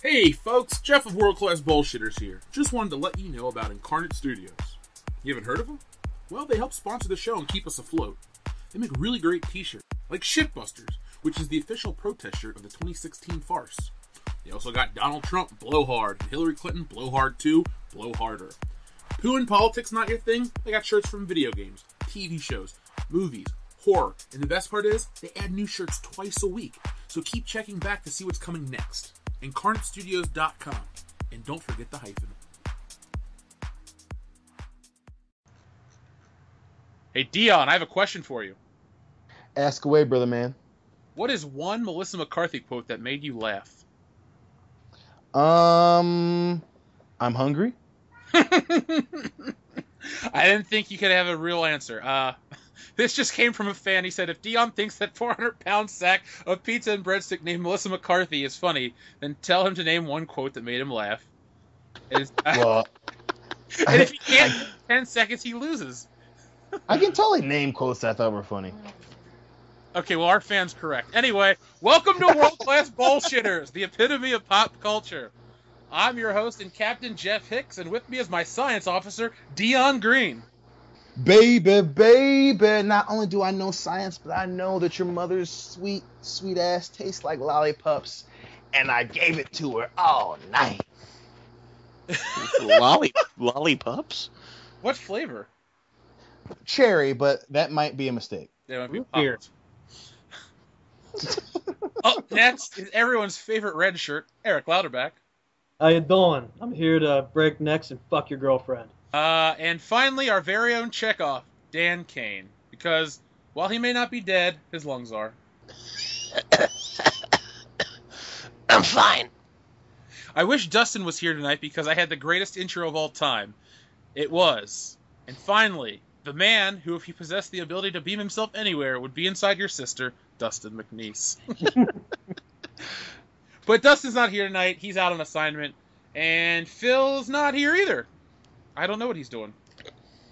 Hey folks, Jeff of World Class Bullshitters here. Just wanted to let you know about Incarnate Studios. You haven't heard of them? Well, they help sponsor the show and keep us afloat. They make really great t-shirts, like Shitbusters, which is the official protest shirt of the 2016 farce. They also got Donald Trump, Blow Hard, and Hillary Clinton, Blow Hard 2, Blow Harder. Poo and politics not your thing? They got shirts from video games, TV shows, movies, horror, and the best part is, they add new shirts twice a week, so keep checking back to see what's coming next. IncarnateStudios.com. And don't forget the hyphen. Hey Dion, I have a question for you. Ask away, brother man. What is one Melissa McCarthy quote that made you laugh? I'm hungry. I didn't think you could have a real answer. This just came from a fan. He said, if Dion thinks that 400-pound sack of pizza and breadstick named Melissa McCarthy is funny, then tell him to name one quote that made him laugh. Well, and if he can't in 10 seconds, he loses. I can totally name quotes that I thought were funny. Okay, well, our fan's correct. Anyway, welcome to World Class Bullshitters, the epitome of pop culture. I'm your host and Captain Jeff Hicks, and with me is my science officer, Dion Green. Baby, baby, not only do I know science, but I know that your mother's sweet, sweet ass tastes like lollipops, and I gave it to her all night. Lollipops? What flavor? Cherry, but that might be a mistake. That might be Beer. Up next is everyone's favorite red shirt, Eric Louderback. How you doing? I'm here to break necks and fuck your girlfriend. And finally, our very own Chekhov, Dan Kane. Because, while he may not be dead, his lungs are. I'm fine. I wish Dustin was here tonight because I had the greatest intro of all time. It was. And finally, the man who, if he possessed the ability to beam himself anywhere, would be inside your sister, Dustin McNeese. But Dustin's not here tonight. He's out on assignment. And Phil's not here either. I don't know what he's doing.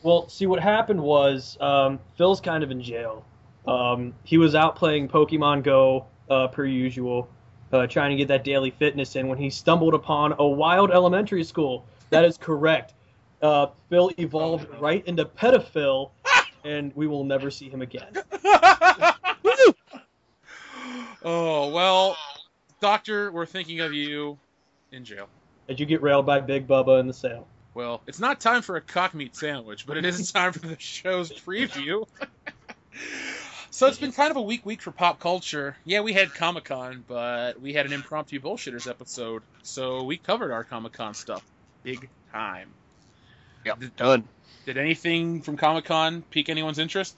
Well, see, what happened was Phil's kind of in jail. He was out playing Pokemon Go per usual, trying to get that daily fitness in when he stumbled upon a wild elementary school. That is correct. Phil evolved right into Pedophil, and we will never see him again. Oh, well, Doctor, we're thinking of you in jail. Did you get railed by Big Bubba in the sale? Well, it's not time for a cock meat sandwich, but it is time for the show's preview. So it's been kind of a week for pop culture. Yeah, we had Comic-Con, but we had an impromptu Bullshitters episode, so we covered our Comic-Con stuff big time. Yep, done. Did anything from Comic-Con pique anyone's interest?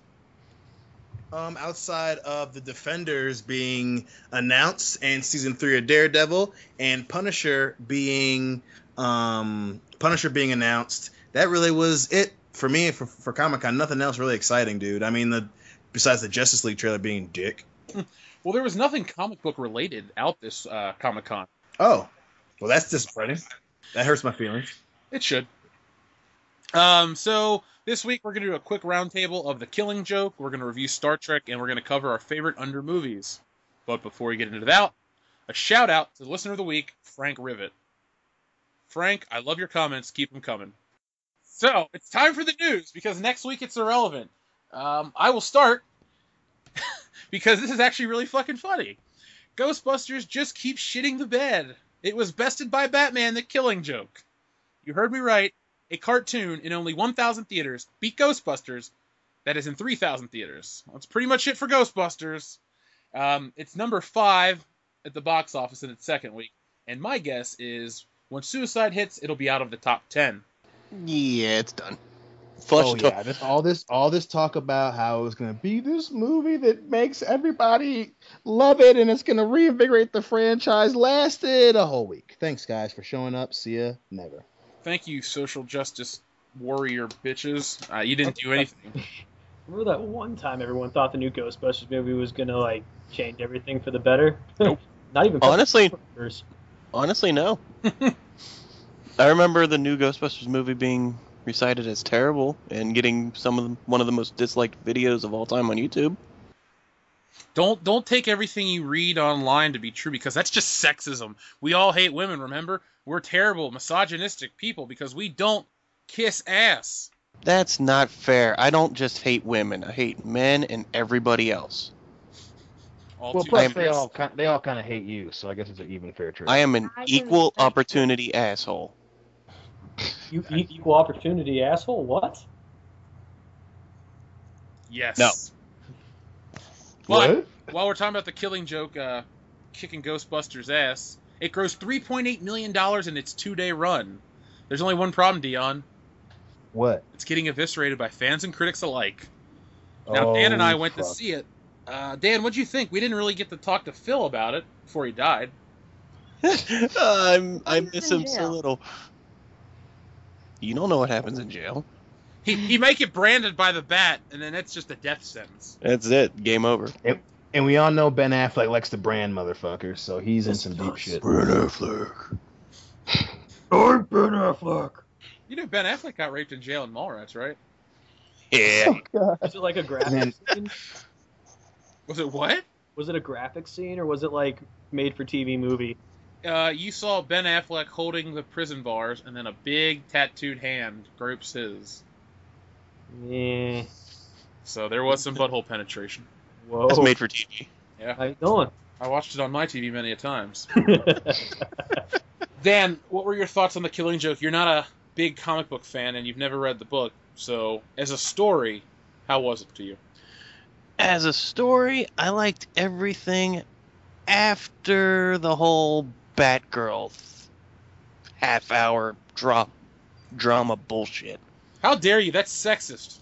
Outside of the Defenders being announced and season 3 of Daredevil and Punisher being announced, that really was it for me for Comic-Con. Nothing else really exciting, dude. I mean, besides the Justice League trailer being dick. Well, there was nothing comic book related out this Comic-Con. Oh, well, that's disappointing. That hurts my feelings. It should. So this week we're going to do a quick roundtable of The Killing Joke. We're going to review Star Trek, and we're going to cover our favorite under movies. But before we get into that, a shout out to the listener of the week, Frank Rivet. Frank, I love your comments. Keep them coming. So it's time for the news because next week it's irrelevant. I will start because this is actually really fucking funny. Ghostbusters just keeps shitting the bed. It was bested by Batman, The Killing Joke. You heard me right. A cartoon in only 1,000 theaters beat Ghostbusters that is in 3,000 theaters. That's pretty much it for Ghostbusters. It's number 5 at the box office in its second week. And my guess is when Suicide hits, it'll be out of the top 10. Yeah, it's done. Yeah, all this talk about how it was going to be this movie that makes everybody love it and it's going to reinvigorate the franchise lasted a whole week. Thanks, guys, for showing up. See ya. Never. Thank you, social justice warrior bitches. You didn't do anything. Remember that one time everyone thought the new Ghostbusters movie was going to, change everything for the better? Nope. Not even Honestly, no. I remember the new Ghostbusters movie being recited as terrible and getting one of the most disliked videos of all time on YouTube. Don't take everything you read online to be true, because that's just sexism. We all hate women, remember? We're terrible, misogynistic people because we don't kiss ass. That's not fair. I don't just hate women. I hate men and everybody else. All Well, too plus dangerous. they all kind of hate you, so I guess it's an even fair trade. I am an I equal can- opportunity asshole. You equal opportunity asshole? What? Yes. No. But What? while we're talking about the Killing Joke kicking Ghostbusters' ass, it grossed $3.8 million in its 2-day run. There's only one problem, Dion. What? It's getting eviscerated by fans and critics alike. Now, Dan and I went to see it. Dan, what'd you think? We didn't really get to talk to Phil about it before he died. I Who's miss in him so jail? little. You don't know what happens in jail. He might get branded by the bat, and then that's just a death sentence. That's it. Game over. And we all know Ben Affleck likes to brand motherfuckers, so he's in some deep shit. Ben Affleck. I'm Ben Affleck. You know Ben Affleck got raped in jail in Mallrats, right? Yeah. Is it like a graphic Man. scene? Was it what? Was it a graphic scene or was it like made for TV movie? You saw Ben Affleck holding the prison bars, and then a big tattooed hand gropes his. Yeah. So there was some butthole penetration. Whoa. That's made for TV. Yeah, How you doing? I watched it on my TV many a times. Dan, what were your thoughts on The Killing Joke? You're not a big comic book fan, and you've never read the book. So, as a story, how was it to you? As a story, I liked everything after the whole Batgirl half-hour drama bullshit. How dare you? That's sexist.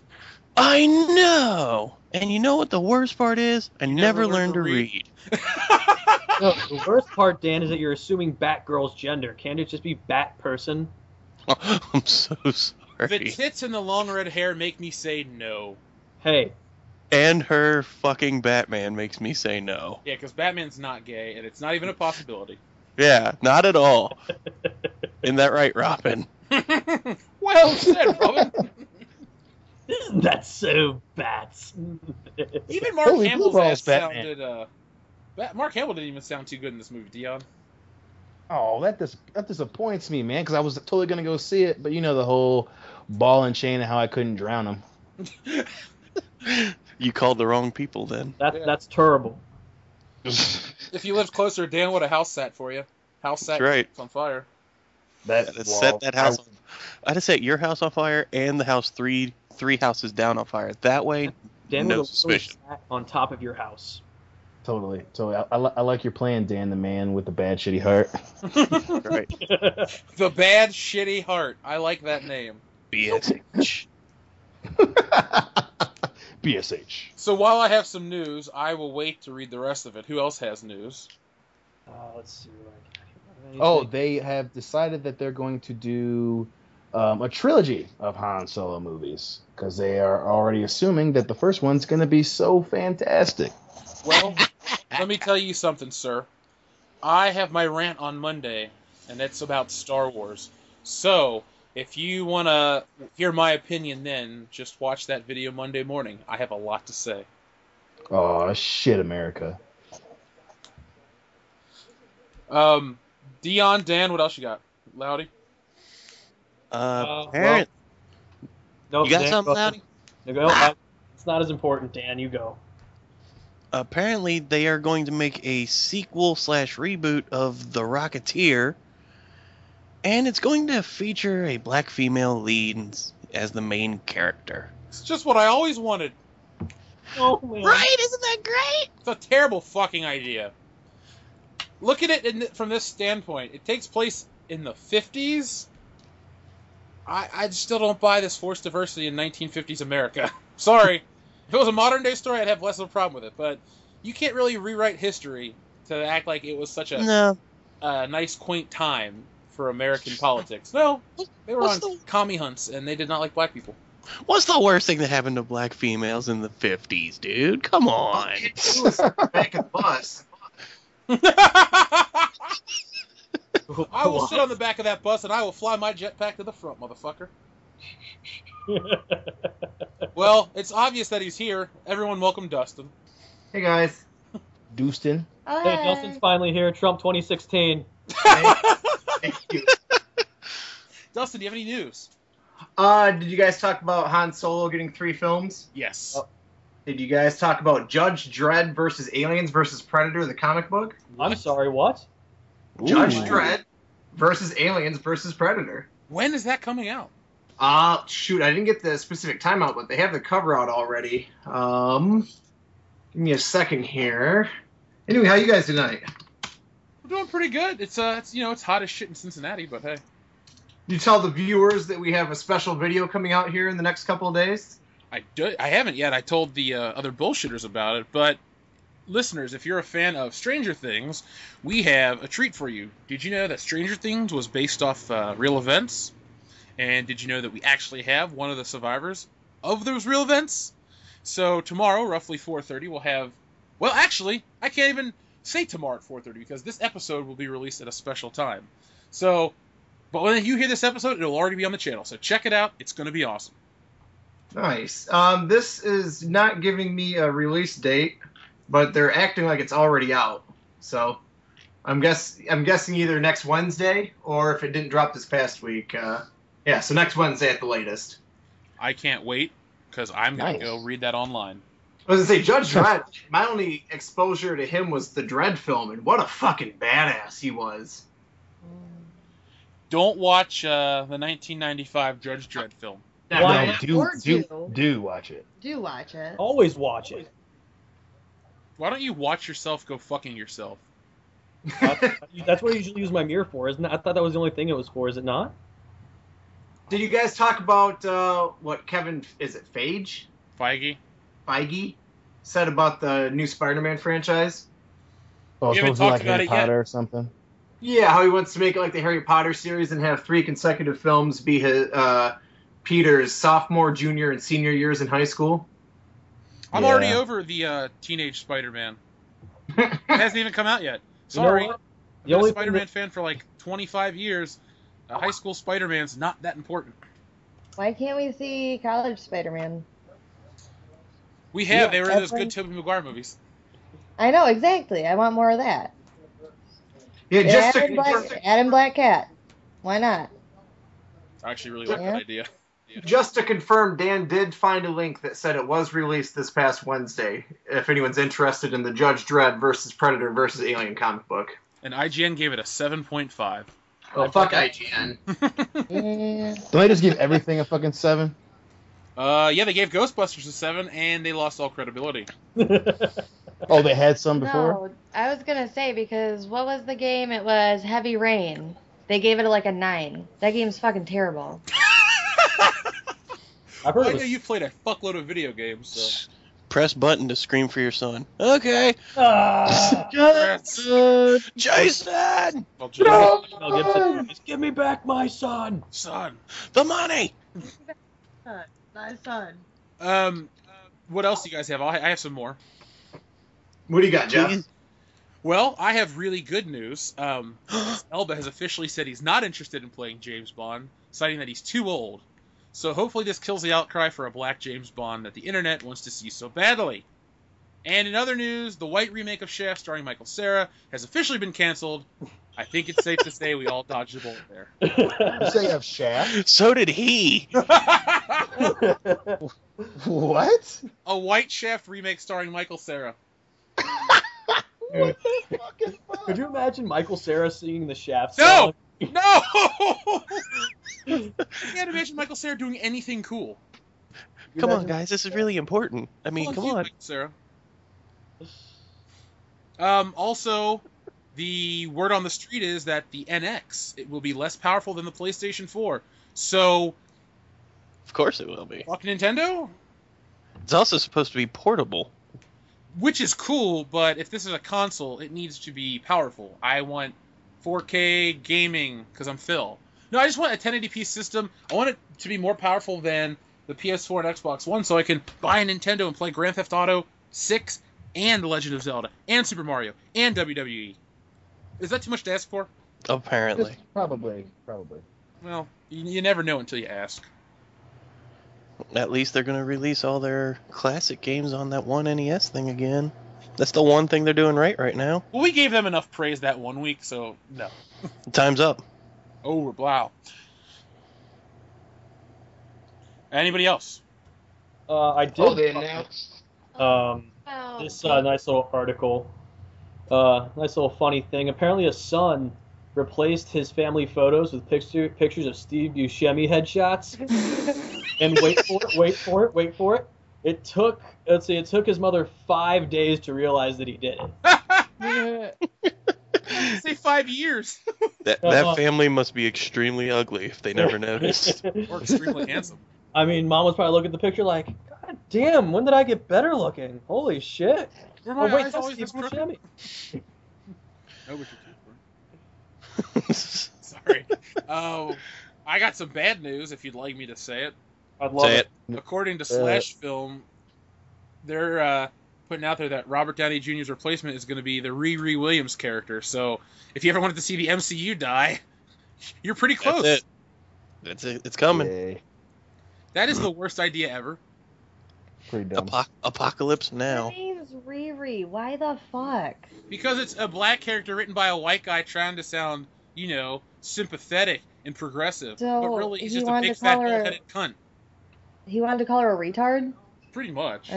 I know! And you know what the worst part is? I never learned to read. No, the worst part, Dan, is that you're assuming Batgirl's gender. Can't it just be Bat person? I'm so The sorry. tits and the long red hair make me say no. Hey, And her fucking Batman makes me say no. Yeah, because Batman's not gay, and it's not even a possibility. Yeah, not at all. Isn't that right, Robin? Well said, Robin. isn't that so bats? Even Mark Holy Hamill's blue balls, ass Batman. sounded. Mark Hamill didn't even sound too good in this movie, Dion. Oh, that disappoints me, man, because I was totally gonna go see it, but you know the whole ball and chain and how I couldn't drown him. You called the wrong people then. That's terrible. If you lived closer, Dan would have house sat for you. House sat That's right. it's on fire. Let's set that house. I'd have set your house on fire and the house three houses down on fire. That way, Dan no would have really suspicion. sat on top of your house. Totally. I like your plan, Dan, the man with the bad, shitty heart. Right. The Bad Shitty Heart. I like that name. BSH. BSH. So while I have some news, I will wait to read the rest of it. Who else has news? Let's see. What I got here. Oh, they have decided that they're going to do a trilogy of Han Solo movies because they are already assuming that the first one's going to be so fantastic. Well, let me tell you something, sir. I have my rant on Monday, and it's about Star Wars. So, if you want to hear my opinion then, just watch that video Monday morning. I have a lot to say. Oh, shit, America. Dion, Dan, what else you got? Loudy? Parent, No, you got Dan, something, go. Loudy? No, go. It's not as important, Dan. You go. Apparently, they are going to make a sequel/reboot of The Rocketeer, and it's going to feature a black female lead as the main character. It's just what I always wanted. Oh man. Right? Isn't that great? It's a terrible fucking idea. Look at it from this standpoint. It takes place in the 50s. I still don't buy this forced diversity in 1950s America. Sorry. If it was a modern day story, I'd have less of a problem with it. But you can't really rewrite history to act like it was such a No. nice, quaint time for American politics. No, they were on What's the- commie hunts, and they did not like black people. What's the worst thing that happened to black females in the 50s, dude? Come on. Back at bus. I will sit on the back of that bus, and I will fly my jetpack to the front, motherfucker. Well, it's obvious that he's here. Everyone welcome Dustin. Hey guys. Dustin. Hey, Nelson's finally here. Trump 2016. Thank you. Dustin, do you have any news? Did you guys talk about Han Solo getting 3 films? Yes. Oh. Did you guys talk about Judge Dredd versus Aliens versus Predator, the comic book? I'm sorry, what? Judge Ooh. Dredd versus Aliens versus Predator. When is that coming out? Shoot, I didn't get the specific time out, but they have the cover out already. Give me a second here. Anyway, how you guys tonight? We're doing pretty good. It's it's hot as shit in Cincinnati, but hey. You tell the viewers that we have a special video coming out here in the next couple of days? I haven't yet. I told the other bullshitters about it, but listeners, if you're a fan of Stranger Things, we have a treat for you. Did you know that Stranger Things was based off real events? And did you know that we actually have one of the survivors of those real events? So tomorrow, roughly 4:30, we'll have... Well, actually, I can't even say tomorrow at 4:30 because this episode will be released at a special time. So, but when you hear this episode, it'll already be on the channel. So check it out. It's going to be awesome. Nice. This is not giving me a release date, but they're acting like it's already out. So I'm guessing either next Wednesday or if it didn't drop this past week. So next Wednesday at the latest. I can't wait because I'm going to Nice. go read that online. I was gonna say Judge Dredd. My only exposure to him was the Dredd film, and what a fucking badass he was. Don't watch the 1995 Judge Dredd film. Why? No, Or do watch it. Do watch it. Always watch it. Why don't you watch yourself go fucking yourself? That's what I usually use my mirror for, isn't it? I thought that was the only thing it was for, is it not? Did you guys talk about what Kevin Feige said about the new Spider-Man franchise? Oh, We haven't supposed to be talked like about Harry it yet. Potter or something. Yeah, how he wants to make it like the Harry Potter series and have 3 consecutive films be his Peter's sophomore, junior, and senior years in high school. I'm Yeah. already over the teenage Spider-Man. It hasn't even come out yet. Sorry. You know what? I've The been a only thing Spider-Man that- fan for like 25 years. High school Spider-Man's not that important. Why can't we see college Spider-Man? We have. Yeah, they were those definitely. good Tobey Maguire movies. I know, exactly. I want more of that. Yeah, just to Add in confirm, Add in Black Cat. Why not? I actually really like Yeah. that idea. just to confirm, Dan did find a link that said it was released this past Wednesday. If anyone's interested in the Judge Dredd versus Predator versus Alien comic book. And IGN gave it a 7.5. Oh, fuck IGN. Yeah. Don't they just give everything a fucking 7? Yeah, they gave Ghostbusters a 7, and they lost all credibility. Oh, they had some before? No, I was gonna say because what was the game? It was Heavy Rain. They gave it like a 9. That game's fucking terrible. I've Well, heard I it know was... you've played a fuckload of video games, so... Press button to scream for your son. Okay. Ah! Jason! Well, Jason, Mel Gibson, just give me back my son. son. The money! My son. What else do you guys have? I have some more. What do you got, Jeff? Please. Well, I have really good news. Elba has officially said he's not interested in playing James Bond, citing that he's too old. So hopefully this kills the outcry for a black James Bond that the internet wants to see so badly. And in other news, the white remake of Shaft starring Michael Cera has officially been canceled. I think it's safe to say we all dodged a bullet there. You say you have Shaft? So did he. What? A white Shaft remake starring Michael Cera. What the fucking fuck? Could you imagine Michael Cera singing the Shaft No! song? No! I can't imagine Michael Cera doing anything cool. Come on, guys. This is really important. I mean, Well, come cute, on. Michael Cera. Also, the word on the street is that the NX it will be less powerful than the PlayStation 4. So, Of course it will be. fuck Nintendo? It's also supposed to be portable. Which is cool, but if this is a console, it needs to be powerful. I want 4K gaming, because I'm Phil. No, I just want a 1080p system. I want it to be more powerful than the PS4 and Xbox One, so I can buy a Nintendo and play Grand Theft Auto 6 and The Legend of Zelda and Super Mario and WWE. Is that too much to ask for? Apparently. Probably. Well, you never know until you ask. At least they're going to release all their classic games on that one NES thing again. That's the one thing they're doing right now. Well, we gave them enough praise that 1 week, so no. Time's up. Oh, wow. Anybody else? I did. Oh, they announced. Oh. This nice little article. Nice little funny thing. Apparently, a son replaced his family photos with pictures of Steve Buscemi headshots. And wait for it. It took his mother 5 days to realize that he did it. Say 5 years. That family must be extremely ugly if they never noticed. Or extremely handsome. I mean, Mom was probably looking at the picture like, God damn, when did I get better looking? Holy shit. Were Oh, my wait, eyes that's always Steve this crooked? Buscemi. Oh, what your teeth were. Sorry. Oh, I got some bad news if you'd like me to say it. I'd love Say it. it. According to Slash Film, they're putting out there that Robert Downey Jr.'s replacement is going to be the Riri Williams character. So if you ever wanted to see the MCU die, you're pretty close. That's it. That's it. It's coming. Yay. That is the worst idea ever. Pretty dumb. Apocalypse Her now. name's Riri. Why the fuck? Because it's a black character written by a white guy trying to sound, sympathetic and progressive. So, but really, he's he just a wanted big to fat call her- bald-headed cunt. He wanted to call her a retard? Pretty much.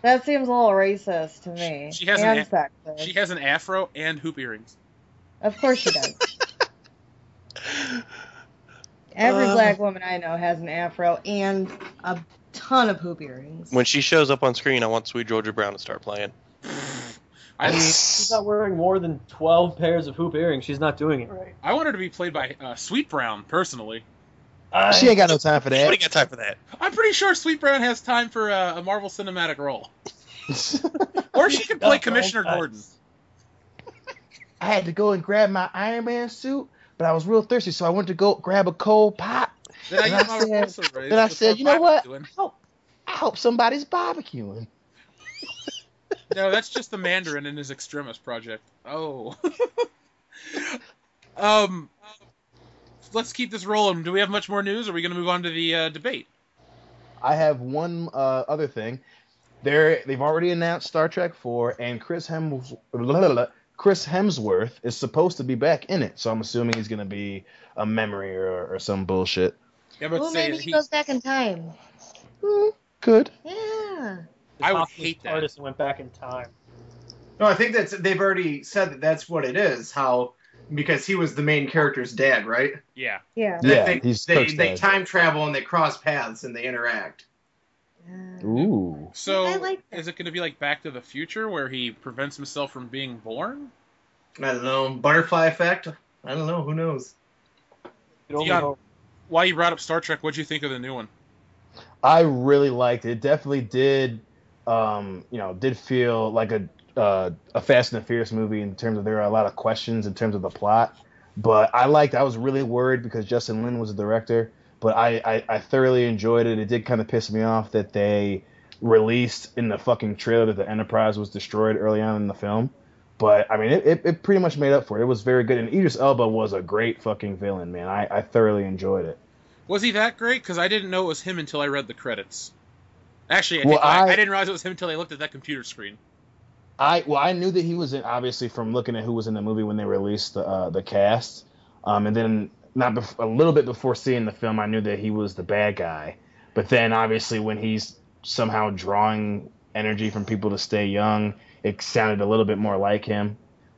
That seems a little racist to me. She has and an sexist. She has an afro and hoop earrings. Of course she does. Every black woman I know has an afro and a ton of hoop earrings. When she shows up on screen, I want Sweet Georgia Brown to start playing. I mean, She's not wearing more than 12 pairs of hoop earrings. She's not doing it right. I want her to be played by Sweet Brown, personally. She ain't got no time for Nobody that. got time for that. I'm pretty sure Sweet Brown has time for a Marvel Cinematic role. Or she could play Commissioner Gordon. I had to go and grab my Iron Man suit, but I was real thirsty, so I went to go grab a cold pop. Then I, And use I my said- repulsor rays then I to said, start you know what? barbecuing. I hope somebody's barbecuing. No, that's just the Mandarin in his Extremis project. Oh. Let's keep this rolling. Do we have much more news, or are we going to move on to the debate? I have one other thing. They've already announced Star Trek 4, and Chris Hemsworth is supposed to be back in it. So I'm assuming he's going to be a memory or some bullshit. Yeah, but Well, say maybe he goes back in time. Good. Yeah. I would Hospice hate that. artist went back in time. No, I think they've already said that that's what it is. Because he was the main character's dad, right? Yeah. Yeah. Yeah, he's they Kirk's dad. time travel and they cross paths and they interact. Ooh. So, I like that. is it going to be like Back to the Future, where he prevents himself from being born? I don't know. Butterfly effect? I don't know. Who knows? You only Dion, hope. while you brought up Star Trek, what'd you think of the new one? I really liked it. It definitely did, did feel like a Fast and the Furious movie in terms of there are a lot of questions in terms of the plot. But I was really worried because Justin Lin was the director. But I thoroughly enjoyed it. It did kind of piss me off that they released in the fucking trailer that the Enterprise was destroyed early on in the film. But, I mean, it pretty much made up for it. It was very good. And Idris Elba was a great fucking villain, man. I thoroughly enjoyed it. Was he that great? Because I didn't know it was him until I read the credits. Actually, Well, I didn't realize it was him until I looked at that computer screen. I knew that he was in, obviously, from looking at who was in the movie when they released the cast. And then a little bit before seeing the film, I knew that he was the bad guy. But then, obviously, when he's somehow drawing energy from people to stay young, it sounded a little bit more like him.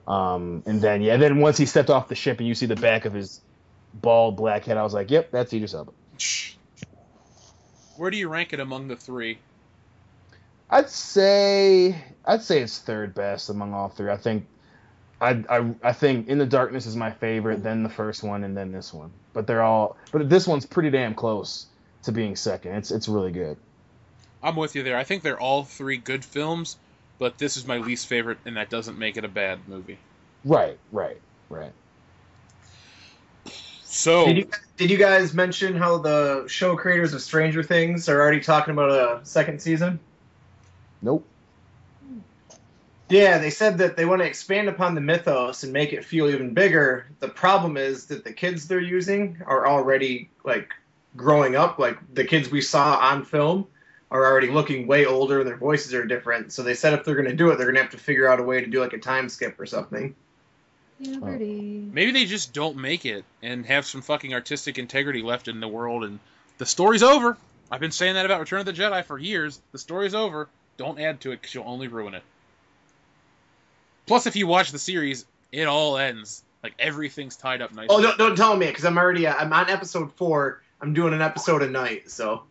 And then once he stepped off the ship and you see the back of his bald black head, I was like, yep, that's Idris Elba. Where do you rank it among the three? I'd say it's third best among all three. I think In the Darkness is my favorite, then the first one, and then this one. But this one's pretty damn close to being second. It's really good. I'm with you there. I think they're all three good films, but this is my least favorite, and that doesn't make it a bad movie. Right. So, Did you guys mention how the show creators of Stranger Things are already talking about a second season? Nope. Yeah, they said that they want to expand upon the mythos and make it feel even bigger. The problem is that the kids they're using are already, like, growing up, like the kids we saw on film. are already looking way older and their voices are different. So they said if they're going to do it, they're going to have to figure out a way to do like a time skip or something. Yeah, pretty. Maybe they just don't make it and have some fucking artistic integrity left in the world, and the story's over. I've been saying that about Return of the Jedi for years. The story's over. Don't add to it because you'll only ruin it. Plus, if you watch the series, it all ends. Like, everything's tied up nicely. Oh, don't tell me, because I'm on episode 4. I'm doing an episode a night, so.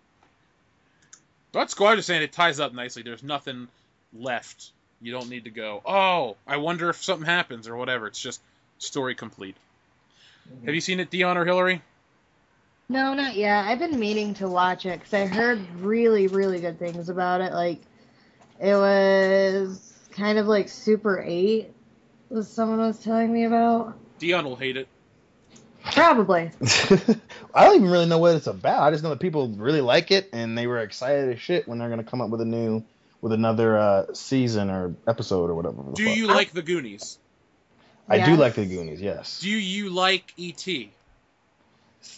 That's cool. I'm just saying it ties up nicely. There's nothing left. You don't need to go, oh, I wonder if something happens or whatever. It's just story complete. Mm-hmm. Have you seen it, Dion or Hillary? No, not yet. I've been meaning to watch it because I heard really, really good things about it. Like, it was kind of like Super 8, was someone was telling me about. Dion will hate it. Probably. I don't even really know what it's about. I just know that people really like it, and they were excited as shit when they're going to come up with another season or episode or whatever. Do you like The Goonies? I Yes. do like The Goonies, yes. Do you like E.T.?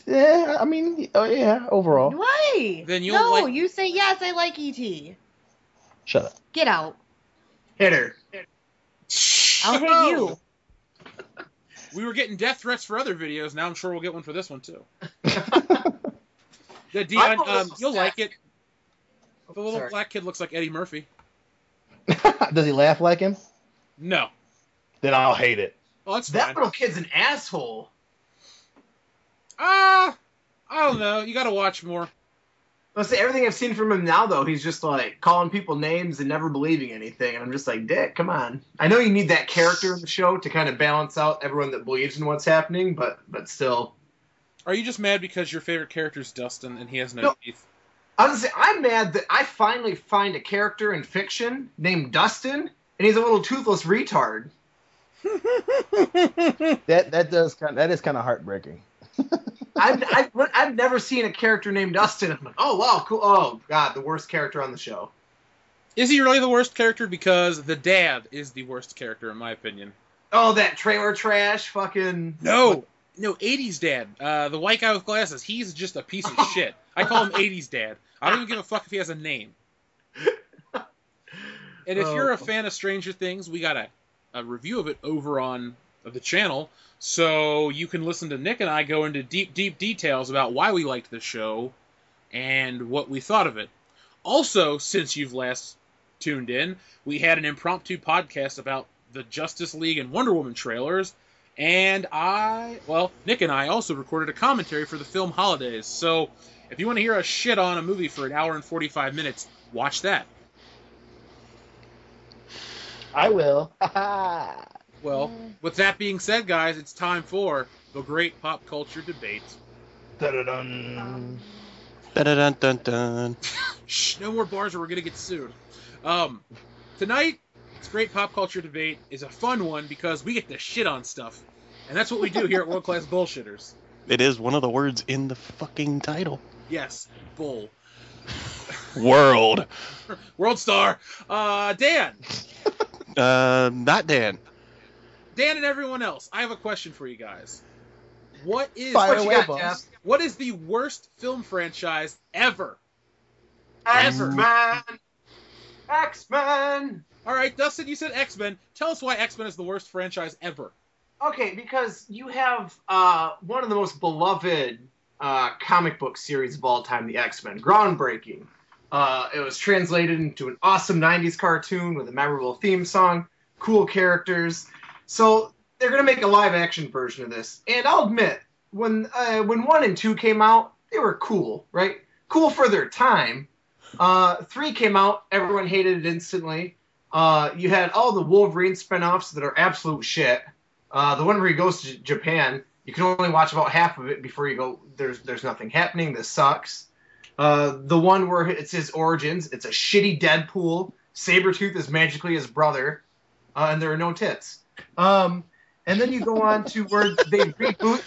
Yeah, I mean, yeah, overall. Why? Then you'll no, like- you say yes, I like E.T. Shut up. Get out. Hit her. I'll hit you. We were getting death threats for other videos. Now I'm sure we'll get one for this one, too. The Dion, you'll like it. The little black kid looks like Eddie Murphy. Does he laugh like him? No. Then I'll hate it. Oh, that's That fine. little kid's an asshole. I don't know. You gotta watch more. Let's say everything I've seen from him now, though, he's just like calling people names and never believing anything. And I'm just like, Dick, come on. I know you need that character in the show to kind of balance out everyone that believes in what's happening, but still. Are you just mad because your favorite character is Dustin and he has no teeth? I was gonna say, I'm mad that I finally find a character in fiction named Dustin, and he's a little toothless retard. That is kind of heartbreaking. I've never seen a character named Dustin. I'm like, oh wow, cool. Oh god, the worst character on the show. Is he really the worst character? Because the dad is the worst character, in my opinion. Oh, that trailer trash, fucking. No, 80s dad. The white guy with glasses. He's just a piece of shit. I call him 80s dad. I don't even give a fuck if he has a name. And if you're a fan of Stranger Things, we got a review of it over on the channel, so you can listen to Nick and I go into deep details about why we liked the show and what we thought of it. Also, since you've last tuned in, we had an impromptu podcast about the Justice League and Wonder Woman trailers, and Nick and I also recorded a commentary for the film Holidays. So if you want to hear us shit on a movie for an hour and 45 minutes, watch that. I will. Well, with that being said, guys, it's time for the Great Pop Culture Debate. Dun-dun-dun. Dun-dun-dun-dun. Shh, no more bars or we're going to get sued. Tonight, this Great Pop Culture Debate is a fun one because we get to shit on stuff. And that's what we do here at World Class Bullshitters. It is one of the words in the fucking title. Yes, bull. World. World Star. Dan. Not Dan. Dan and everyone else, I have a question for you guys. What is Fire What you away, got, boss. Jeff? what is the worst film franchise ever? X-Men! X-Men! All right, Dustin, you said X-Men. Tell us why X-Men is the worst franchise ever. Okay, because you have one of the most beloved comic book series of all time, the X-Men. Groundbreaking. It was translated into an awesome 90s cartoon with a memorable theme song, cool characters. So they're going to make a live-action version of this. And I'll admit, when 1 and 2 came out, they were cool, right? Cool for their time. 3 came out, everyone hated it instantly. You had all the Wolverine spinoffs that are absolute shit. The one where he goes to Japan, you can only watch about half of it before you go, there's nothing happening, this sucks. The one where it's his origins, it's a shitty Deadpool, Sabretooth is magically his brother, and there are no tits. And then you go on to where they reboot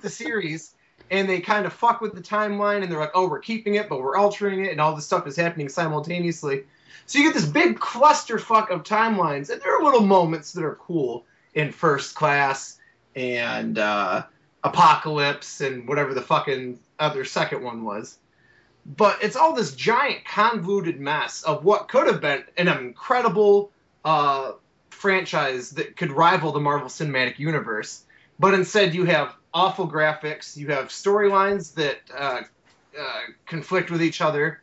the series, and they kind of fuck with the timeline, and they're like, oh, we're keeping it, but we're altering it, and all this stuff is happening simultaneously. So you get this big clusterfuck of timelines, and there are little moments that are cool in First Class and Apocalypse and whatever the fucking other second one was. But it's all this giant convoluted mess of what could have been an incredible franchise that could rival the Marvel Cinematic Universe. But instead, you have awful graphics, you have storylines that conflict with each other,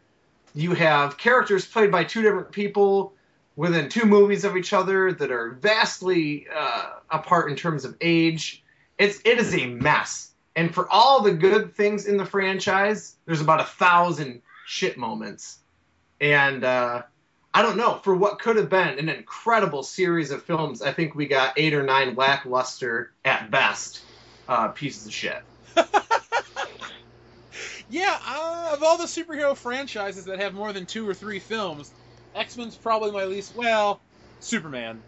you have characters played by two different people within 2 movies of each other that are vastly apart in terms of age. It is a mess. And for all the good things in the franchise, there's about 1,000 shit moments. And I don't know, for what could have been an incredible series of films, I think we got 8 or 9 lackluster, at best, pieces of shit. Yeah, of all the superhero franchises that have more than 2 or 3 films, X-Men's probably my least. Well, Superman.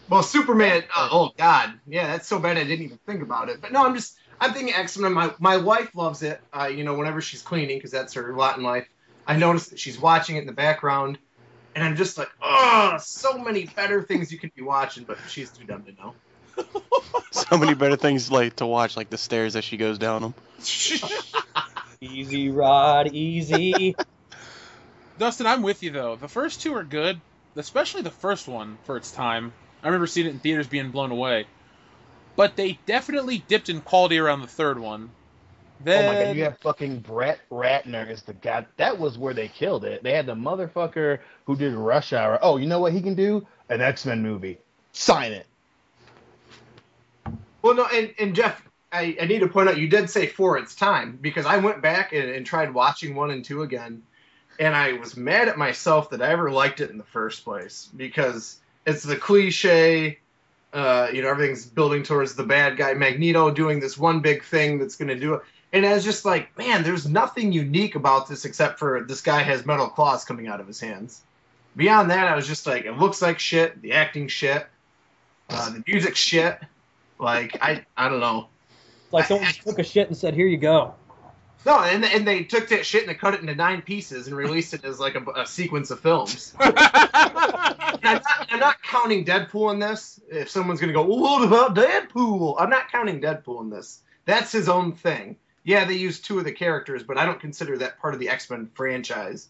Well, Superman. Oh God, yeah, that's so bad I didn't even think about it. But no, I'm thinking X-Men. My wife loves it. Whenever she's cleaning, because that's her lot in life. I notice that she's watching it in the background, and I'm just like, oh, so many better things you could be watching, but she's too dumb to know. So many better things like to watch, like the stairs as she goes down them. Easy, Rod, easy. Dustin, I'm with you, though. The first 2 are good, especially the first one for its time. I remember seeing it in theaters being blown away. But they definitely dipped in quality around the 3rd one. Then... Oh my god, you have fucking Brett Ratner as the guy. That was where they killed it. They had the motherfucker who did Rush Hour. Oh, you know what he can do? An X-Men movie. Sign it. Well, no, and Jeff, I need to point out, you did say for its time, because I went back and tried watching 1 and 2 again, and I was mad at myself that I ever liked it in the first place, because it's the cliche, everything's building towards the bad guy, Magneto doing this one big thing that's going to do it, and I was just like, man, there's nothing unique about this except for this guy has metal claws coming out of his hands. Beyond that, I was just like, it looks like shit, the acting shit, the music shit, like, I don't know. Like someone just took a shit and said, here you go. No, and they took that shit and they cut it into 9 pieces and released it as like a sequence of films. And I'm not counting Deadpool in this. If someone's going to go, well, what about Deadpool? I'm not counting Deadpool in this. That's his own thing. Yeah, they used 2 of the characters, but I don't consider that part of the X-Men franchise.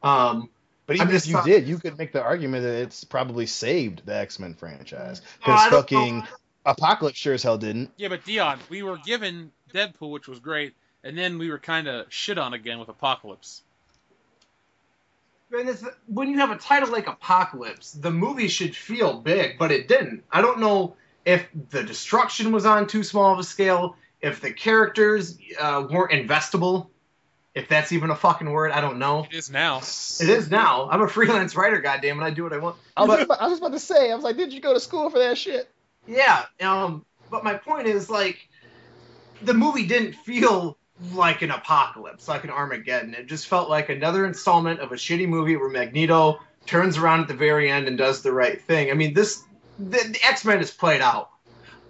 But even if you did, you could make the argument that it's probably saved the X-Men franchise. Because fucking Apocalypse sure as hell didn't. Yeah, but Dion, we were given Deadpool, which was great, and then we were kind of shit on again with Apocalypse. When you have a title like Apocalypse, the movie should feel big, but it didn't. I don't know if the destruction was on too small of a scale, if the characters weren't investable, if that's even a fucking word, I don't know. It is now. It is now. I'm a freelance writer, goddammit. I do what I want. I was about to say, I was like, did you go to school for that shit? Yeah, but my point is, like, the movie didn't feel like an apocalypse, like an Armageddon. It just felt like another installment of a shitty movie where Magneto turns around at the very end and does the right thing. I mean, the X-Men is played out.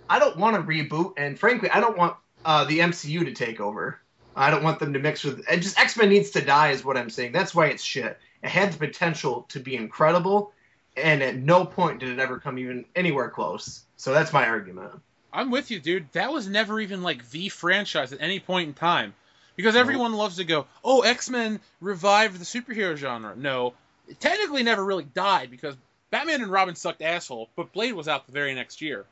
I don't want to reboot, and frankly, I don't want the MCU to take over. I don't want them to mix with... X-Men needs to die is what I'm saying. That's why it's shit. It had the potential to be incredible, and at no point did it ever come even anywhere close. So that's my argument. I'm with you, dude. That was never even like the franchise at any point in time. Because everyone loves to go, oh, X-Men revived the superhero genre. No, it technically never really died because Batman and Robin sucked asshole, but Blade was out the very next year.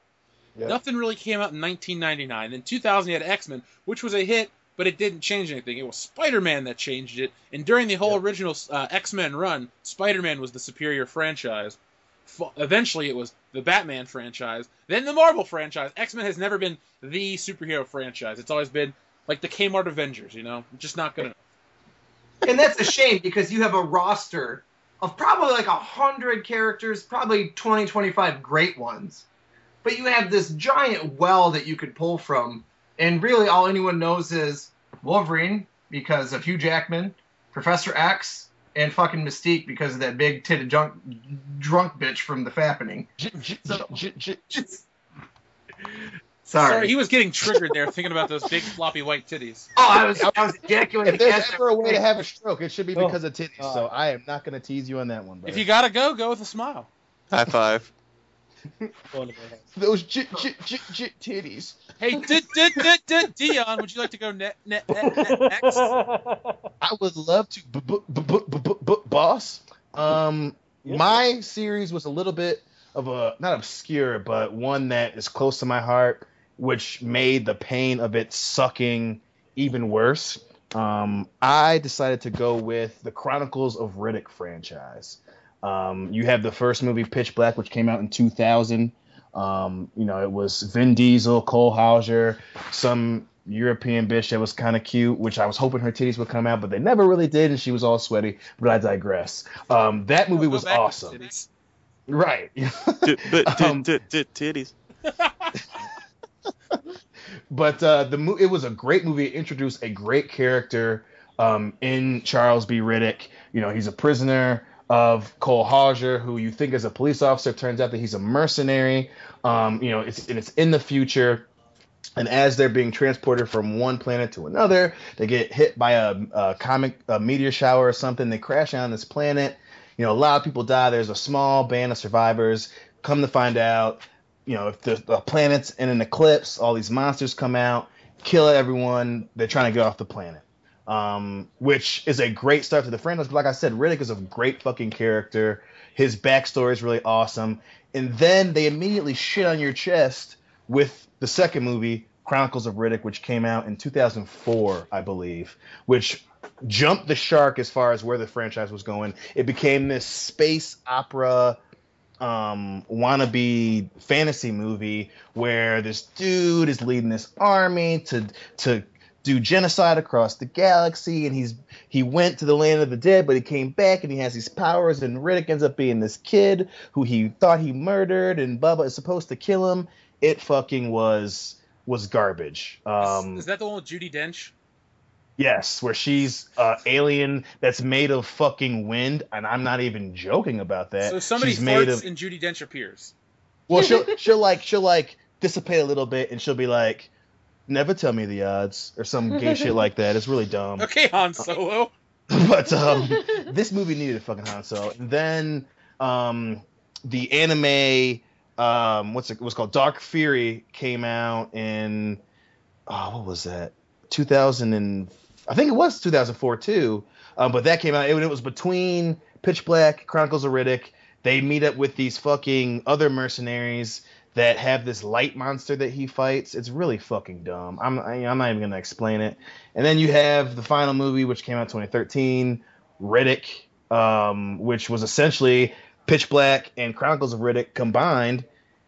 Yep. Nothing really came out in 1999. In 2000, you had X-Men, which was a hit, but it didn't change anything. It was Spider-Man that changed it. And during the whole original X-Men run, Spider-Man was the superior franchise. Eventually, it was the Batman franchise, then the Marvel franchise. X-Men has never been the superhero franchise. It's always been like the Kmart Avengers, just not good enough. And that's a shame because you have a roster of probably like 100 characters, probably 20, 25 great ones. But you have this giant well that you could pull from, and really all anyone knows is Wolverine because of Hugh Jackman, Professor X, and fucking Mystique because of that big titted drunk bitch from The Fappening. Sorry, he was getting triggered there thinking about those big floppy white titties. Oh, I was ejaculating. If there's ever a way to have a stroke, it should be because of titties. So I am not going to tease you on that one, bro. If you gotta go with a smile. High five. Going to their house. Those titties. Hey, Dion, would you like to go next? I would love to, boss. My series was a little bit of a, not obscure, but one that is close to my heart, which made the pain of it sucking even worse. I decided to go with the Chronicles of Riddick franchise. You have the first movie, Pitch Black, which came out in 2000. It was Vin Diesel, Cole Hauser, some European bitch that was kind of cute, which I was hoping her titties would come out, but they never really did, and she was all sweaty. But I digress. That movie was awesome. Right. Titties. But it was a great movie. It introduced a great character in Charles B. Riddick. He's a prisoner of Cole Hauser, who you think is a police officer. Turns out that he's a mercenary. It's in the future. And as they're being transported from one planet to another, they get hit by a meteor shower or something. They crash on this planet. A lot of people die. There's a small band of survivors. Come to find out, if the planet's in an eclipse, all these monsters come out, kill everyone. They're trying to get off the planet, which is a great start to the franchise. But like I said, Riddick is a great fucking character. His backstory is really awesome. And then they immediately shit on your chest with the second movie, Chronicles of Riddick, which came out in 2004, I believe, which jumped the shark as far as where the franchise was going. It became this space opera wannabe fantasy movie where this dude is leading this army to do genocide across the galaxy, and he went to the land of the dead, but he came back and he has these powers, and Riddick ends up being this kid who he thought he murdered, and Bubba is supposed to kill him. It fucking was garbage. Is that the one with Judi Dench? Yes, where she's alien that's made of fucking wind, and I'm not even joking about that. So somebody she's farts and Judi Dench appears. Well, she'll like dissipate a little bit, and she'll be like, "Never tell me the odds," or some gay shit like that. It's really dumb. Okay, Han Solo. But this movie needed a fucking Han Solo. And then the anime, what's called Dark Fury came out in what was that? I think it was 2004 too. But that came out. It was between Pitch Black, Chronicles of Riddick. They meet up with these fucking other mercenaries that have this light monster that he fights. It's really fucking dumb. I'm not even gonna explain it. And then you have the final movie, which came out in 2013, Riddick, which was essentially Pitch Black and Chronicles of Riddick combined,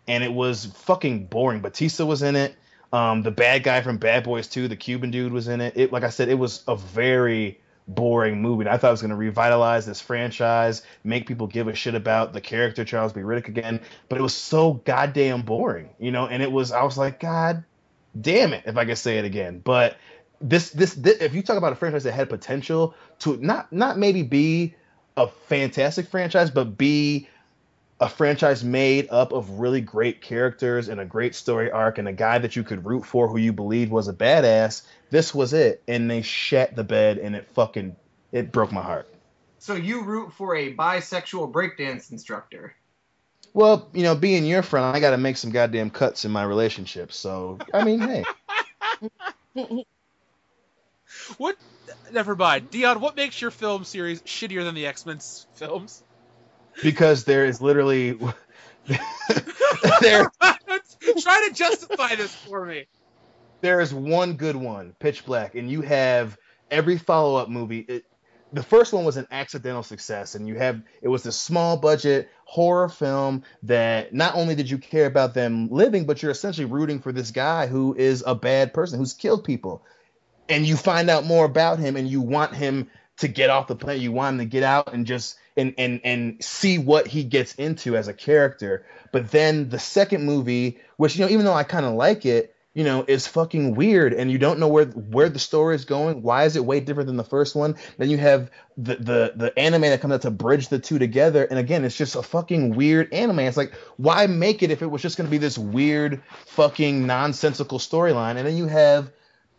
and it was fucking boring. Batista was in it. The bad guy from Bad Boys 2, the Cuban dude, was in it. Like I said, it was a very boring movie. And I thought it was going to revitalize this franchise, make people give a shit about the character Charles B. Riddick again. But it was so goddamn boring, and I was like, God damn it, if I could say it again. But this if you talk about a franchise that had potential to not maybe be a fantastic franchise, but be a franchise made up of really great characters and a great story arc and a guy that you could root for who you believed was a badass, this was it. And they shat the bed, and it broke my heart. So you root for a bisexual breakdance instructor? Well, being your friend, I got to make some goddamn cuts in my relationship. So, I mean, hey. What? Never mind. Dion, what makes your film series shittier than the X-Men films? Because there is literally Try to justify this for me. There is one good one, Pitch Black, and you have every follow-up movie. The first one was an accidental success, and it was a small budget horror film that not only did you care about them living, but you're essentially rooting for this guy who is a bad person who's killed people, and you find out more about him, and you want him to get off the planet. You want him to get out and just and see what he gets into as a character. But then the second movie, which even though I kind of like it, is fucking weird, and you don't know where the story is going. Why is it way different than the first one? Then you have the anime that comes out to bridge the two together, and again, it's just a fucking weird anime. It's like, why make it if it was just going to be this weird fucking nonsensical storyline? And then you have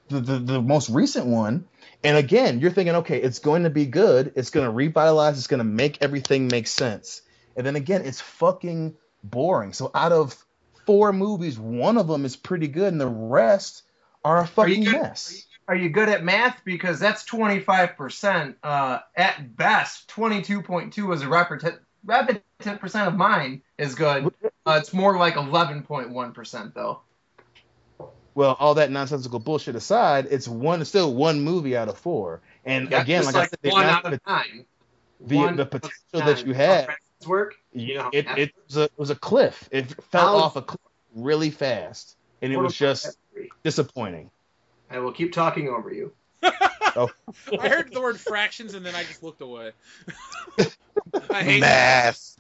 the most recent one, and again, you're thinking, okay, it's going to be good. It's going to revitalize. It's going to make everything make sense. And then again, it's fucking boring. So out of 4 movies, one of them is pretty good, and the rest are a fucking mess. Are you good at math? Because that's 25%. At best, 22.2 is a repetitive percent of mine is good. It's more like 11.1% though. Well, all that nonsensical bullshit aside, it's still one movie out of 4. And again, like I said, one out of 9. The potential that you had, it was a cliff. It fell off a cliff really fast, and it was just disappointing. I will keep talking over you. Oh. I heard the word fractions, and then I just looked away. I hate Math.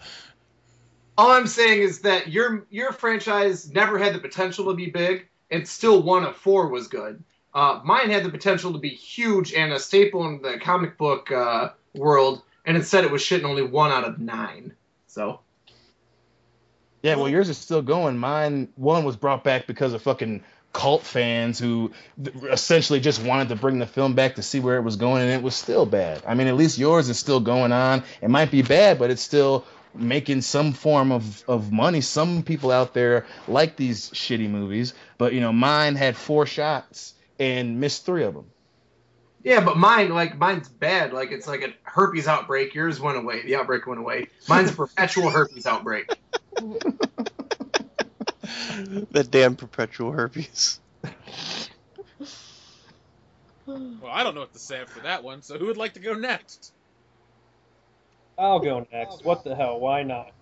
All I'm saying is that your franchise never had the potential to be big, and still 1 of 4 was good. Mine had the potential to be huge and a staple in the comic book world, and instead it was shit in only 1 out of 9. So. Yeah, well, yours is still going. Mine, 1 was brought back because of fucking cult fans who essentially just wanted to bring the film back to see where it was going, and it was still bad. I mean, at least yours is still going on. It might be bad, but it's still making some form of money. Some people out there like these shitty movies, but mine had 4 shots and missed 3 of them. Yeah, but mine's bad. Like, it's like a herpes outbreak. Yours went away. The outbreak went away. Mine's a perpetual herpes outbreak. That damn perpetual herpes. Well, I don't know what to say after that one, so who would like to go next? I'll go next. What the hell? Why not?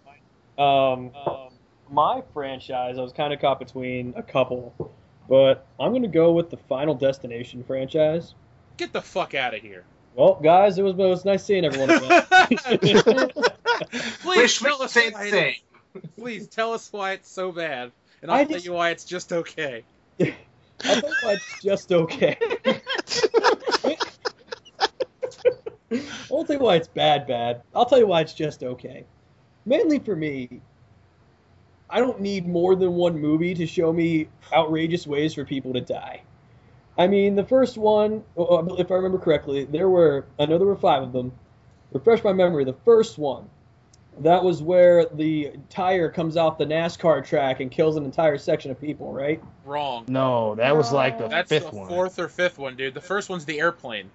My franchise, I was kind of caught between a couple, but I'm going to go with the Final Destination franchise. Get the fuck out of here. Well, guys, it was nice seeing everyone again. Please tell us why Please tell us why it's so bad, and I'll tell you why it's just okay. I'll tell you why it's just okay. I won't tell you why it's bad. I'll tell you why it's just okay. Mainly for me, I don't need more than 1 movie to show me outrageous ways for people to die. I mean, the first one, if I remember correctly, there were 5 of them. Refresh my memory, the first one, that was where the tire comes off the NASCAR track and kills an entire section of people, right? Wrong. No, that was like the That's 5th the one. 4th or 5th one, dude. The first one's the airplane.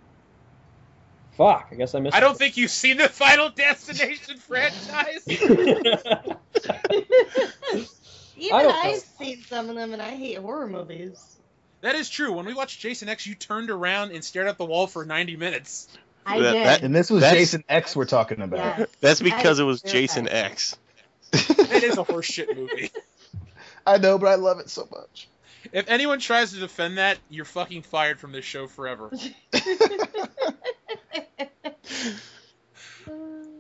Fuck, I guess I missed I don't think you've seen the Final Destination franchise. Even I've seen some of them, and I hate horror movies. That is true. When we watched Jason X, you turned around and stared at the wall for 90 minutes. I did. And this was Jason X we're talking about. Yes. That's because it was Jason X. It is a horseshit movie. I know, but I love it so much. If anyone tries to defend that, you're fucking fired from this show forever.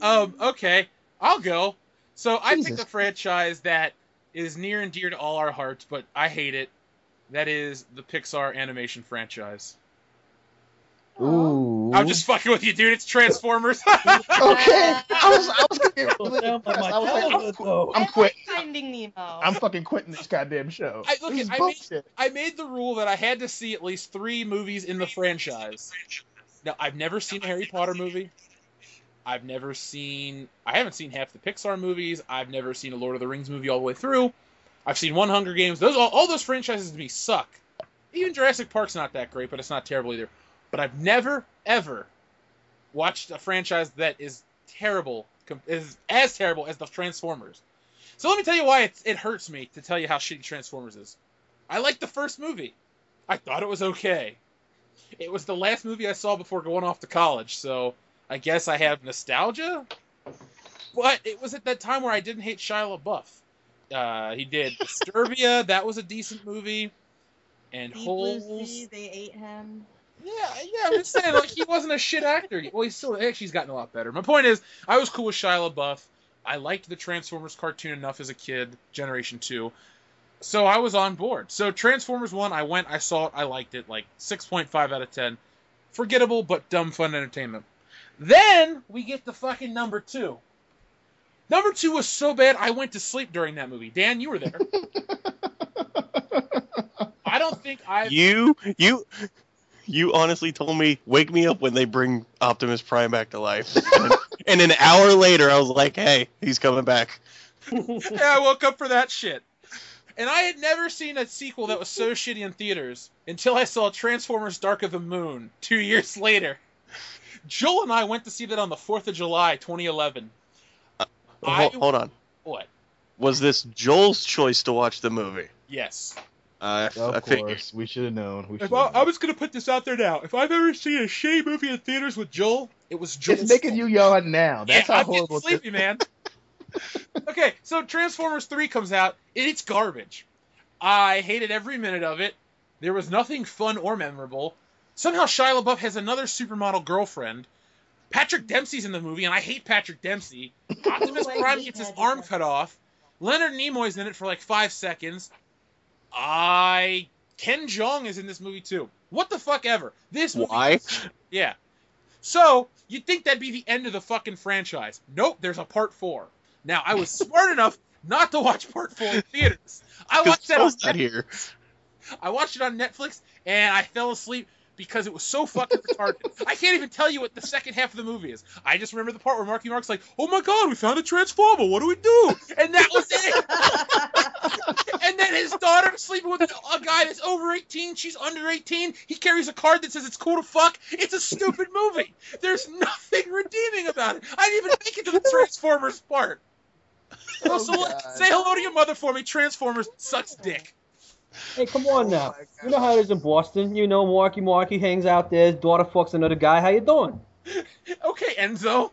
Okay, I'll go. So I picked a franchise that is near and dear to all our hearts, but I hate it. That is the Pixar animation franchise. Ooh. I'm just fucking with you, dude. It's Transformers. Okay. I was gonna get really depressed. I was like, I'm quitting. Finding Nemo. I'm fucking quitting this goddamn show. I made the rule that I had to see at least 3 movies in the franchise. Now, I've never seen a Harry Potter movie. I haven't seen half the Pixar movies. I've never seen a Lord of the Rings movie all the way through. I've seen one Hunger Games. All those franchises to me suck. Even Jurassic Park's not that great, but it's not terrible either. But I've never, ever watched a franchise that is as terrible as the Transformers. So let me tell you why it hurts me to tell you how shitty Transformers is. I liked the first movie. I thought it was okay. It was the last movie I saw before going off to college, so I guess I have nostalgia. But it was at that time where I didn't hate Shia LaBeouf. He did Disturbia, that was a decent movie. And Holes. They ate him. Yeah, I'm just saying, like, he wasn't a shit actor. Well, he's gotten a lot better. My point is, I was cool with Shia LaBeouf. I liked the Transformers cartoon enough as a kid, Generation 2. So I was on board. So Transformers 1, I saw it, I liked it, like 6.5 out of 10. Forgettable, but dumb fun entertainment. Then, we get to fucking number 2. Number 2 was so bad, I went to sleep during that movie. Dan, you were there. I don't think You honestly told me, wake me up when they bring Optimus Prime back to life. And an hour later, I was like, hey, he's coming back. And I woke up for that shit. And I had never seen a sequel that was so shitty in theaters until I saw Transformers Dark of the Moon 2 years later. Joel and I went to see that on the 4th of July, 2011. Hold on. What? Was this Joel's choice to watch the movie? Yes. I Of figured. course, we should have known. I was going to put this out there now. If I've ever seen a shitty movie in theaters with Joel, it was Joel's It's making fault. you yawn now. That's Yeah, how I'm getting horrible. sleepy, man. Okay, so Transformers 3 comes out, and it's garbage. I hated every minute of it. There was nothing fun or memorable. Somehow Shia LaBeouf has another supermodel girlfriend. Patrick Dempsey's in the movie, and I hate Patrick Dempsey. Optimus Prime gets his arm cut off. Leonard Nimoy's in it for like 5 seconds. Ken Jeong is in this movie too. What the fuck ever. This movie. Why? Yeah. So, you'd think that'd be the end of the fucking franchise. Nope, there's a part 4. Now, I was smart enough not to watch part 4 in theaters. I watched that on Joel's not here. I watched it on Netflix, and I fell asleep because it was so fucking retarded. I can't even tell you what the second half of the movie is. I just remember the part where Marky Mark's like, "Oh my god, we found a Transformer, what do we do?" And that was it! And then his daughter sleeping with a guy that's over 18, she's under 18, he carries a card that says it's cool to fuck. It's a stupid movie. There's nothing redeeming about it. I didn't even make it to the Transformers part. Oh, So God. say hello to your mother for me. Transformers sucks dick. Hey, come on now. You know how it is in Boston. You know, Marky hangs out there. His daughter fucks another guy. How you doing? Okay, Enzo.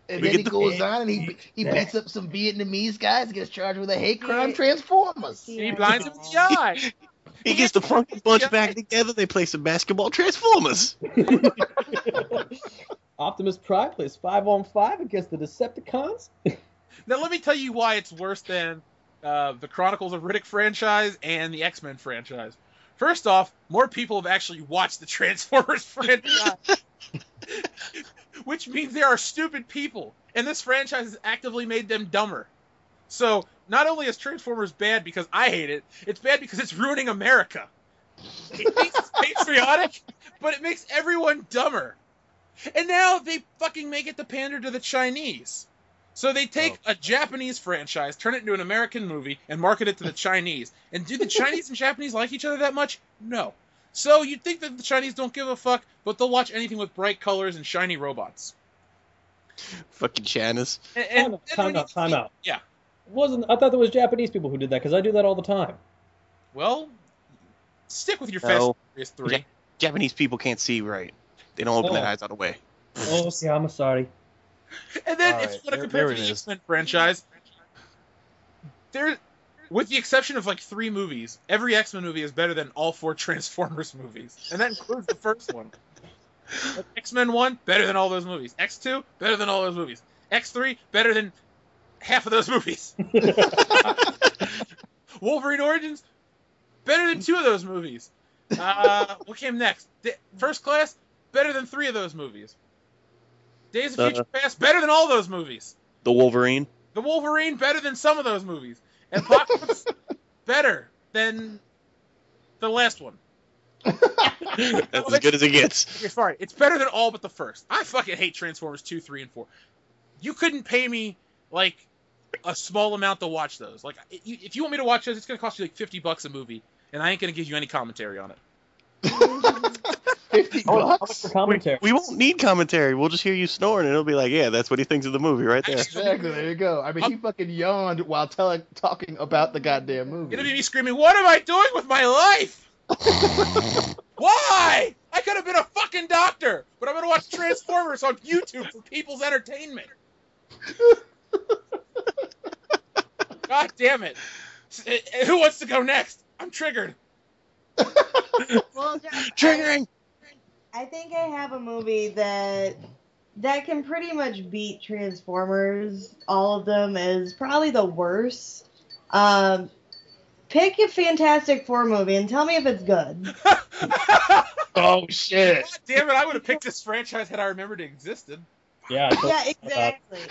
And We then get he the- goes on and he beats up some Vietnamese guys, gets charged with a hate crime. Transformers. He blinds him in the eye. He gets the Funky Bunch back together. They play some basketball. Transformers. Optimus Prime plays 5-on-5 against the Decepticons. Now let me tell you why it's worse than the Chronicles of Riddick franchise and the X-Men franchise. First off, more people have actually watched the Transformers franchise, which means there are stupid people, and this franchise has actively made them dumber. So not only is Transformers bad because I hate it, it's bad because it's ruining America. It makes us patriotic, but it makes everyone dumber. And now they fucking make it to pander to the Chinese. So they take a Japanese franchise, turn it into an American movie, and market it to the Chinese. And do the Chinese and Japanese like each other that much? No. So you'd think that the Chinese don't give a fuck, but they'll watch anything with bright colors and shiny robots. Fucking Chanis. And Time out. Yeah. I thought there was Japanese people who did that, because I do that all the time. Well, stick with your No. Fast and Furious 3. Ja- Japanese people can't see right. They don't open their eyes all the way. Oh, okay, I'm sorry. And then All if right, you want to there compare to it the is. X-Men franchise, there, with the exception of like 3 movies, every X-Men movie is better than all 4 Transformers movies. And that includes the first one. Like, X-Men 1, better than all those movies. X2, better than all those movies. X3, better than half of those movies. Wolverine Origins, better than 2 of those movies. What came next? First Class, better than 3 of those movies. Days of Future Past, better than all those movies. The Wolverine. The Wolverine, better than some of those movies. And Apocalypse, better than the last one. That's as good as it gets. Okay, sorry, it's better than all but the first. I fucking hate Transformers 2, 3, and 4. You couldn't pay me, like, a small amount to watch those. Like, if you want me to watch those, it's going to cost you, like, $50 a movie, and I ain't going to give you any commentary on it. $50. How much for commentary? We won't need commentary. We'll just hear you snoring, and it'll be like, yeah, that's what he thinks of the movie right there. Exactly. There you go. I mean, he fucking yawned while talking about the goddamn movie. It'll be me screaming, "What am I doing with my life? Why? I could have been a fucking doctor, but I'm going to watch Transformers on YouTube for people's entertainment." God damn it. Who wants to go next? I'm triggered. Well, Josh, Triggering. I think I have a movie that can pretty much beat Transformers. All of them is probably the worst. Pick a Fantastic Four movie and tell me if it's good. Oh shit! God damn it, I would have picked this franchise had I remembered it existed. Yeah. Yeah,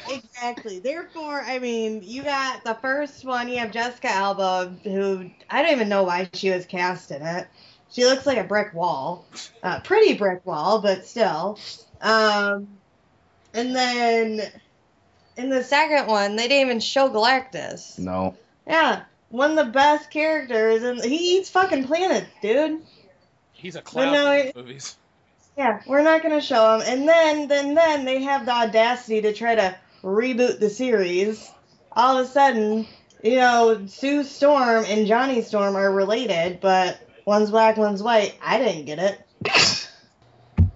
exactly. Therefore, I mean, you got the first one. You have Jessica Alba, who I don't even know why she was cast in it. She looks like a brick wall, pretty brick wall, but still. And then in the second one, they didn't even show Galactus. No. Yeah, one of the best characters, and he eats fucking planets, dude. He's a But clown no, in these movies. yeah, we're not gonna show him. And then they have the audacity to try to reboot the series. All of a sudden, you know, Sue Storm and Johnny Storm are related, but one's black, one's white. I didn't get it.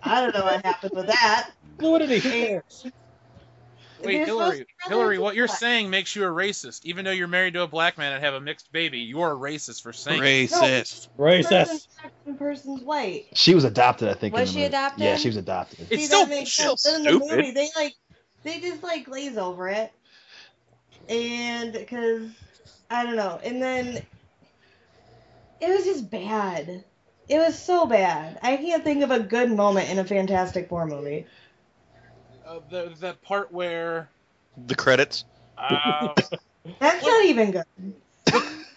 I don't know what happened with that. Fluidity, who cares? Wait, They're supposed to be Hillary, brothers. what you're saying makes you a racist. Even though you're married to a black man and have a mixed baby, you're a racist for saying it. Racist. Racist. Person's black and person's white. She was adopted, I think. Was in the she movie. adopted? Yeah, she was adopted. It's See, still that makes still sense. But in the stupid. movie, they just like glaze over it, and because I don't know, and then it was just bad. It was so bad. I can't think of a good moment in a Fantastic Four movie. The part where The credits. That's not even good.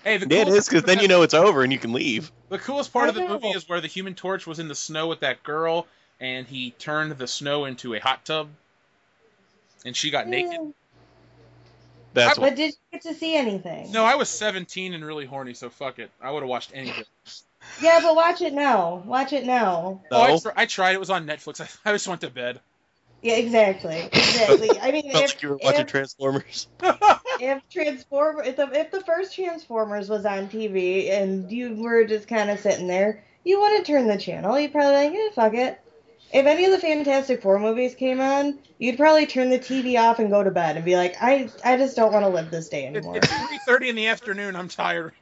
hey, the Yeah, it coolest is, because part then of you that- know it's over and you can leave. The coolest part of the I know. movie is where the Human Torch was in the snow with that girl, and he turned the snow into a hot tub, and she got naked. That's But what. did you get to see anything? No, I was 17 and really horny, so fuck it. I would have watched anything. Yeah, but watch it now. Watch it now. Oh, No. I tried. It was on Netflix. I just went to bed. Yeah, exactly. Exactly. I mean, Felt like you were watching Transformers. if the first Transformers was on TV and you were just kind of sitting there, you wouldn't turn the channel. You'd probably like, yeah, fuck it. If any of the Fantastic Four movies came on, you'd probably turn the TV off and go to bed and be like, I just don't want to live this day anymore. It's 3:30 in the afternoon. I'm tired.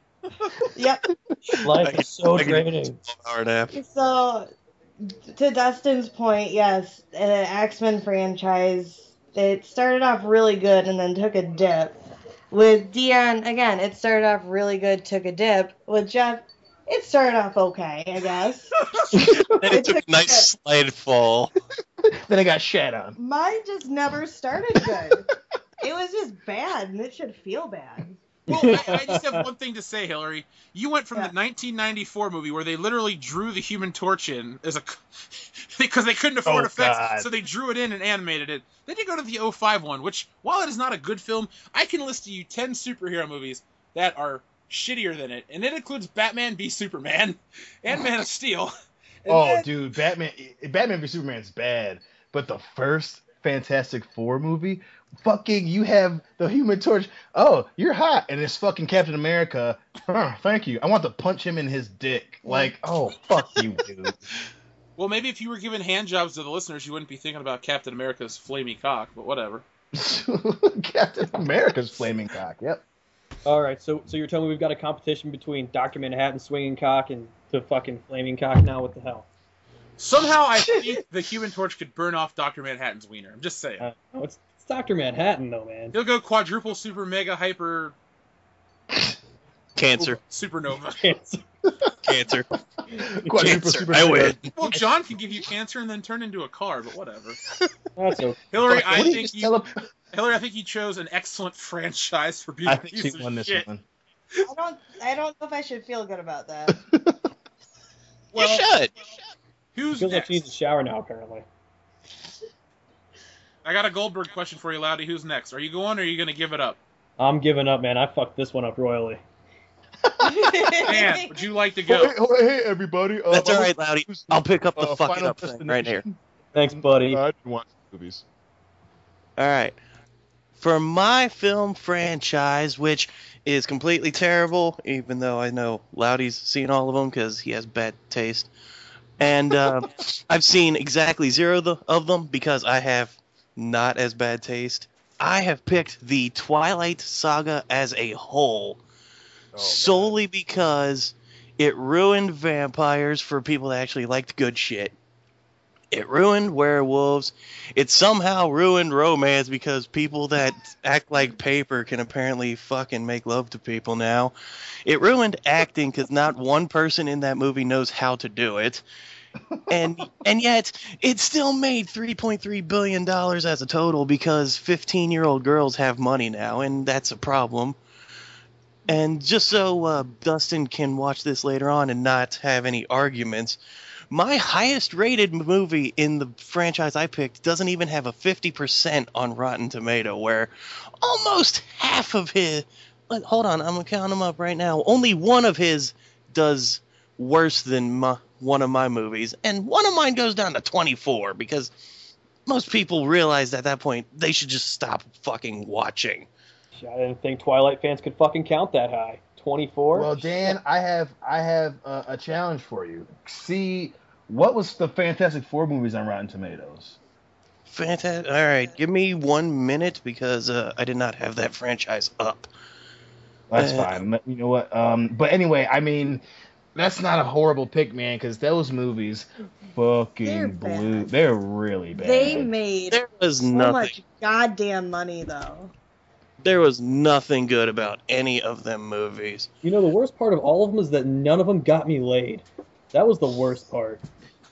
Yep. Life is so I can- draining. 12-hour nap. So, to Dustin's point, yes, the X-Men franchise, it started off really good and then took a dip. With Dion, again, it started off really good, took a dip. With Jeff, it started off okay, I guess. Then it took a nice slide fall. Then I got shat on. Mine just never started good. It was just bad, and it should feel bad. Well, I just have one thing to say, Hillary. You went from Yeah. the 1994 movie where they literally drew the Human Torch in as a because they couldn't afford Oh, effects, God. so they drew it in and animated it. Then you go to the 05 one, which, while it is not a good film, I can list to you 10 superhero movies that are shittier than it, and it includes Batman v Superman and Man of Steel. And Oh, then- dude, Batman v Superman's bad, but the first Fantastic Four movie, fucking, you have the Human Torch. Oh, you're hot, and it's fucking Captain America. Thank you. I want to punch him in his dick. Like, oh, fuck you, dude. Well, maybe if you were giving hand jobs to the listeners, you wouldn't be thinking about Captain America's flamey cock, but whatever. Captain America's flaming cock. Yep. All right, so you're telling me we've got a competition between Dr. Manhattan swinging cock and the fucking flaming cock now? What the hell? Somehow I think the Human Torch could burn off Dr. Manhattan's wiener. I'm just saying. No, it's Dr. Manhattan though, man. He'll go quadruple super mega hyper Cancer. supernova. Cancer. Quadruple Cancer. super I mega. win. Well, John can give you cancer and then turn into a car, but whatever. That's okay. Hillary, What I do you think just you, tell him? Hillary, I think you chose an excellent franchise for being I a think piece she of won this shit. one. I don't know if I should feel good about that. Well, You should. who's Feels like next? she needs a shower now, apparently. I got a Goldberg question for you, Loudy. Who's next? Are you going or are you going to give it up? I'm giving up, man. I fucked this one up royally. Dan, would you like to go? Hey, everybody. That's all right, Loudy. I'll pick up the fuck it Final up thing right here. Thanks, buddy. I didn't watch movies. All right. For my film franchise, which is completely terrible, even though I know Loudy's seen all of them because he has bad taste. And I've seen exactly zero of them because I have not as bad taste. I have picked the Twilight Saga as a whole solely because it ruined vampires for people that actually liked good shit. It ruined werewolves. It somehow ruined romance because people that act like paper can apparently fucking make love to people now. It ruined acting because not one person in that movie knows how to do it. And yet, it still made $3.3 billion as a total because 15-year-old girls have money now, and that's a problem. And just so Dustin can watch this later on and not have any arguments, My highest rated movie in the franchise I picked doesn't even have a 50% on Rotten Tomato, where almost half of his... Hold on, I'm going to count them up right now. Only one of his does worse than one of my movies, and one of mine goes down to 24, because most people realized at that point they should just stop fucking watching. I didn't think Twilight fans could fucking count that high. 24? Well, Dan, I have a challenge for you. See, what was the Fantastic Four movies on Rotten Tomatoes? Fantastic. All right, give me 1 minute, because I did not have that franchise up. That's fine. You know what? But anyway, I mean, that's not a horrible pick, man, because those movies fucking blew. They're really bad. They made There was so nothing. much goddamn money, though. There was nothing good about any of them movies. You know, the worst part of all of them is that none of them got me laid. That was the worst part.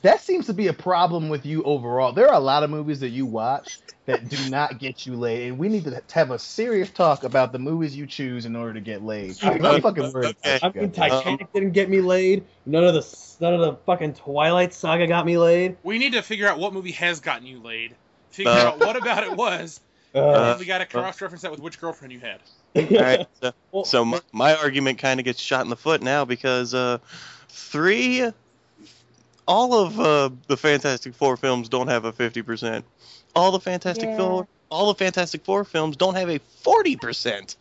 That seems to be a problem with you overall. There are a lot of movies that you watch that do not get you laid, and we need to have a serious talk about the movies you choose in order to get laid. I'm fucking worried. Okay. I mean, Titanic didn't get me laid. None of the fucking Twilight Saga got me laid. We need to figure out what movie has gotten you laid. Figure out what about it was. And then we got to cross-reference that with which girlfriend you had. All right, Well, so my argument kind of gets shot in the foot now, because all of the Fantastic Four films don't have a 50%. All the Fantastic Four films don't have a 40%.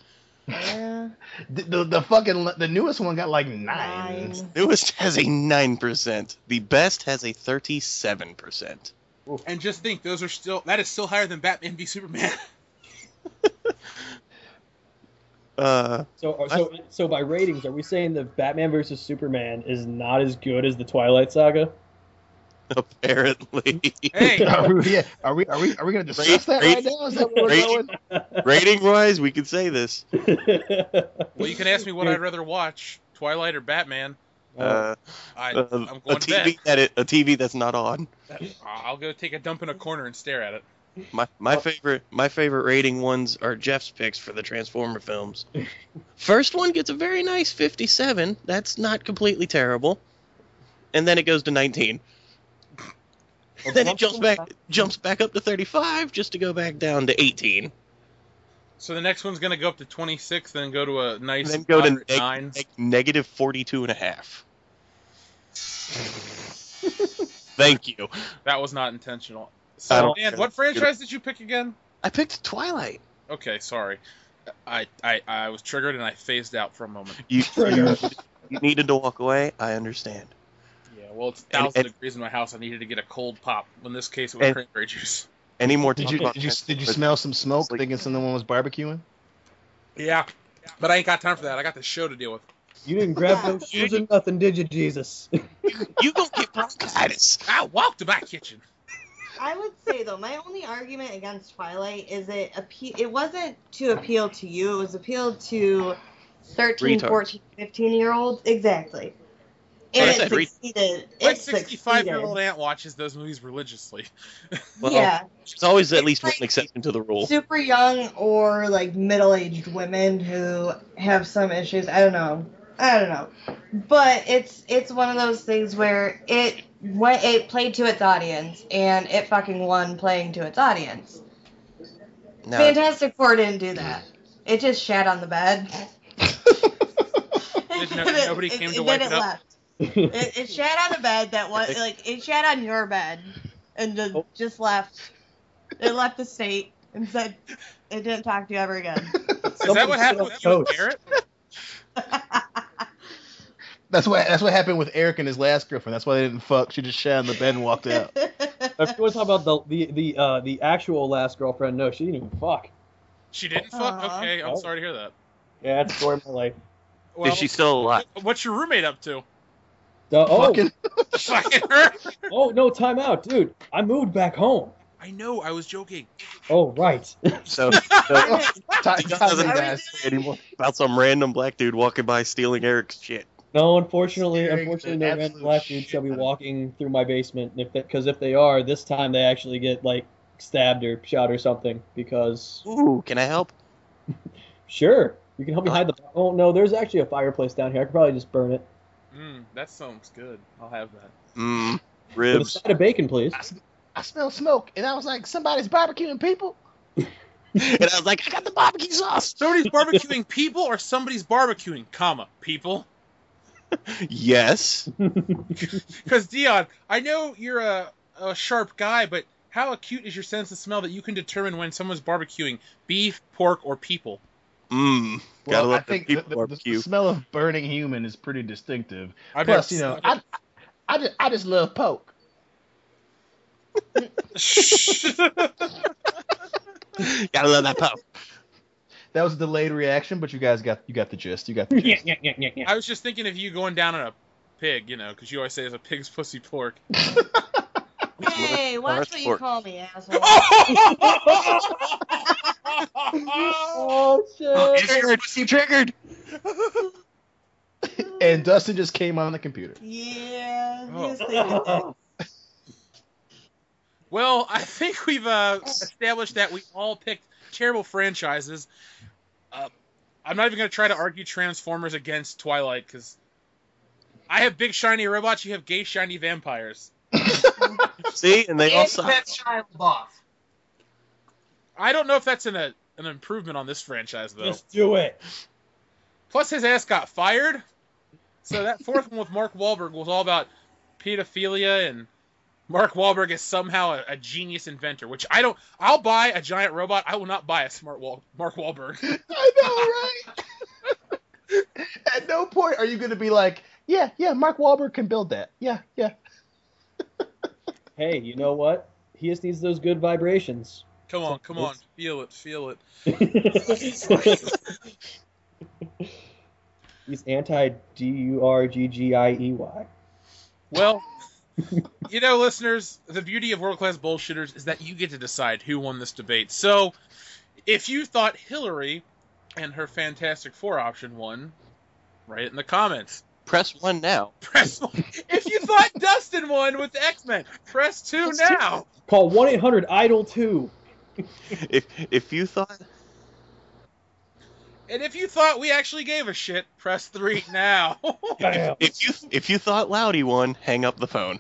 Yeah. The newest one got like 9. Newest has a 9%. The best has a 37%. And just think, that is still higher than Batman v Superman. So by ratings, are we saying that Batman versus Superman is not as good as the Twilight Saga? Apparently. Hey, Are we gonna discuss that right now? Is that where we're going? Rating wise, we could say this. well, you can ask me what I'd rather watch, Twilight or Batman. I'm going a TV that's not on. I'll go take a dump in a corner and stare at it. My favorite rating ones are Jeff's picks for the Transformer films. First one gets a very nice 57. That's not completely terrible. And then it goes to 19. Then it jumps back up to 35, just to go back down to 18. So the next one's going to go up to 26, then go to a nice And then go to nine. negative 42.5. Thank you. That was not intentional. So, Dan, what franchise did you pick again? I picked Twilight. Okay, sorry. I was triggered and I phased out for a moment. You needed to walk away. I understand. Yeah, well, it's 1,000 degrees in my house. I needed to get a cold pop. In this case, it was cranberry juice. Any more? Did you smell some smoke thinking someone was barbecuing? Yeah, but I ain't got time for that. I got the show to deal with. You didn't grab those shoes or nothing, did you, Jesus? You gonna get bronchitis. I walked to my kitchen. I would say, though, my only argument against Twilight is it wasn't to appeal to you. It was appealed to 13, Retards. 14, 15-year-olds. Exactly. And it succeeded. My It 65-year-old aunt watches those movies religiously. Well, yeah. There's always at It's least one like exception to the rule. Super young or, like, middle-aged women who have some issues. I don't know. But it's one of those things where it played to its audience, and it fucking won playing to its audience. No. Fantastic Four didn't do that. It just shat on the bed. Nobody came to wipe it up? Left. It shat on a bed that was, like, it shat on your bed, and just left. It left the state and said it didn't talk to you ever again. Is that what happened with you and Garrett? That's what happened with Eric and his last girlfriend. That's why they didn't fuck. She just shat on the bed and walked out. If you want to talk about the actual last girlfriend, no, she didn't even fuck. She didn't fuck? Okay, I'm sorry to hear that. Yeah, that's the story of my life. Well, Is she still alive? What's your roommate up to? Fucking. Fucking her? Oh, no, time out, dude. I moved back home. I know, I was joking. Oh, right. So Time doesn't guys. anymore about some random black dude walking by stealing Eric's shit. No, unfortunately, no Absolute random black dudes shall be walking through my basement. Because if they are, this time they actually get, like, stabbed or shot or something. Because... Ooh, can I help? Sure. You can help me hide the... Oh, no, there's actually a fireplace down here. I could probably just burn it. That sounds good. I'll have that. With a Ribs. side of bacon, please. I smelled smoke, and I was like, somebody's barbecuing people. And I was like, I got the barbecue sauce. Somebody's barbecuing people or somebody's barbecuing, comma, people? Yes. Because, Dion, I know you're a sharp guy, but how acute is your sense of smell that you can determine when someone's barbecuing beef, pork, or people? Gotta Well, I let the think people the barbecue. smell of burning human is pretty distinctive. I've Plus, never- I just love poke. Gotta love that pop. That was a delayed reaction, but you guys got the gist. You got the gist. I was just thinking of you going down on a pig, because you always say it's a pig's pussy pork. Hey, watch what you pork. call me, asshole. Oh shit! Triggered. And Dustin just came on the computer. Yeah, Oh. just leave it there. Well, I think we've established that we all picked terrible franchises. I'm not even going to try to argue Transformers against Twilight, because I have big shiny robots, you have gay shiny vampires. See, and they all And suck. that child off. I don't know if that's an improvement on this franchise, though. Just do it. Plus, his ass got fired. So that fourth one with Mark Wahlberg was all about pedophilia, and Mark Wahlberg is somehow a genius inventor, which I don't... I'll buy a giant robot. I will not buy a smart Mark Wahlberg. I know, right? At no point are you going to be like, yeah, Mark Wahlberg can build that. Yeah. Hey, you know what? He just needs those good vibrations. Come on. Feel it. He's anti-DURGGIEY. Well, listeners, the beauty of World Class Bullshitters is that you get to decide who won this debate. So, if you thought Hillary and her Fantastic Four option won, write it in the comments. Press 1 now. Press 1. If you thought Dustin won with the X-Men, press 2 now. Call 1-800-IDOL-2. If you thought... And if you thought we actually gave a shit, press 3 now. Bam. If you thought Loudy won, hang up the phone.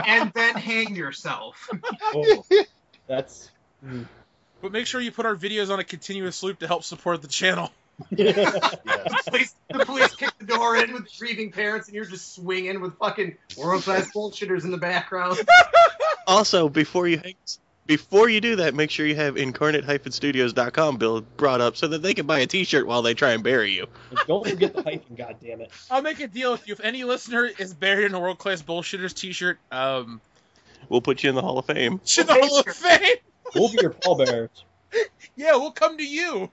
And then hang yourself. Oh, that's... But make sure you put our videos on a continuous loop to help support the channel. The police kick the door in with grieving parents, and you're just swinging with fucking world-class bullshitters in the background. Also, before you do that, make sure you have incarnate-studios.com brought up so that they can buy a t-shirt while they try and bury you. And don't forget the hyphen, goddammit. I'll make a deal with you. If any listener is buried in a World Class Bullshitters t-shirt, We'll put you in the Hall of Fame. to the Hall of Fame. We'll be your pallbearers. Yeah, we'll come to you.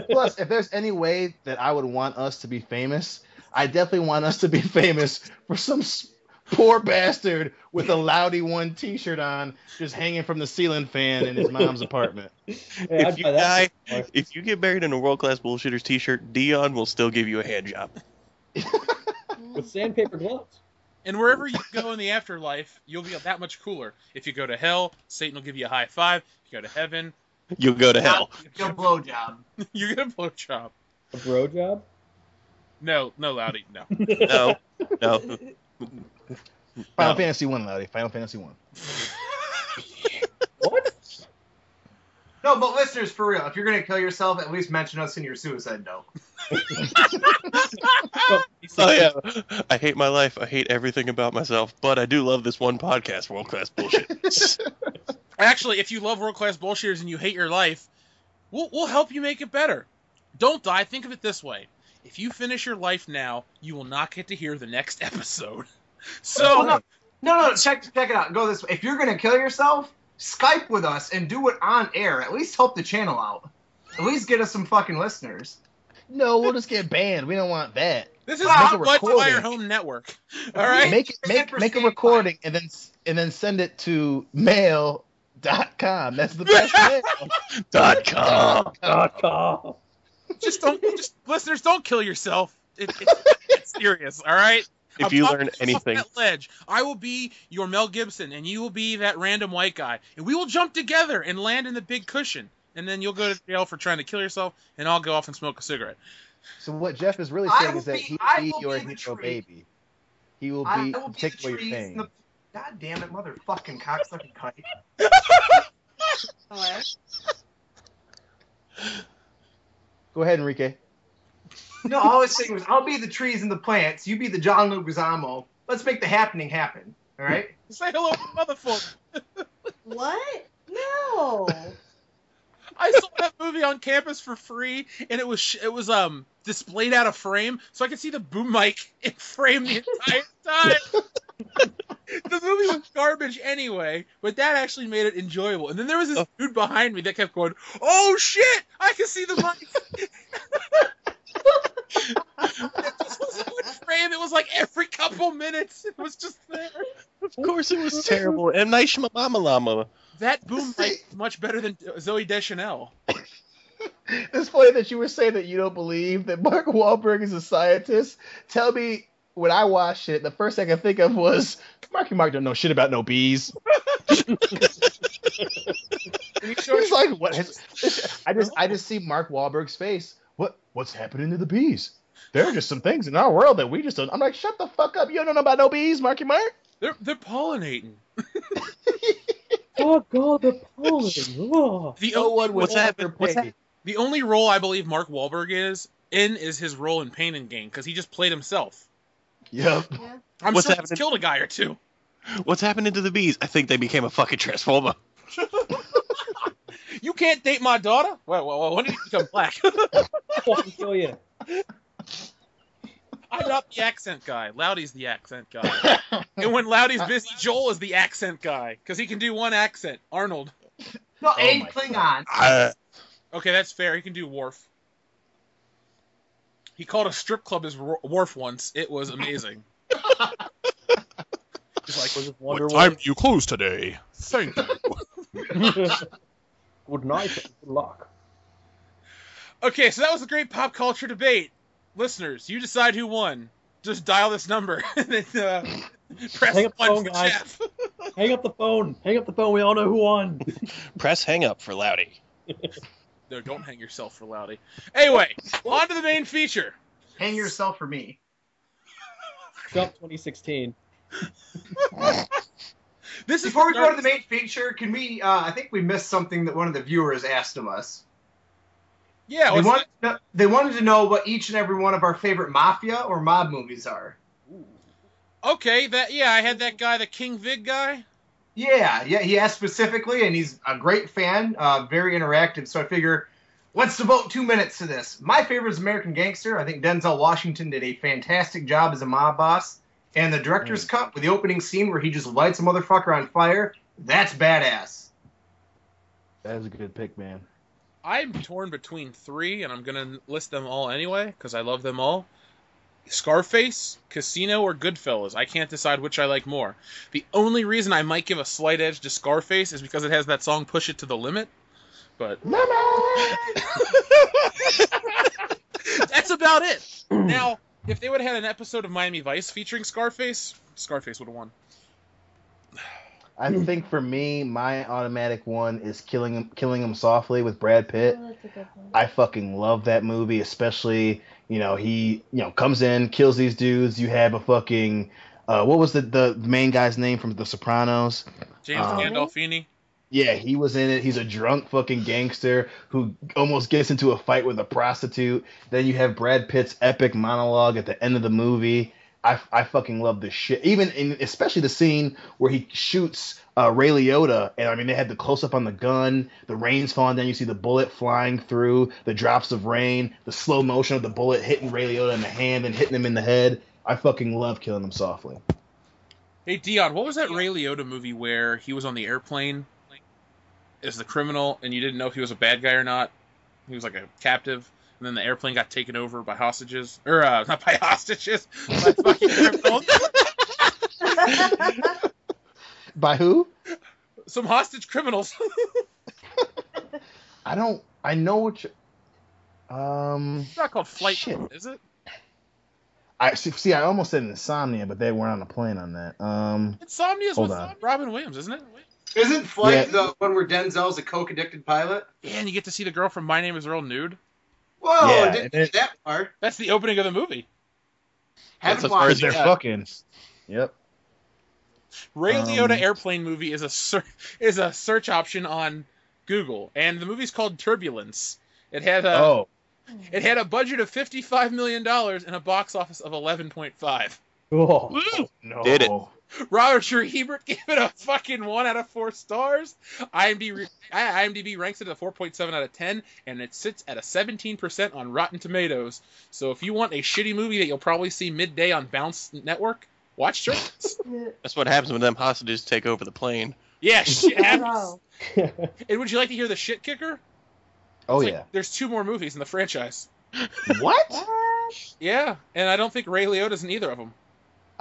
Plus, if there's any way that I would want us to be famous, I definitely want us to be famous for some poor bastard with a Loudy One t-shirt on, just hanging from the ceiling fan in his mom's apartment. Hey, I'd buy that. If you get buried in a World Class Bullshitters t-shirt, Dion will still give you a hand job. With sandpaper gloves. And wherever you go in the afterlife, you'll be that much cooler. If you go to hell, Satan will give you a high five. If you go to heaven, You'll go to hell. Your blowjob. you get a blowjob. A bro job? No, Loudy, no. No. Final Fantasy 1, Loudy. Final Fantasy 1. What? No, but listeners, for real, if you're gonna kill yourself, at least mention us in your suicide note. Oh yeah, I hate my life. I hate everything about myself, but I do love this one podcast, World Class Bullshit. Actually, if you love World Class Bullshitters and you hate your life, we'll help you make it better. Don't die. Think of it this way. If you finish your life now, you will not get to hear the next episode. So... No, check it out. Go this way. If you're gonna kill yourself, Skype with us and do it on air. At least help the channel out. At least get us some fucking listeners. No, we'll just get banned. We don't want that. This is Make a not Blood recording. Fire Home Network. All right? Make a recording and then send it to mail.com. That's the best mail. .com. Listeners, don't kill yourself. It's serious, all right? If you learn anything, that ledge, I will be your Mel Gibson, and you will be that random white guy, and we will jump together and land in the big cushion, and then you'll go to jail for trying to kill yourself, and I'll go off and smoke a cigarette. So what Jeff is really I saying will is that be- he I be will your be the hero tree. baby. he will I be will be take the away your trees pain. and the. God damn it, motherfucking cocksucking kite. Hello? Go ahead, Enrique. No, all I was saying was, I'll be the trees and the plants. You be the John Leguizamo. Let's make the happening happen. All right? Say hello to motherfucker. What? No. I saw that movie on campus for free, and it was displayed out of frame, so I could see the boom mic in frame the entire time. The movie was garbage anyway, but that actually made it enjoyable. And then there was this dude behind me that kept going, "Oh shit! I can see the mic." It just wasn't in frame. It was like every couple minutes. It was just there. Of course, it was terrible. M. Night Shyamalan. That boom mic is much better than Zoe Deschanel. It's funny that you were saying that you don't believe that Mark Wahlberg is a scientist. Tell me, when I watched it, the first thing I could think of was Marky Mark don't know shit about no bees. It's like what? I just see Mark Wahlberg's face. What's happening to the bees? There are just some things in our world that we just don't. I'm like, shut the fuck up. You don't know about no bees, Marky Mark. They're pollinating. Oh god, the pollen. Oh. What's happening? The only role I believe Mark Wahlberg is his role in Pain and Gain, because he just played himself. Yep. Yeah. I'm What's sure happening? he's killed a guy or two. What's happening to the bees? I think they became a fucking transformer. You can't date my daughter? Well, when did you become black? Fucking kill you. I'm not the accent guy. Loudy's the accent guy. And when Loudy's busy, Joel is the accent guy, because he can do one accent. Arnold. No, Oh and my Klingon. Okay, that's fair. He can do Worf. He called a strip club his Worf once. It was amazing. He's like, Was it Wonder "What time do you close today? Thank you." Woman? Good night and good luck. Okay, so that was a great pop culture debate. Listeners, you decide who won. Just dial this number and then press Hang up the 1 phone, for guys. chat. Hang up the phone. Hang up the phone. We all know who won. Press hang up for Loudy. No, don't hang yourself for Loudy. Anyway, on to the main feature. Hang yourself for me. Jump 2016. This is Before we go to the main feature, can we? I think we missed something that one of the viewers asked of us. Yeah, They wanted to know what each and every one of our favorite mafia or mob movies are. okay. I had that guy, the King Vig guy. Yeah, he asked specifically, and he's a great fan, very interactive. So I figure, let's devote 2 minutes to this. My favorite is American Gangster. I think Denzel Washington did a fantastic job as a mob boss. And the director's cut with the opening scene where he just lights a motherfucker on fire, that's badass. That is a good pick, man. I'm torn between 3, and I'm gonna list them all anyway because I love them all. Scarface, Casino, or Goodfellas. I can't decide which I like more. The only reason I might give a slight edge to Scarface is because it has that song "Push It to the Limit." But that's about it. Now, if they would have had an episode of Miami Vice featuring Scarface, Scarface would have won. I think for me, my automatic one is Killing Him Softly with Brad Pitt. Oh, that's a good one. I fucking love that movie, especially, he, comes in, kills these dudes. You have a fucking, what was the main guy's name from The Sopranos? James Gandolfini. Yeah, he was in it. He's a drunk fucking gangster who almost gets into a fight with a prostitute. Then you have Brad Pitt's epic monologue at the end of the movie. I fucking love this shit. Especially the scene where he shoots Ray Liotta, and I mean they had the close up on the gun, the rain's falling down, you see the bullet flying through, the drops of rain, the slow motion of the bullet hitting Ray Liotta in the hand and hitting him in the head. I fucking love Killing Him Softly. Hey Dion, what was that Ray Liotta movie where he was on the airplane as the criminal and you didn't know if he was a bad guy or not? He was like a captive. And then the airplane got taken over by hostages. Or, not by hostages, by fucking criminals. By who? Some hostage criminals. I know what you... It's not called Flight, Shit. is it? I almost said Insomnia, but they weren't on the plane on that. Insomnia's Hold with on. Robin Williams, isn't it? Isn't Flight Yeah. the one where Denzel's a coke-addicted pilot? Yeah, and you get to see the girl from My Name is Earl nude. Whoa, Yeah, I didn't and get that part. That's the opening of the movie. That's Haven't as far as watched They're that. fucking. Yep. Ray Liotta airplane movie is a search option on Google, and the movie's called Turbulence. It had a budget of $55 million and a box office of 11.5. Oh, no. Did it. Roger Ebert gave it a fucking 1 out of 4 stars. IMDb ranks it at a 4.7 out of 10, and it sits at a 17% on Rotten Tomatoes. So if you want a shitty movie that you'll probably see midday on Bounce Network, watch Turbulence. That's what happens when them hostages take over the plane. Yeah, shit happens. Oh. And would you like to hear the shit kicker? Oh, It's yeah. like, there's 2 more movies in the franchise. What? What? Yeah, and I don't think Ray Liotta's in either of them.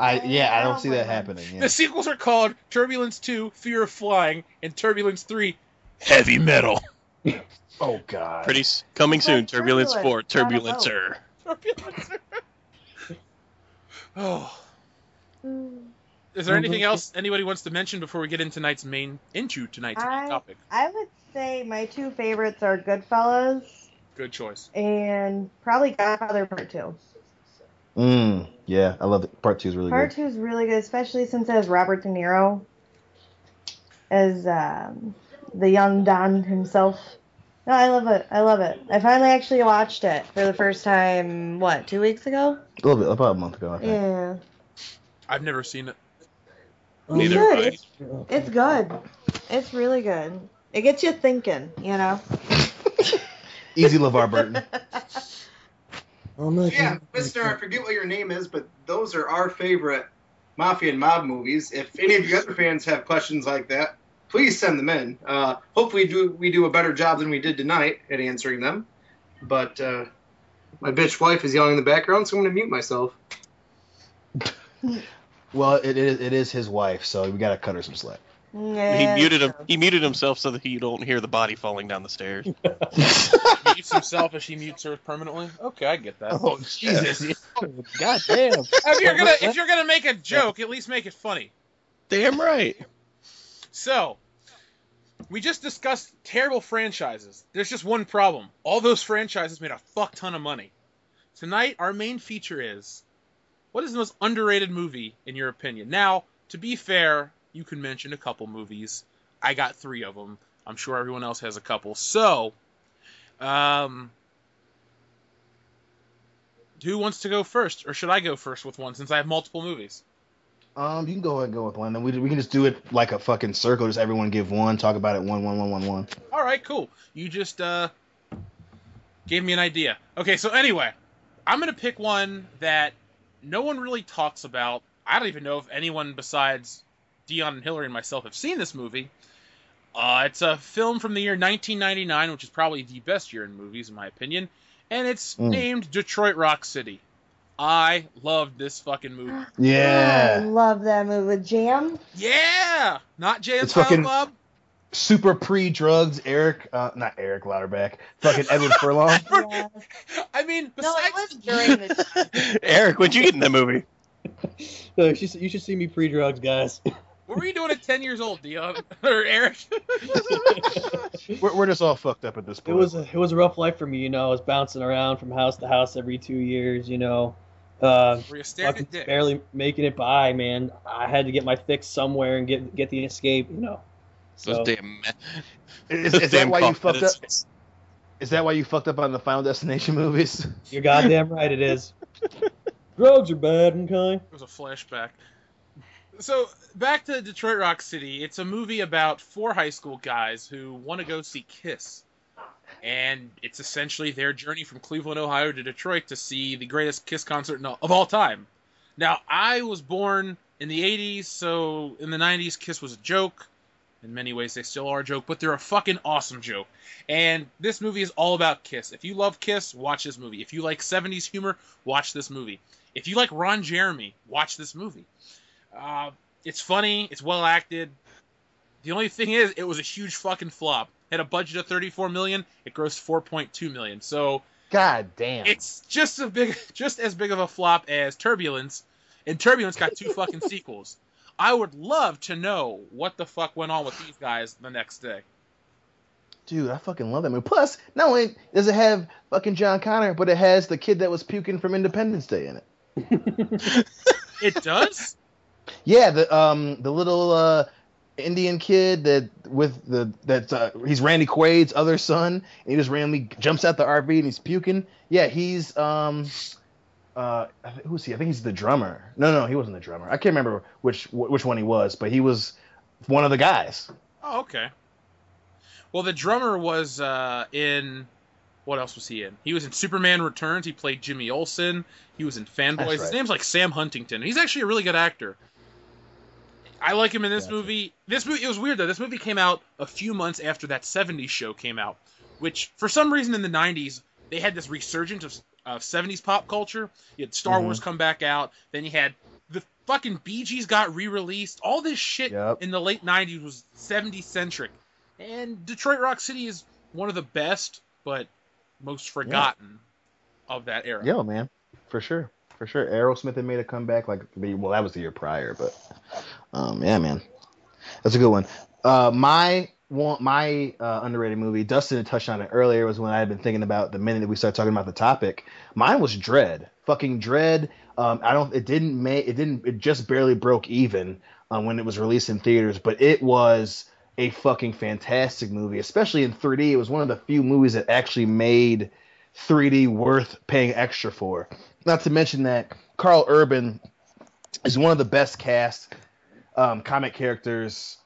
I don't see that happening. Yeah. The sequels are called Turbulence 2, Fear of Flying, and Turbulence 3, Heavy Metal. Oh, God. Coming It's soon. like Turbulence 4. Turbulence, Turbulencer. Turbulence. Oh. Mm. Is there anything else anybody wants to mention before we get into tonight's main topic? I would say my 2 favorites are Goodfellas Good choice. and probably Godfather Part 2. Yeah, I love it. Part 2 is really Part good. 2 is really good, especially since it has Robert De Niro as the young Don himself. No, I love it. I love it. I finally actually watched it for the first time, 2 weeks ago? A little bit, about a month ago, I think. Yeah. I've never seen it. Neither You have should. I. It's good. It's really good. It gets you thinking, you know? Easy LeVar Burton. Yeah, Mister, I forget what your name is, but those are our favorite mafia and mob movies. If any of you other fans have questions like that, please send them in. Hopefully we do a better job than we did tonight at answering them. But my bitch wife is yelling in the background, so I'm going to mute myself. Well, it is his wife, so we gotta cut her some slack. Yeah, He muted himself so that you don't hear the body falling down the stairs. Mutes himself as she mutes her permanently. Okay, I get that. Oh, Jesus. God damn. If you're gonna make a joke, at least make it funny. Damn right. So, we just discussed terrible franchises. There's just one problem. All those franchises made a fuck ton of money. Tonight, our main feature is, what is the most underrated movie, in your opinion? Now, to be fair, you can mention a couple movies. I got 3 of them. I'm sure everyone else has a couple. So, who wants to go first? Or should I go first with one, since I have multiple movies? You can go ahead and go with one. Then we can just do it like a fucking circle. Just everyone give one. Talk about it. One. All right, cool. You just gave me an idea. Okay, so anyway, I'm going to pick one that no one really talks about. I don't even know if anyone besides Dion and Hillary and myself have seen this movie. It's a film from the year 1999, which is probably the best year in movies, in my opinion. And it's named Detroit Rock City. I loved this fucking movie. I Yeah. love that movie with Jam. Yeah! Not Jay and It's Silent fucking- Bob. Super pre-drugs, not Eric Lauderback. Fucking Edward Furlong. Yeah. I mean, No, besides... it was during the time. Eric, what'd you get in that movie? You should see me pre-drugs, guys. What were you doing at 10 years old, Dion? Or Eric? We're just all fucked up at this It point. was a rough life for me, you know. I was bouncing around from house to house every 2 years, you know. Were you staring Fucking at dick? barely making it by, man. I had to get my fix somewhere and get the escape, you know. So Those damn. Is those that damn why you cough fucked up? medicines. Is that why you fucked up on the Final Destination movies? you're goddamn right, it is. Drugs are bad, okay? It was a flashback. So, back to Detroit Rock City. It's a movie about 4 high school guys who want to go see Kiss. And it's essentially their journey from Cleveland, Ohio to Detroit to see the greatest Kiss concert of all time. Now, I was born in the 80s, so in the 90s, Kiss was a joke. In many ways, they still are a joke, but they're a fucking awesome joke. And this movie is all about Kiss. If you love Kiss, watch this movie. If you like 70s humor, watch this movie. If you like Ron Jeremy, watch this movie. It's funny. It's well acted. The only thing is, it was a huge fucking flop. Had a budget of $34 million. It grossed $4.2 million. So God damn. it's just as big of a flop as Turbulence. And Turbulence got 2 fucking sequels. I would love to know what the fuck went on with these guys the next day. Dude, I fucking love that movie. Plus, not only does it have fucking John Connor, but it has the kid that was puking from Independence Day in it. It does? Yeah, the little Indian kid he's Randy Quaid's other son, and he just randomly jumps out the RV and he's puking. Yeah, he's who's he? I think he's the drummer. No, he wasn't the drummer. I can't remember which one he was, but he was one of the guys. Oh, okay. Well, the drummer was in. What else was he in? He was in Superman Returns. He played Jimmy Olsen. He was in Fanboys. That's right. His name's like Sam Huntington. He's actually a really good actor. I like him in this movie. It was weird though. This movie came out a few months after that '70s show came out, which for some reason in the '90s they had this resurgence of '70s pop culture. You had Star Wars come back out. Then you had the fucking Bee Gees got re-released. All this shit in the late '90s was '70s centric. And Detroit Rock City is one of the best, but most forgotten of that era. Yo, man, for sure. Aerosmith had made a comeback. That was the year prior, but yeah, man, that's a good one. My underrated movie, Dustin had touched on it earlier, was when I had been thinking about the minute that we started talking about the topic. Mine was Dredd. Fucking Dredd. It just barely broke even when it was released in theaters, but it was a fucking fantastic movie, especially in 3D. It was one of the few movies that actually made 3D worth paying extra for. Not to mention that Carl Urban is one of the best cast comic characters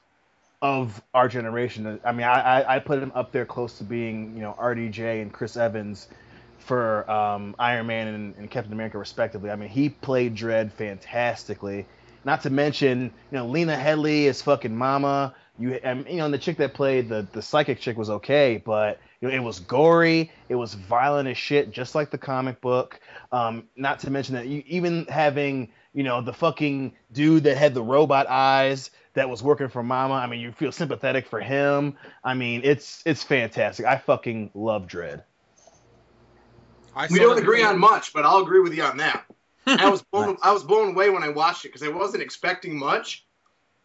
of our generation. I mean, I put him up there close to being, RDJ and Chris Evans for Iron Man and Captain America, respectively. I mean, he played Dredd fantastically. Not to mention, Lena Headey is fucking Mama. And the chick that played the psychic chick was okay, but it was gory, it was violent as shit, just like the comic book. Not to mention that even having the fucking dude that had the robot eyes that was working for Mama. I mean, you feel sympathetic for him. I mean, it's fantastic. I fucking love Dredd. We don't agree on much, but I'll agree with you on that. I was blown away when I watched it because I wasn't expecting much.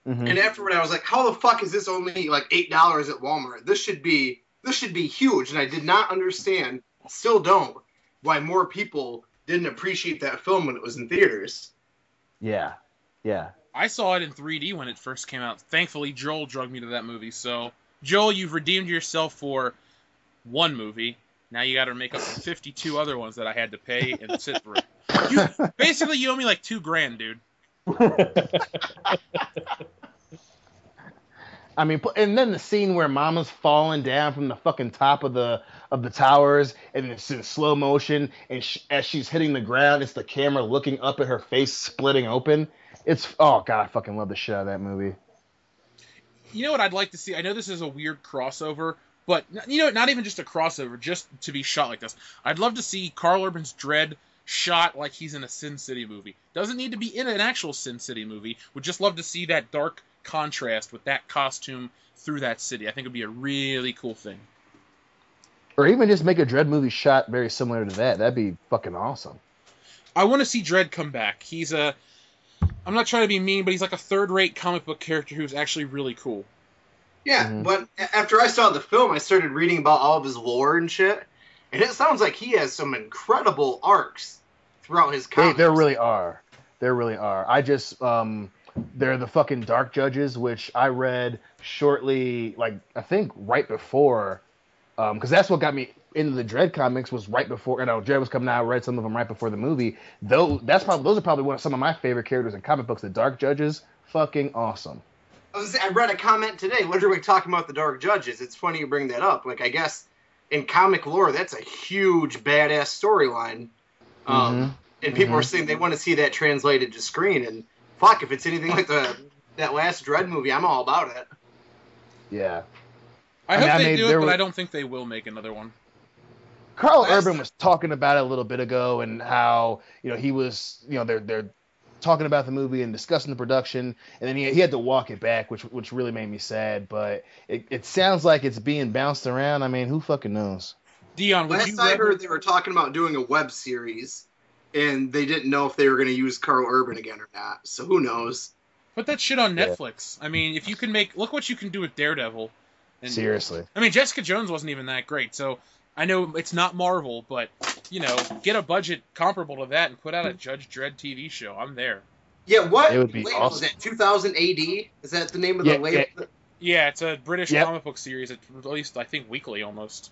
Mm-hmm. And afterward, I was like, "How the fuck is this only like $8 at Walmart? This should be huge." And I did not understand, still don't, why more people didn't appreciate that film when it was in theaters. Yeah. I saw it in 3D when it first came out. Thankfully, Joel drugged me to that movie. So, Joel, you've redeemed yourself for one movie. Now you got to make up for 52 other ones that I had to pay and sit through. You owe me like $2,000, dude. I mean, and then the scene where Mama's falling down from the fucking top of the towers, and it's in slow motion, and as she's hitting the ground, it's the camera looking up at her face, splitting open. Oh god, I fucking love the shit out of that movie. You know what I'd like to see? I know this is a weird crossover, but not even just a crossover, just to be shot like this. I'd love to see Carl Urban's Dredd shot like he's in a Sin City movie. Doesn't need to be in an actual Sin City movie. Would just love to see that dark contrast with that costume through that city. I think it'd be a really cool thing. Or even just make a Dredd movie shot very similar to that. That'd be fucking awesome. I want to see Dredd come back. I'm not trying to be mean, but he's like a third-rate comic book character who's actually really cool. Yeah, But after I saw the film, I started reading about all of his lore and shit, and it sounds like he has some incredible arcs throughout his comics. There really are. I just, they're the fucking Dark Judges, which I read shortly, I think right before, because that's what got me into the Dredd comics, was right before, Dredd was coming out. I read some of them right before the movie. Those are probably some of my favorite characters in comic books. The Dark Judges, fucking awesome. I read a comment today, literally talking about the Dark Judges. It's funny you bring that up. I guess in comic lore, that's a huge badass storyline. And people are saying they want to see that translated to screen. And fuck, if it's anything like that last Dredd movie, I'm all about it. Yeah. I hope they do it, but I don't think they will make another one. Carl Urban was talking about it a little bit ago, and how he was they're talking about the movie and discussing the production, and then he had to walk it back, which really made me sad. But it sounds like it's being bounced around. I mean, who fucking knows? Dion, last I heard they were talking about doing a web series, and they didn't know if they were going to use Carl Urban again or not. So who knows? Put that shit on Netflix. I mean, if you can look what you can do with Daredevil. And, seriously. I mean, Jessica Jones wasn't even that great, so I know it's not Marvel, but, get a budget comparable to that and put out a Judge Dredd TV show. I'm there. Yeah, what It would be label awesome. is that? 2000 AD? Is that the name of the label? Yeah, it's a British Yep. comic book series. It's released, I think, weekly almost.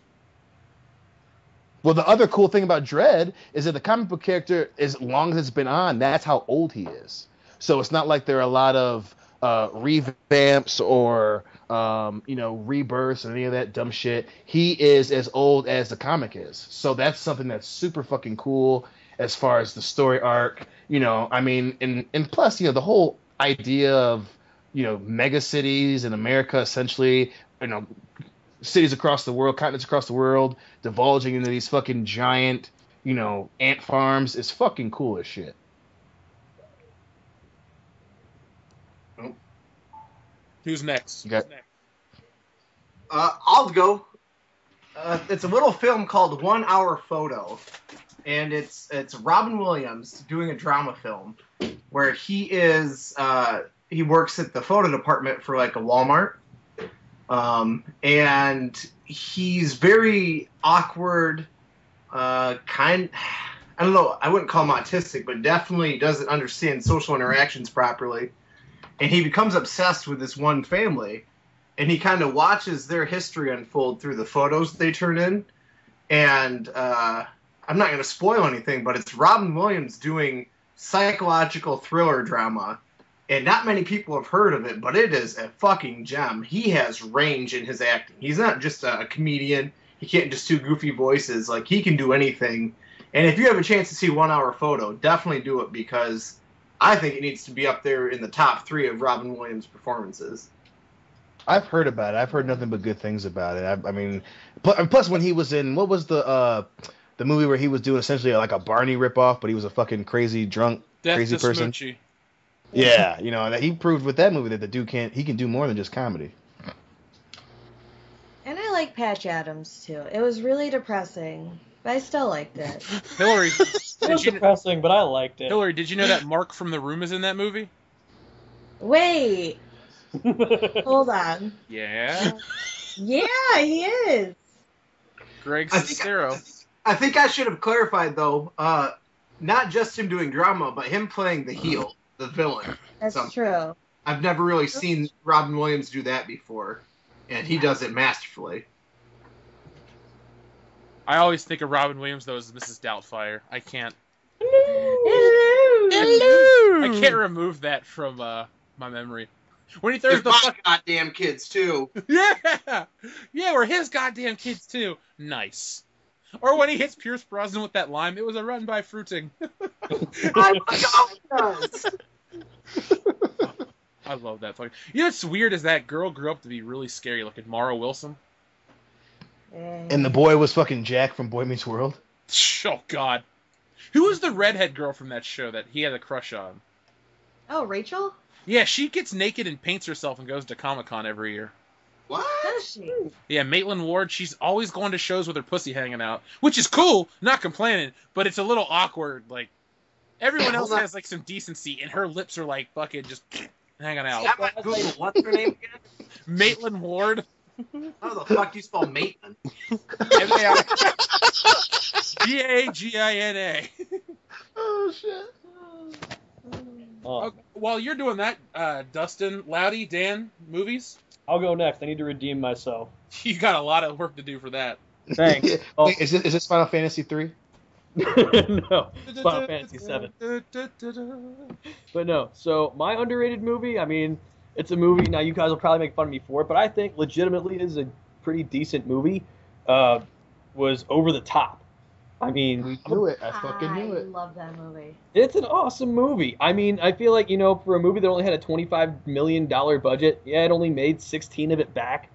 Well, the other cool thing about Dredd is that the comic book character, as long as it's been on, that's how old he is. So it's not like there are a lot of revamps or rebirths or any of that dumb shit. He is as old as the comic is. So that's something that's super fucking cool as far as the story arc. And plus, the whole idea of mega cities in America, essentially, cities across the world, continents across the world, divulging into these fucking giant, ant farms is fucking cool as shit. Who's next? I'll go. It's a little film called 1 Hour Photo, and it's Robin Williams doing a drama film where he works at the photo department for like a Walmart, and he's very awkward, I don't know, I wouldn't call him autistic, but definitely doesn't understand social interactions properly. And he becomes obsessed with this one family, and he kind of watches their history unfold through the photos they turn in. And I'm not going to spoil anything, but it's Robin Williams doing psychological thriller drama. And not many people have heard of it, but it is a fucking gem. He has range in his acting. He's not just a comedian. He can't just do goofy voices. Like, he can do anything. And if you have a chance to see 1 Hour Photo, definitely do it, because I think it needs to be up there in the top 3 of Robin Williams' performances. I've heard about it. I've heard nothing but good things about it. Plus when he was in, what was the movie where he was doing essentially like a Barney ripoff, but he was a fucking crazy drunk, crazy person. Smoochie. Yeah, that he proved with that movie that the dude he can do more than just comedy. And I like Patch Adams too. It was really depressing, but I still liked it. Hillary, It was depressing, but I liked it. Hillary, did you know that Mark from The Room is in that movie? Wait. Hold on. Yeah. Yeah, he is. Greg I Sestero. think I should have clarified, though, not just him doing drama, but him playing the heel, the villain. That's true. I've never really seen Robin Williams do that before, and he does it masterfully. I always think of Robin Williams, though, as Mrs. Doubtfire. I can't. Hello. I can't remove that from my memory. When he throws They're the my goddamn kids, too. Yeah! Yeah, we're his goddamn kids, too. Nice. Or when he hits Pierce Brosnan with that lime, it was a run by fruiting. I I love that fucking. You know what's weird is that girl grew up to be really scary looking. Mara Wilson. And the boy was fucking Jack from Boy Meets World. Oh, God. Who was the redhead girl from that show that he had a crush on? Oh, Rachel? Yeah, she gets naked and paints herself and goes to Comic-Con every year. What? Does she? Yeah, Maitland Ward, she's always going to shows with her pussy hanging out, which is cool, not complaining, but it's a little awkward. Like, everyone else has, like, some decency, and her lips are, like, fucking just hanging out. Yeah, I'm Google. What's her name again? Maitland Ward. How the fuck do you spell Maitland? Gagina. Oh, shit. While you're doing that, Dustin, Loudy, Dan, movies? I'll go next. I need to redeem myself. You got a lot of work to do for that. Thanks. Wait, is this Final Fantasy 3? No, it's Final Fantasy 7. But no, so my underrated movie, I mean, it's a movie, now you guys will probably make fun of me for it, but I think legitimately it is a pretty decent movie, was Over the Top. I mean... We knew it. I fucking knew it. I love that movie. It's an awesome movie. I mean, I feel like, for a movie that only had a $25 million budget, yeah, it only made 16 of it back.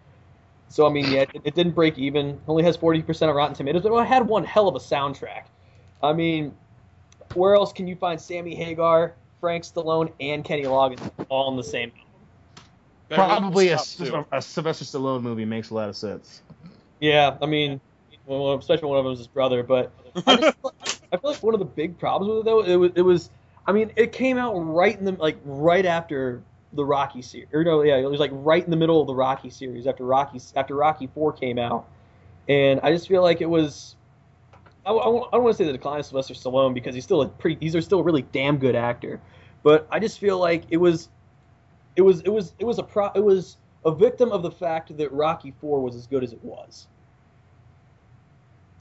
So, I mean, yeah, it didn't break even. It only has 40% of Rotten Tomatoes, but it had one hell of a soundtrack. I mean, where else can you find Sammy Hagar, Frank Stallone, and Kenny Loggins all in the same album? Probably a Sylvester Stallone movie makes a lot of sense. Yeah, I mean, well, especially one of them is his brother, but I feel like one of the big problems with it, though, it was, I mean, it came out right after the Rocky series, it was like right in the middle of the Rocky series after Rocky 4 came out, and I just feel like it was, I don't want to say the decline of Sylvester Stallone because he's still a really damn good actor, but I just feel like it was a victim of the fact that Rocky IV was as good as it was.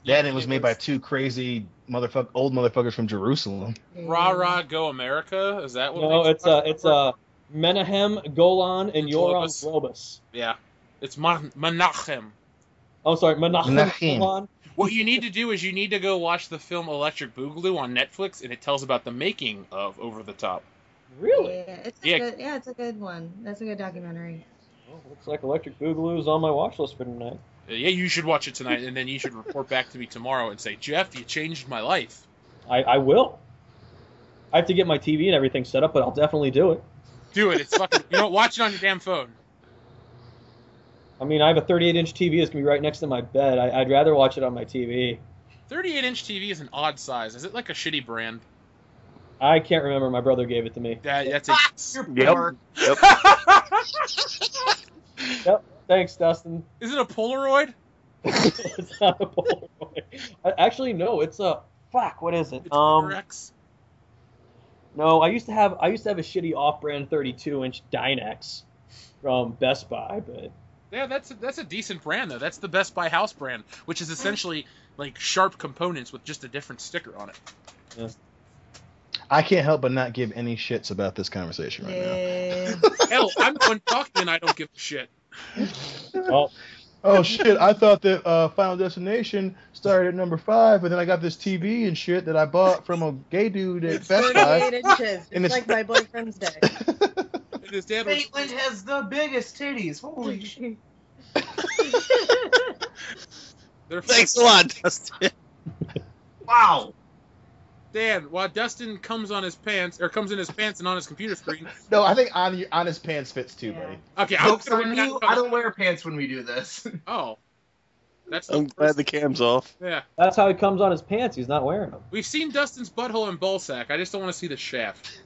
Yeah, and it was made by two crazy old motherfuckers from Jerusalem. Rah Rah Go America? Is that what? No, it's Menahem, Golan, and Yoram Globus. Yeah, it's Menachem. Oh, sorry, Menachem. Golan. What you need to do is you need to go watch the film Electric Boogaloo on Netflix, and it tells about the making of Over the Top. Really? Yeah, it's a good one. That's a good documentary. Well, looks like Electric Boogaloo is on my watch list for tonight. Yeah, you should watch it tonight, and then you should report back to me tomorrow and say, Jeff, you changed my life. I will. I have to get my TV and everything set up, but I'll definitely do it. Do it. It's fucking. Watch it on your damn phone. I mean, I have a 38-inch TV. It's going to be right next to my bed. I'd rather watch it on my TV. 38-inch TV is an odd size. Is it like a shitty brand? I can't remember. My brother gave it to me. That's it. Yep. Yep. Thanks, Dustin. Is it a Polaroid? It's not a Polaroid. Actually, no. It's a fuck. What is it? It's X. No, I used to have a shitty off-brand 32-inch Dynex from Best Buy, but yeah, that's a decent brand though. That's the Best Buy house brand, which is essentially like sharp components with just a different sticker on it. Yeah. I can't help but not give any shits about this conversation right now. Hell, I'm the one talking and I don't give a shit. Oh shit! I thought that Final Destination started at number 5, but then I got this TV and shit that I bought from a gay dude at Best Buy. 38 inches, just like my boyfriend's dick. Maitland has the biggest titties. Holy shit! Thanks a lot, Dustin. Wow. Dan, while Dustin comes in his pants and on his computer screen. No, I think on his pants fits too, buddy. Okay, I don't wear pants when we do this. Oh. I'm glad the cam's off. Yeah. That's how he comes on his pants. He's not wearing them. We've seen Dustin's butthole and ballsack. I just don't want to see the shaft.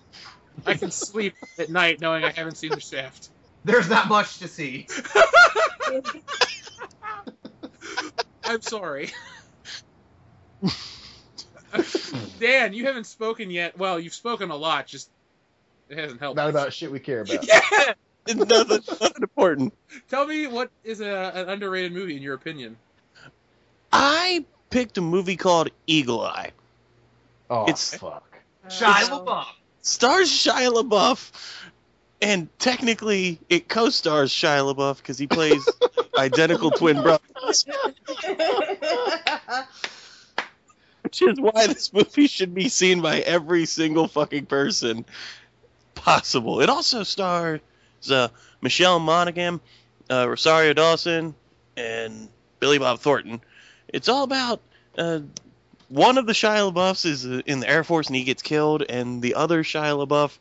I can sleep at night knowing I haven't seen the shaft. There's not much to see. I'm sorry. Dan, you haven't spoken yet. Well, you've spoken a lot, just it hasn't helped. Not about shit we care about. Yeah! Nothing important. Tell me what is an underrated movie in your opinion? I picked a movie called Eagle Eye. Oh, fuck. Shia LaBeouf. Stars Shia LaBeouf, and technically it co-stars Shia LaBeouf because he plays identical twin brothers. Which is why this movie should be seen by every single fucking person possible. It also stars Michelle Monaghan, Rosario Dawson, and Billy Bob Thornton. It's all about one of the Shia LaBeoufs is in the Air Force and he gets killed, and the other Shia LaBeouf,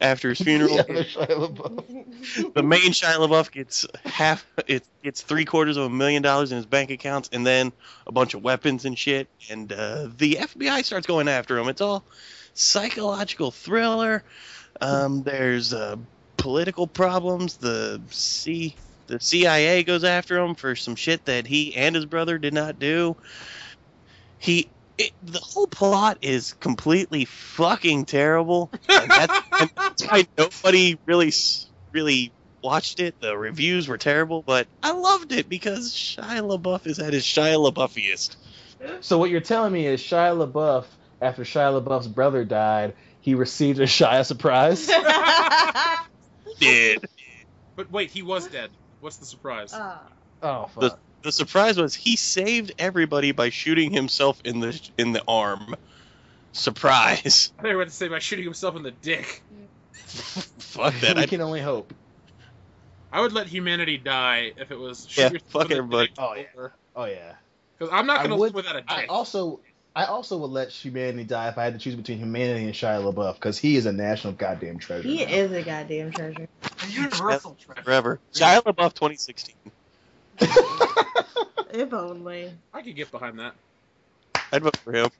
after his funeral, the main Shia LaBeouf gets $750,000 in his bank accounts, and then a bunch of weapons and shit, and the FBI starts going after him. It's all psychological thriller. There's political problems. The CIA goes after him for some shit that he and his brother did not do. The whole plot is completely fucking terrible, and that's why nobody really watched it. The reviews were terrible, but I loved it because Shia LaBeouf is at his Shia LaBeoufiest. So what you're telling me is Shia LaBeouf, after Shia LaBeouf's brother died, he received a Shia surprise? Did. But wait, he was dead. What's the surprise? Oh, fuck. The surprise was he saved everybody by shooting himself in the arm. Surprise. I thought you were going to say by shooting himself in the dick. Fuck that. We can only hope. I would let humanity die if it was Yeah, fuck everybody. Oh, yeah. Oh, yeah. Because I'm not going to live without a dick. I also would let humanity die if I had to choose between humanity and Shia LaBeouf, because he is a national goddamn treasure. He is a goddamn treasure. A universal treasure. Forever. Shia LaBeouf 2016. If only. I could get behind that. I'd vote for him.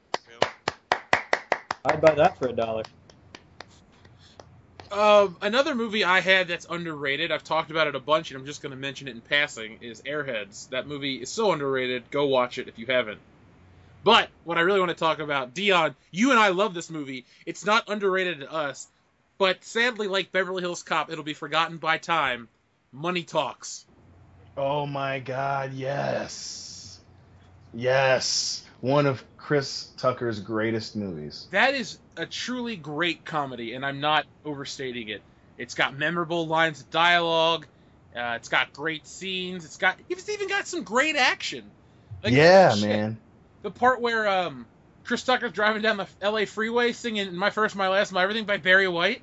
I'd buy that for $1. Another movie I had that's underrated, I've talked about it a bunch, and I'm just going to mention it in passing, is Airheads. That movie is so underrated. Go watch it if you haven't. But what I really want to talk about, Dion, you and I love this movie. It's not underrated to us. But sadly, like Beverly Hills Cop, it'll be forgotten by time. Money Talks. Oh my God, yes. Yes. One of Chris Tucker's greatest movies. That is a truly great comedy, and I'm not overstating it. It's got memorable lines of dialogue. It's got great scenes. It's even got some great action. Like, yeah, shit. Man. The part where Chris Tucker's driving down the LA freeway singing "My First, My Last, My Everything" by Barry White.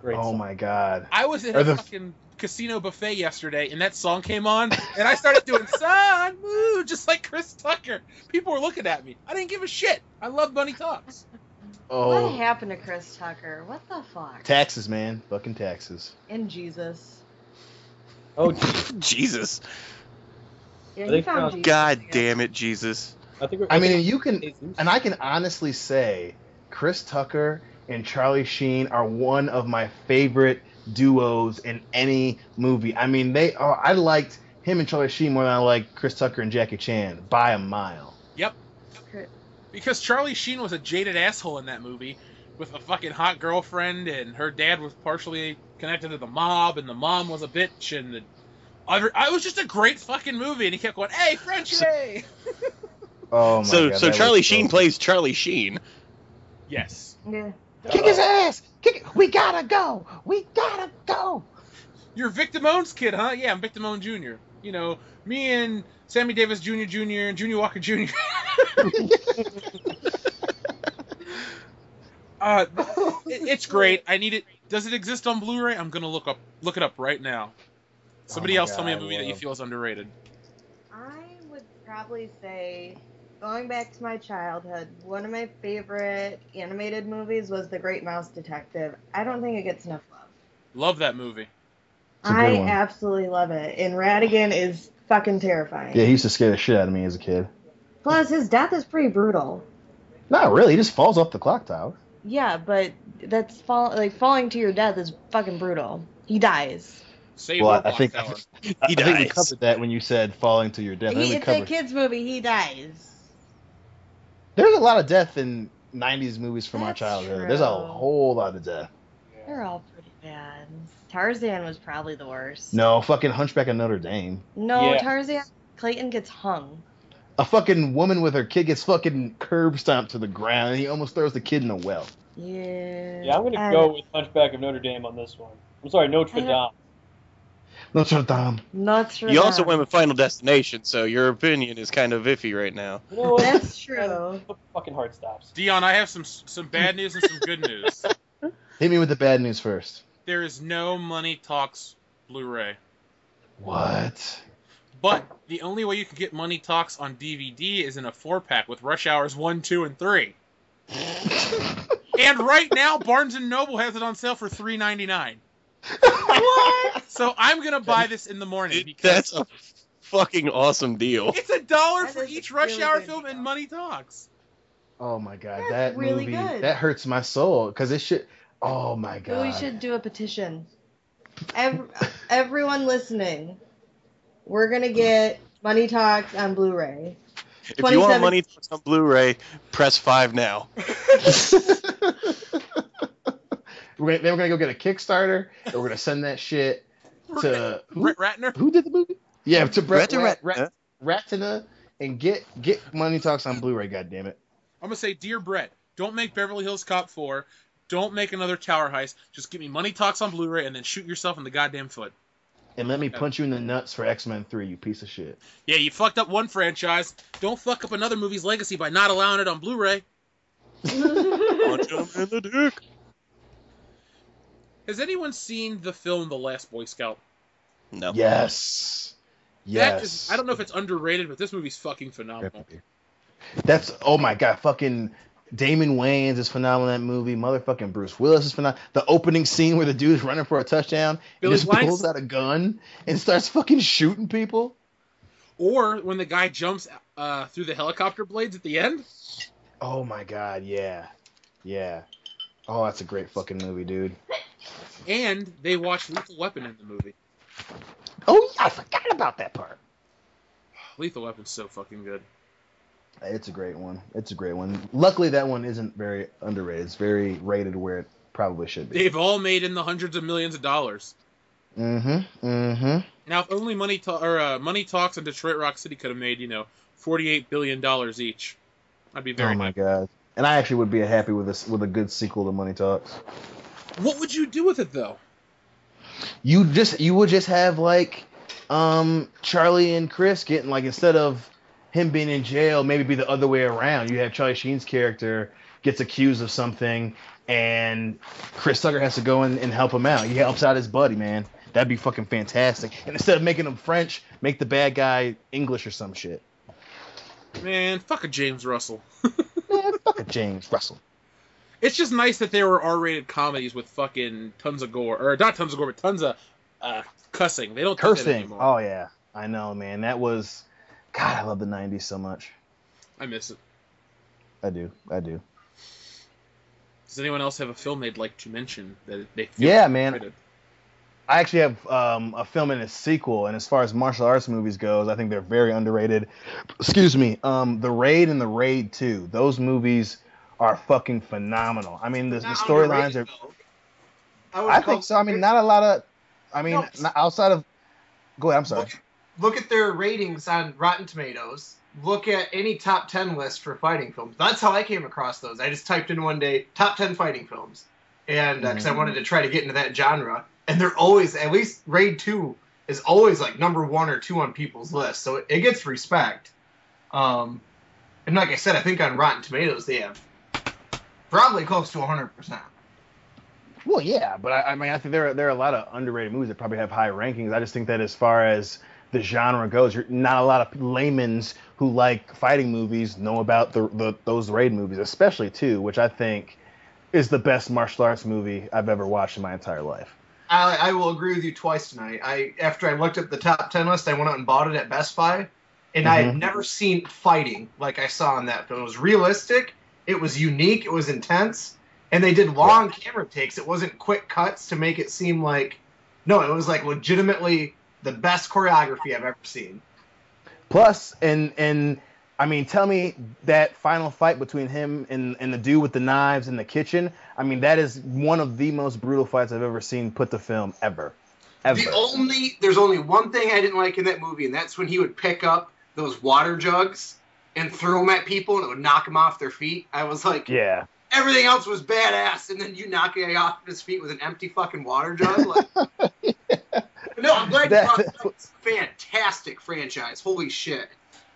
Great Oh song. my God. I was at a fucking casino buffet yesterday, and that song came on, and I started doing "Son, Moo," just like Chris Tucker. People were looking at me. I didn't give a shit. I love Money Talks. Oh. What happened to Chris Tucker? What the fuck? Taxes, man. Fucking taxes. And Jesus. Oh, Jesus. Yeah, I he think found now- Jesus. God damn it, Jesus. I mean, you can, and I can honestly say, Chris Tucker and Charlie Sheen are one of my favorite duos in any movie. I mean, I liked him and Charlie Sheen more than I liked Chris Tucker and Jackie Chan by a mile. Yep. Because Charlie Sheen was a jaded asshole in that movie with a fucking hot girlfriend, and her dad was partially connected to the mob, and the mom was a bitch, and I was just a great fucking movie, and he kept going, "Hey, Frenchie!" Oh my God. So Charlie Sheen plays Charlie Sheen. Yes. Yeah. Kick his ass! Kick it! We gotta go! We gotta go! You're Victim Owns kid, huh? Yeah, I'm Victim Own Jr. You know, me and Sammy Davis Jr. and Junior Walker Jr. It's great. I need it. Does it exist on Blu-ray? I'm gonna look it up right now. Somebody else tell me a movie that you feel is underrated. I would probably say, going back to my childhood, one of my favorite animated movies was The Great Mouse Detective. I don't think it gets enough love. Love that movie. I absolutely love it. And Radigan is fucking terrifying. Yeah, he used to scare the shit out of me as a kid. Plus, his death is pretty brutal. Not really. He just falls off the clock tower. Yeah, but that's falling to your death is fucking brutal. He dies. Well, I think He I think we dies. covered that when you said falling to your death. It's a kid's movie. He dies. There's a lot of death in 90s movies from our That's childhood. true. There's a whole lot of death. They're all pretty bad. Tarzan was probably the worst. No, fucking Hunchback of Notre Dame. No, Yeah. Tarzan, Clayton gets hung. A fucking woman with her kid gets fucking curb stomped to the ground, and he almost throws the kid in a well. Yeah. Yeah, I'm gonna go with Hunchback of Notre Dame on this one. I'm sorry, Notre Dame. Notre Dame. Notre You also Dame. went with Final Destination, so your opinion is kind of iffy right now. You know what? That's true. The fucking heart stops. Dion, I have some bad news and some good news. Hit me with the bad news first. There is no Money Talks Blu-ray. What? But the only way you can get Money Talks on DVD is in a 4-pack with Rush Hours 1, 2, and 3. And right now, Barnes & Noble has it on sale for $3.99. What? So I'm going to buy this in the morning. Because That's a fucking awesome deal. it's $1 That for is each a Rush really Hour good film and deal. Money Talks. Oh my god, That's that really movie good. that hurts my soul because it should. Oh my god. We should do a petition. Everyone listening, we're gonna get Money Talks on Blu-ray. If you want 27 Money Talks on Blu-ray, press 5 now. We're gonna go get a Kickstarter and we're gonna send that shit to Brett Ratner? who did the movie? Yeah, to Brett Ratner. Ratner and get Money Talks on Blu-ray. God damn it. I'm going to say, Dear Brett, don't make Beverly Hills Cop 4. Don't make another Tower Heist. Just give me Money Talks on Blu-ray and then shoot yourself in the goddamn foot. And let me punch you in the nuts for X-Men 3, you piece of shit. Yeah, you fucked up one franchise. Don't fuck up another movie's legacy by not allowing it on Blu-ray. Punch him in the dick. Has anyone seen the film The Last Boy Scout? No. Yes. That Yes. is, I don't know if it's underrated, but this movie's fucking phenomenal. That's, oh my god, fucking Damon Wayans is phenomenal in that movie. Motherfucking Bruce Willis is phenomenal. The opening scene where the dude's running for a touchdown Billy and just Blanks? pulls out a gun and starts fucking shooting people. Or when the guy jumps through the helicopter blades at the end. Oh my god, yeah. Yeah. Oh, that's a great fucking movie, dude. And they watch Lethal Weapon in the movie. Oh yeah, I forgot about that part. Lethal Weapon's so fucking good. It's a great one. It's a great one. Luckily, that one isn't very underrated. It's very rated where it probably should be. They've all made in the hundreds of millions of dollars. Mm-hmm. Now, if only Money Talks and Detroit Rock City could have made, $48 billion each, I'd be very Oh my happy. god! And I actually would be happy with a good sequel to Money Talks. What would you do with it though? You would just have like Charlie and Chris getting, like, instead of him being in jail, maybe be the other way around. You have Charlie Sheen's character gets accused of something, and Chris Tucker has to go in and help him out. He helps out his buddy, man. That'd be fucking fantastic. And instead of making him French, make the bad guy English or some shit. Man, fuck a James Russell. Man, fuck a James Russell. It's just nice that there were R-rated comedies with fucking tons of gore, or not tons of gore, but tons of cussing. They don't do that Cursing. anymore. Oh yeah, I know, man. That was, God, I love the '90s so much. I miss it. I do. Does anyone else have a film they'd like to mention that they feel Yeah, man. rated? I actually have a film and a sequel, and as far as martial arts movies goes, I think they're very underrated. Excuse me. The Raid and The Raid 2. Those movies are fucking phenomenal. I mean, the storylines are... I think so. I mean, not a lot of... I mean, outside of... Go ahead, I'm sorry. Look at their ratings on Rotten Tomatoes. Look at any top 10 list for fighting films. That's how I came across those. I just typed in one day, top 10 fighting films. And because I wanted to try to get into that genre. And they're always, at least Raid 2 is always like number 1 or 2 on people's lists. So it gets respect. And like I said, I think on Rotten Tomatoes they have probably close to 100%. Well, yeah, but I mean, I think there are a lot of underrated movies that probably have high rankings. I just think that as far as the genre goes, not a lot of laymen who like fighting movies know about those Raid movies, especially 2, which I think is the best martial arts movie I've ever watched in my entire life. I will agree with you twice tonight. After I looked at the top 10 list, I went out and bought it at Best Buy, and I had never seen fighting like I saw in that film. It was realistic, it was unique, it was intense, and they did long camera takes. It wasn't quick cuts to make it seem like... No, it was like legitimately the best choreography I've ever seen. Plus, and I mean, tell me that final fight between him and the dude with the knives in the kitchen. I mean, that is one of the most brutal fights I've ever seen put to film ever. There's only one thing I didn't like in that movie, and that's when he would pick up those water jugs and throw them at people, and it would knock them off their feet. I was like, yeah. Everything else was badass, and then you knock a guy off his feet with an empty fucking water jug. Like, no, I'm glad you brought it up. It's a fantastic franchise. Holy shit.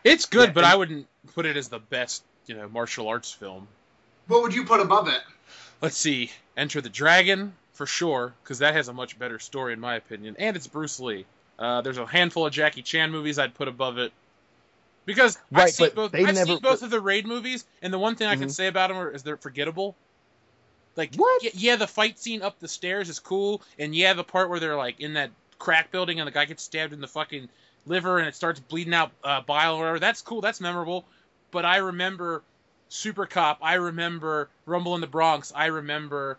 It's good, but I wouldn't put it as the best, martial arts film. What would you put above it? Let's see. Enter the Dragon, for sure, because that has a much better story, in my opinion. And it's Bruce Lee. There's a handful of Jackie Chan movies I'd put above it. Because I've seen both of the Raid movies, and the one thing I can say about them is they're forgettable. Like, what? Yeah, the fight scene up the stairs is cool, and yeah, the part where they're like in that crack building and the guy gets stabbed in the fucking liver and it starts bleeding out bile or whatever, that's cool, that's memorable. But I remember Super Cop, I remember Rumble in the Bronx, I remember...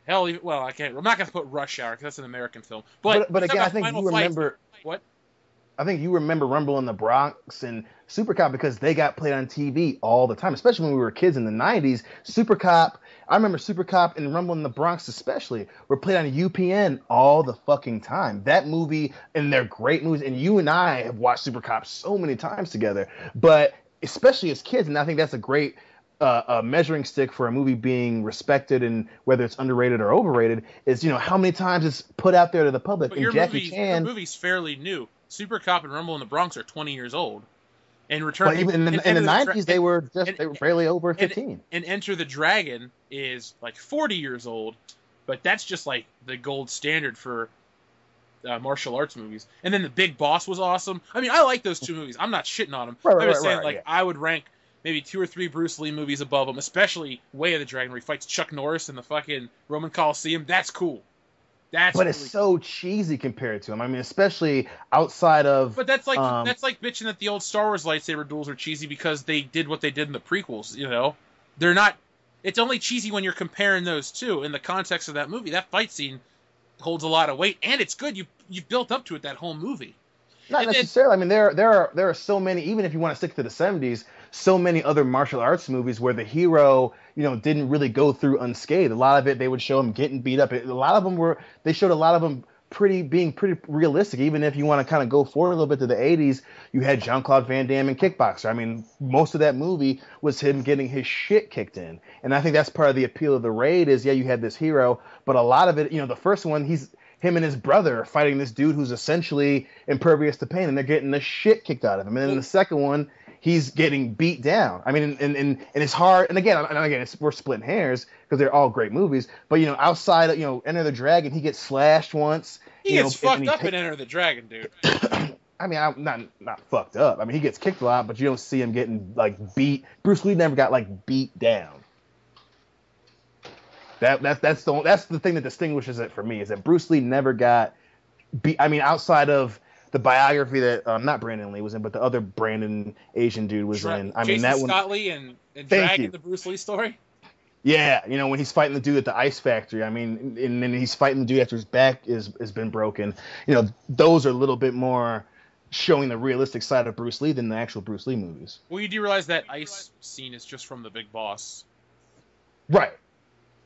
I'm not going to put Rush Hour, because that's an American film. But again, I think you remember... What? I think you remember Rumble in the Bronx and Super Cop because they got played on TV all the time, especially when we were kids in the 90s. I remember Super Cop and Rumble in the Bronx especially were played on UPN all the fucking time. That movie, and they're great movies, and you and I have watched Super Cop so many times together, but especially as kids, and I think that's a great measuring stick for a movie being respected and whether it's underrated or overrated is, how many times it's put out there to the public. But and your movie's fairly new. Super Cop and Rumble in the Bronx are 20 years old. And even in the 90s, they were barely over 15. And Enter the Dragon is like 40 years old, but that's just like the gold standard for martial arts movies. And then The Big Boss was awesome. I mean, I like those two movies. I'm not shitting on them. I was saying, I would rank maybe 2 or 3 Bruce Lee movies above them, especially Way of the Dragon, where he fights Chuck Norris in the fucking Roman Coliseum. That's cool. It's so cheesy compared to him. I mean, especially outside of... But that's like bitching that the old Star Wars lightsaber duels are cheesy because they did what they did in the prequels, They're not... It's only cheesy when you're comparing those two. In the context of that movie, that fight scene holds a lot of weight, and it's good. You've built up to it that whole movie. Not necessarily. I mean, there are so many, even if you want to stick to the 70s, so many other martial arts movies where the hero, didn't really go through unscathed. A lot of it, they would show him getting beat up. A lot of them they showed a lot of them being pretty realistic. Even if you want to kind of go forward a little bit to the 80s, you had Jean-Claude Van Damme in Kickboxer. I mean, most of that movie was him getting his shit kicked in. And I think that's part of the appeal of The Raid is, yeah, you had this hero, but a lot of it, the first one, him and his brother are fighting this dude who's essentially impervious to pain, and they're getting the shit kicked out of him. And then in the second one, he's getting beat down. I mean, and it's hard. And again, we're splitting hairs because they're all great movies. But outside of Enter the Dragon, he gets slashed once. He gets fucked up in Enter the Dragon, dude. I mean, I'm not fucked up. I mean, he gets kicked a lot, but you don't see him getting beat. Bruce Lee never got beat down. That's the thing that distinguishes it for me is that Bruce Lee never got beat. I mean, outside of the biography that not Brandon Lee was in, but the other Brandon Asian dude was in. I mean, that one. Scott Lee and Dragon, the Bruce Lee story. Yeah, when he's fighting the dude at the ice factory. I mean, and then he's fighting the dude after his back has been broken. Those are a little bit more showing the realistic side of Bruce Lee than the actual Bruce Lee movies. Well, you do realize that ice scene is just from The Big Boss, right?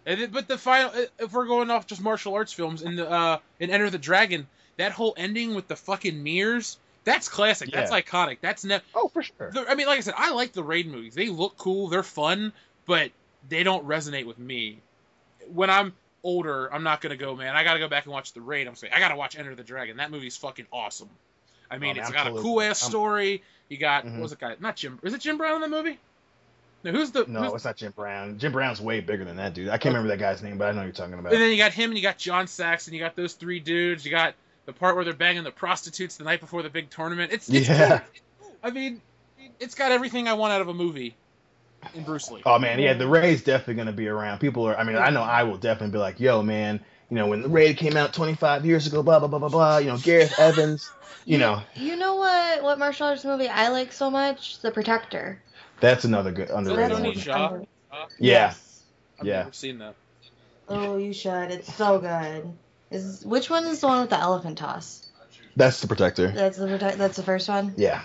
But the final, if we're going off just martial arts films, in Enter the Dragon, that whole ending with the fucking mirrors, that's classic. Yeah. That's iconic. That's oh, for sure. I mean, like I said, I like the Raid movies. They look cool. They're fun, but they don't resonate with me. When I'm older, I'm not gonna go, man, I gotta go back and watch the Raid. I'm saying I gotta watch Enter the Dragon. That movie's fucking awesome. I mean, it's got a cool ass story. You got what was the guy? Not Jim. Is it Jim Brown in that movie? No, it's not Jim Brown. Jim Brown's way bigger than that dude. I can't remember that guy's name, but I know what you're talking about. And then you got him, and you got John Saxon. You got those three dudes. You got the part where they're banging the prostitutes the night before the big tournament. It's cool. I mean, it's got everything I want out of a movie in Bruce Lee. Oh man, yeah, the Raid's definitely gonna be around. People are. I mean, I know I will definitely be like, yo, man. When the Raid came out 25 years ago, blah blah blah blah blah. Gareth Evans. You know what martial arts movie I like so much? The Protector. That's another good underrated one. Yeah. I've never seen that. Oh, you should. It's so good. Which one is the one with the elephant toss? That's The Protector. That's the first one? Yeah.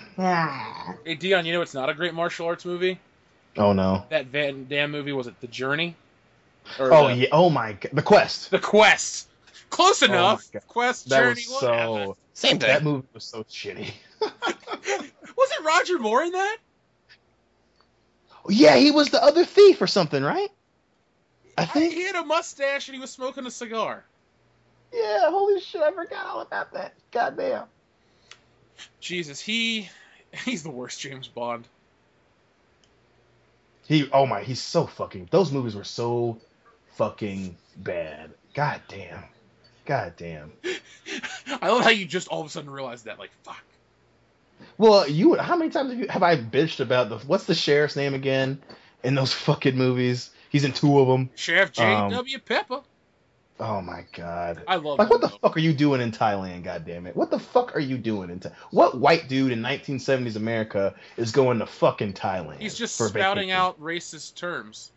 Hey, Dion, it's not a great martial arts movie? Oh, no. That Van Damme movie, was it The Journey? Yeah. Oh, my God. The Quest. The Quest. Close enough. Quest, that Journey, was so... Same thing. That movie was so shitty. Was it Roger Moore in that? Yeah, he was the other thief or something, right? I think he had a mustache and he was smoking a cigar. Yeah, holy shit, I forgot all about that. Goddamn. Jesus, he's the worst James Bond. He's so fucking... Those movies were so fucking bad. Goddamn. I love how you just all of a sudden realized that, fuck. Well, how many times have I bitched about what's the sheriff's name again in those fucking movies? He's in two of them. Sheriff J.W. Pepper. Oh my god. I love what the fuck are you doing in Thailand, goddammit? What the fuck are you doing in Thailand? What white dude in 1970s America is going to fucking Thailand? He's just spouting out racist terms.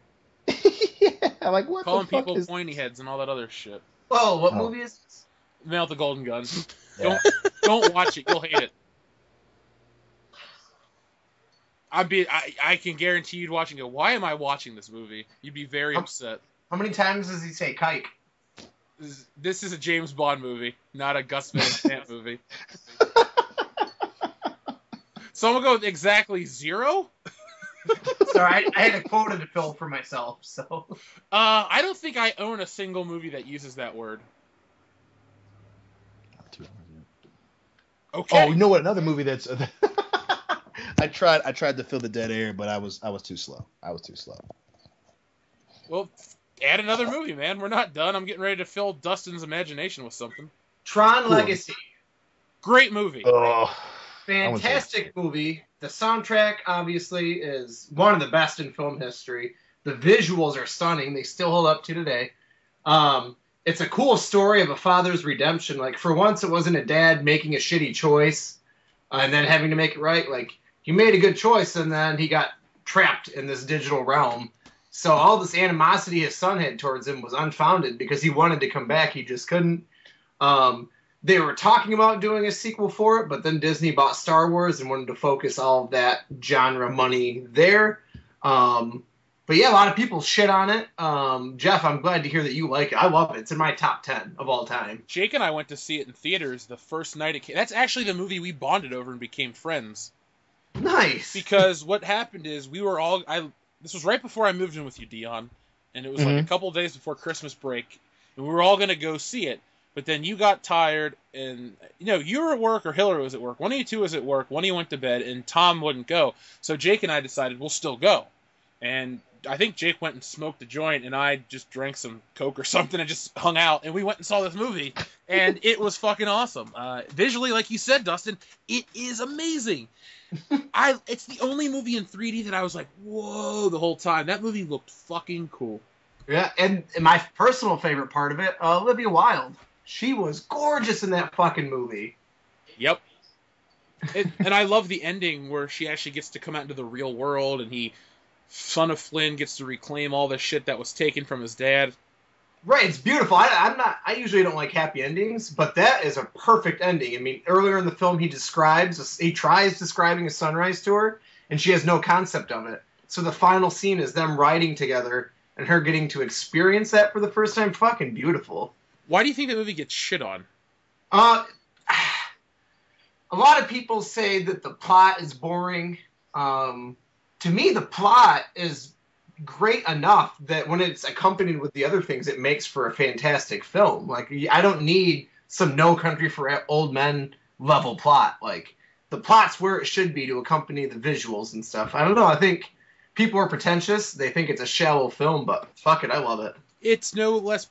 Yeah, what calling the fuck people pointy heads and all that other shit. Oh, what movie is this? Man with the Golden Gun. Yeah. Don't watch it. You'll hate it. I can guarantee you'd watch and go, why am I watching this movie? You'd be very upset. How many times does he say kike? This is a James Bond movie, not a Gus Van Sant movie. So I'm going to go with exactly 0. Sorry, I had a quota to fill for myself, so... I don't think I own a single movie that uses that word. Okay. Oh, you know what? Another movie that's... I tried to fill the dead air, but I was too slow. Well, add another movie, man. We're not done. I'm getting ready to fill Dustin's imagination with something. Tron Legacy. Great movie. Oh, fantastic movie. The soundtrack, obviously, is one of the best in film history. The visuals are stunning. They still hold up to today. It's a cool story of a father's redemption. For once, it wasn't a dad making a shitty choice and then having to make it right. He made a good choice, and then he got trapped in this digital realm. So all this animosity his son had towards him was unfounded because he wanted to come back. He just couldn't. they were talking about doing a sequel for it, but then Disney bought Star Wars and wanted to focus all of that genre money there. But yeah, a lot of people shit on it. Jeff, I'm glad to hear that you like it. I love it. It's in my top 10 of all time. Jake and I went to see it in theaters the first night it came. That's actually the movie we bonded over and became friends. Nice. Because what happened is we were all... This was right before I moved in with you, Dion. And it was like a couple of days before Christmas break. And we were all going to go see it. But then you got tired, and you were at work, or Hillary was at work. One of you two was at work. One of you went to bed, and Tom wouldn't go. So Jake and I decided we'll still go. And I think Jake went and smoked a joint, and I just drank some Coke or something and just hung out. And we went and saw this movie, and it was fucking awesome. Visually, like you said, Dustin, it is amazing. It's the only movie in 3D that I was like, whoa, the whole time. That movie looked fucking cool. Yeah, and my personal favorite part of it, Olivia Wilde. She was gorgeous in that fucking movie. Yep. And I love the ending where she actually gets to come out into the real world, and son of Flynn gets to reclaim all the shit that was taken from his dad. Right, it's beautiful. I usually don't like happy endings, but that is a perfect ending. I mean, earlier in the film, he tries describing a sunrise to her, and she has no concept of it. So the final scene is them riding together, and her getting to experience that for the first time. Fucking beautiful. Why do you think that movie gets shit on? A lot of people say that the plot is boring. To me, the plot is great enough that when it's accompanied with the other things, it makes for a fantastic film. Like, I don't need some No Country for Old Men level plot. Like, the plot's where it should be to accompany the visuals and stuff. I don't know. I think people are pretentious. They think it's a shallow film, but fuck it, I love it. It's no less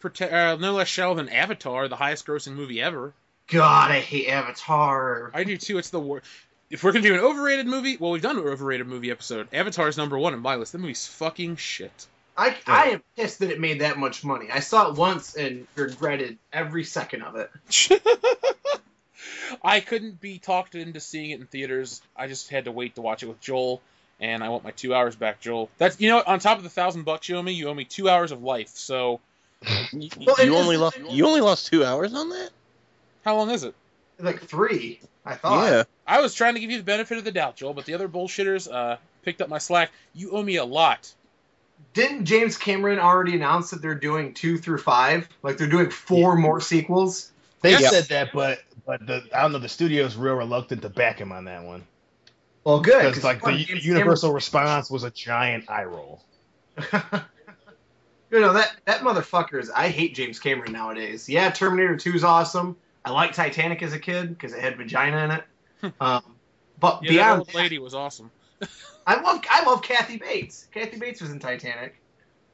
shallow than Avatar, the highest-grossing movie ever. God, I hate Avatar. I do too. It's the worst. If we're gonna do an overrated movie, well, we've done an overrated movie episode. Avatar's number one on my list. The movie's fucking shit. I am pissed that it made that much money. I saw it once and regretted every second of it. I couldn't be talked into seeing it in theaters. I just had to wait to watch it with Joel. And I want my 2 hours back, Joel. That's on top of the $1,000 you owe me 2 hours of life. So you only lost 2 hours on that? How long is it? Like 3, I thought. Yeah. I was trying to give you the benefit of the doubt, Joel, but the other bullshitters picked up my slack. You owe me a lot. Didn't James Cameron already announce that they're doing 2 through 5? Like they're doing 4 more sequels? They said that, but I don't know. The studio's real reluctant to back him on that one. Well, good. Because like the universal response was a giant eye roll. That motherfucker I hate James Cameron nowadays. Yeah, Terminator 2 is awesome. I liked Titanic as a kid because it had vagina in it. But yeah, beyond that old lady was awesome. I love Kathy Bates. Kathy Bates was in Titanic.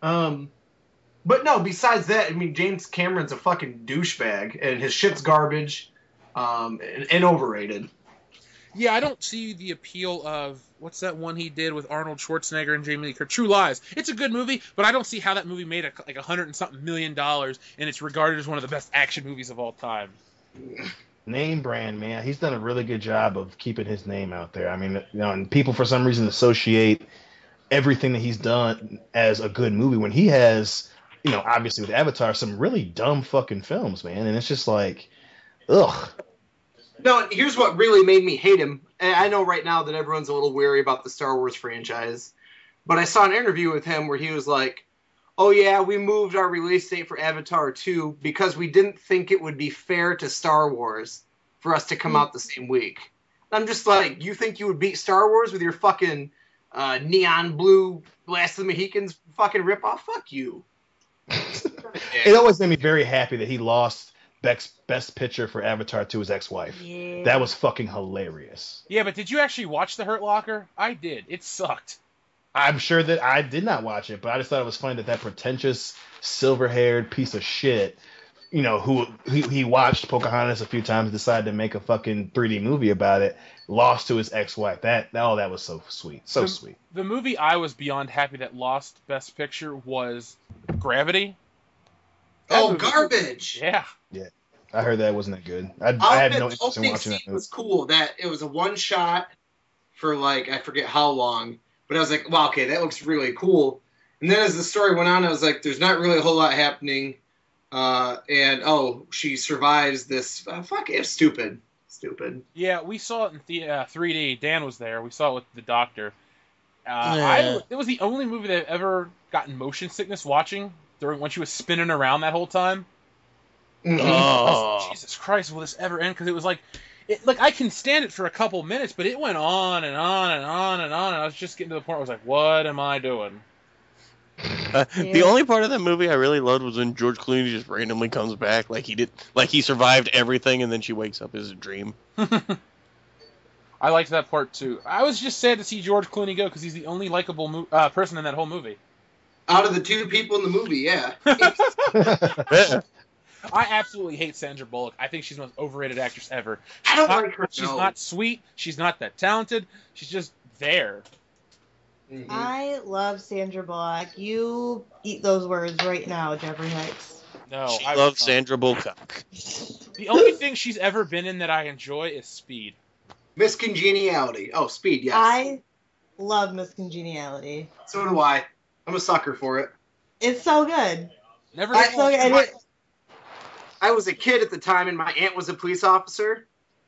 But no, besides that, I mean, James Cameron's a fucking douchebag, and his shit's garbage, and overrated. Yeah, I don't see the appeal of, what's that one he did with Arnold Schwarzenegger and Jamie Lee Curtis? True Lies. It's a good movie, but I don't see how that movie made like $100 and something million, and it's regarded as one of the best action movies of all time. Name brand, man. He's done a really good job of keeping his name out there. I mean, and people for some reason associate everything that he's done as a good movie when he has, obviously with Avatar, some really dumb fucking films, man. And it's just like, ugh. No, here's what really made me hate him. And I know right now that everyone's a little wary about the Star Wars franchise, but I saw an interview with him where he was like, oh yeah, we moved our release date for Avatar 2 because we didn't think it would be fair to Star Wars for us to come out the same week. I'm just like, you think you would beat Star Wars with your fucking neon blue Blast of the Mohicans fucking ripoff? Fuck you. It always made me very happy that he lost Best Picture for Avatar to his ex-wife. Yeah. That was fucking hilarious. Yeah, but did you actually watch The Hurt Locker? I did. It sucked. I'm sure that I did not watch it, but I just thought it was funny that pretentious, silver-haired piece of shit, who he watched Pocahontas a few times, decided to make a fucking 3D movie about it, lost to his ex-wife. That was so sweet. So sweet. The movie I was beyond happy that lost Best Picture was Gravity. Garbage! Yeah. Yeah. I heard that wasn't that good. I had no interest in watching that movie. It was cool that it was a one-shot for, I forget how long. But I was like, wow, okay, that looks really cool. And then as the story went on, I was like, there's not really a whole lot happening. And she survives this. Fuck, it's stupid. Yeah, we saw it in the 3D. Dan was there. We saw it with the doctor. Yeah. It was the only movie that I've ever gotten motion sickness watching when she was spinning around that whole time. Oh. Jesus Christ, will this ever end? Because it was like I can stand it for a couple minutes, but it went on and on and on and on, and I was just getting to the point where I was like, what am I doing? The only part of that movie I really loved was when George Clooney just randomly comes back, like he survived everything, and then she wakes up as a dream. I liked that part too. I was just sad to see George Clooney go because he's the only likable person in that whole movie. Out of the two people in the movie, yeah. I absolutely hate Sandra Bullock. I think she's the most overrated actress ever. I don't like her. She's not sweet. She's not that talented. She's just there. Mm-hmm. I love Sandra Bullock. You eat those words right now, Jeffrey Hicks. No, she loves Sandra Bullock. The only thing she's ever been in that I enjoy is Speed. Miss Congeniality. Oh, Speed, yes. I love Miss Congeniality. So do I. I'm a sucker for it. It's so good. I was a kid at the time, and my aunt was a police officer,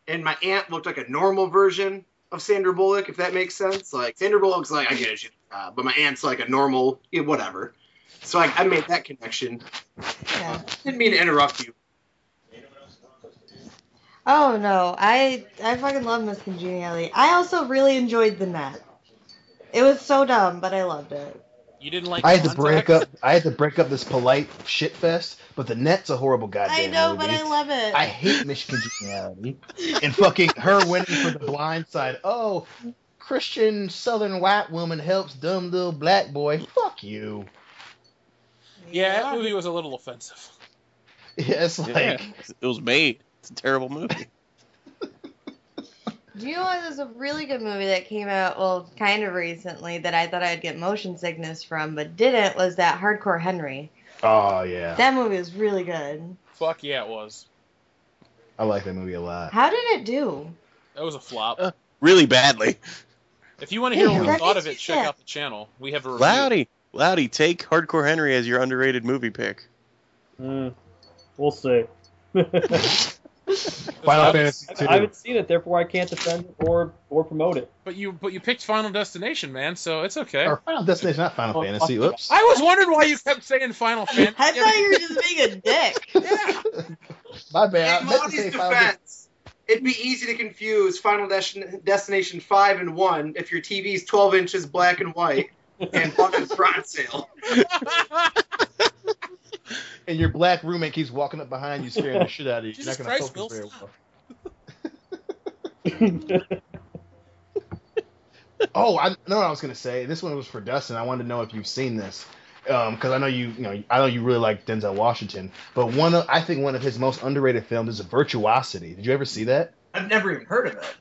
and my aunt looked like a normal version of Sandra Bullock, if that makes sense. Like, Sandra Bullock's like, I get it, but my aunt's like a normal, whatever. So I made that connection. Yeah. Didn't mean to interrupt you. Oh, no. I fucking love Miss Congeniality. I also really enjoyed The Net. It was so dumb, but I loved it. You didn't like I had to break up this polite shit fest, but The Net's a horrible goddamn movie. I know, but I love it. I hate Miss Congeniality. And fucking her winning for The Blind Side. Oh, Christian Southern white woman helps dumb little black boy. Fuck you. Yeah, that movie was a little offensive. Yeah, it's like... It was made. It's a terrible movie. Do you know what? There's a really good movie that came out, well, kind of recently, that I thought I'd get motion sickness from, but didn't, was that Hardcore Henry. Oh, yeah. That movie was really good. Fuck yeah, it was. I like that movie a lot. How did it do? That was a flop. Really badly. If you want to hear what we thought of it, check out the channel. We have a review. Loudy, take Hardcore Henry as your underrated movie pick. We'll see. Final Fantasy 2. I haven't seen it, therefore I can't defend it or promote it. But you picked Final Destination, man, so it's okay. Or Final Destination, not Final Fantasy. Whoops. I was wondering why you kept saying Final Fantasy. I thought you were just being a dick. Yeah. My bad. In Monty's defense, it'd be easy to confuse Final Destination 5 and 1 if your TV's 12 inches black and white and bought at a garage sale. And your black roommate keeps walking up behind you, scaring the shit out of you. Jesus You're not Christ, going to Will, focus very well. Oh, I know what I was going to say. This one was for Dustin. I wanted to know if you've seen this, because I know you really like Denzel Washington. But I think one of his most underrated films is Virtuosity. Did you ever see that? I've never even heard of it.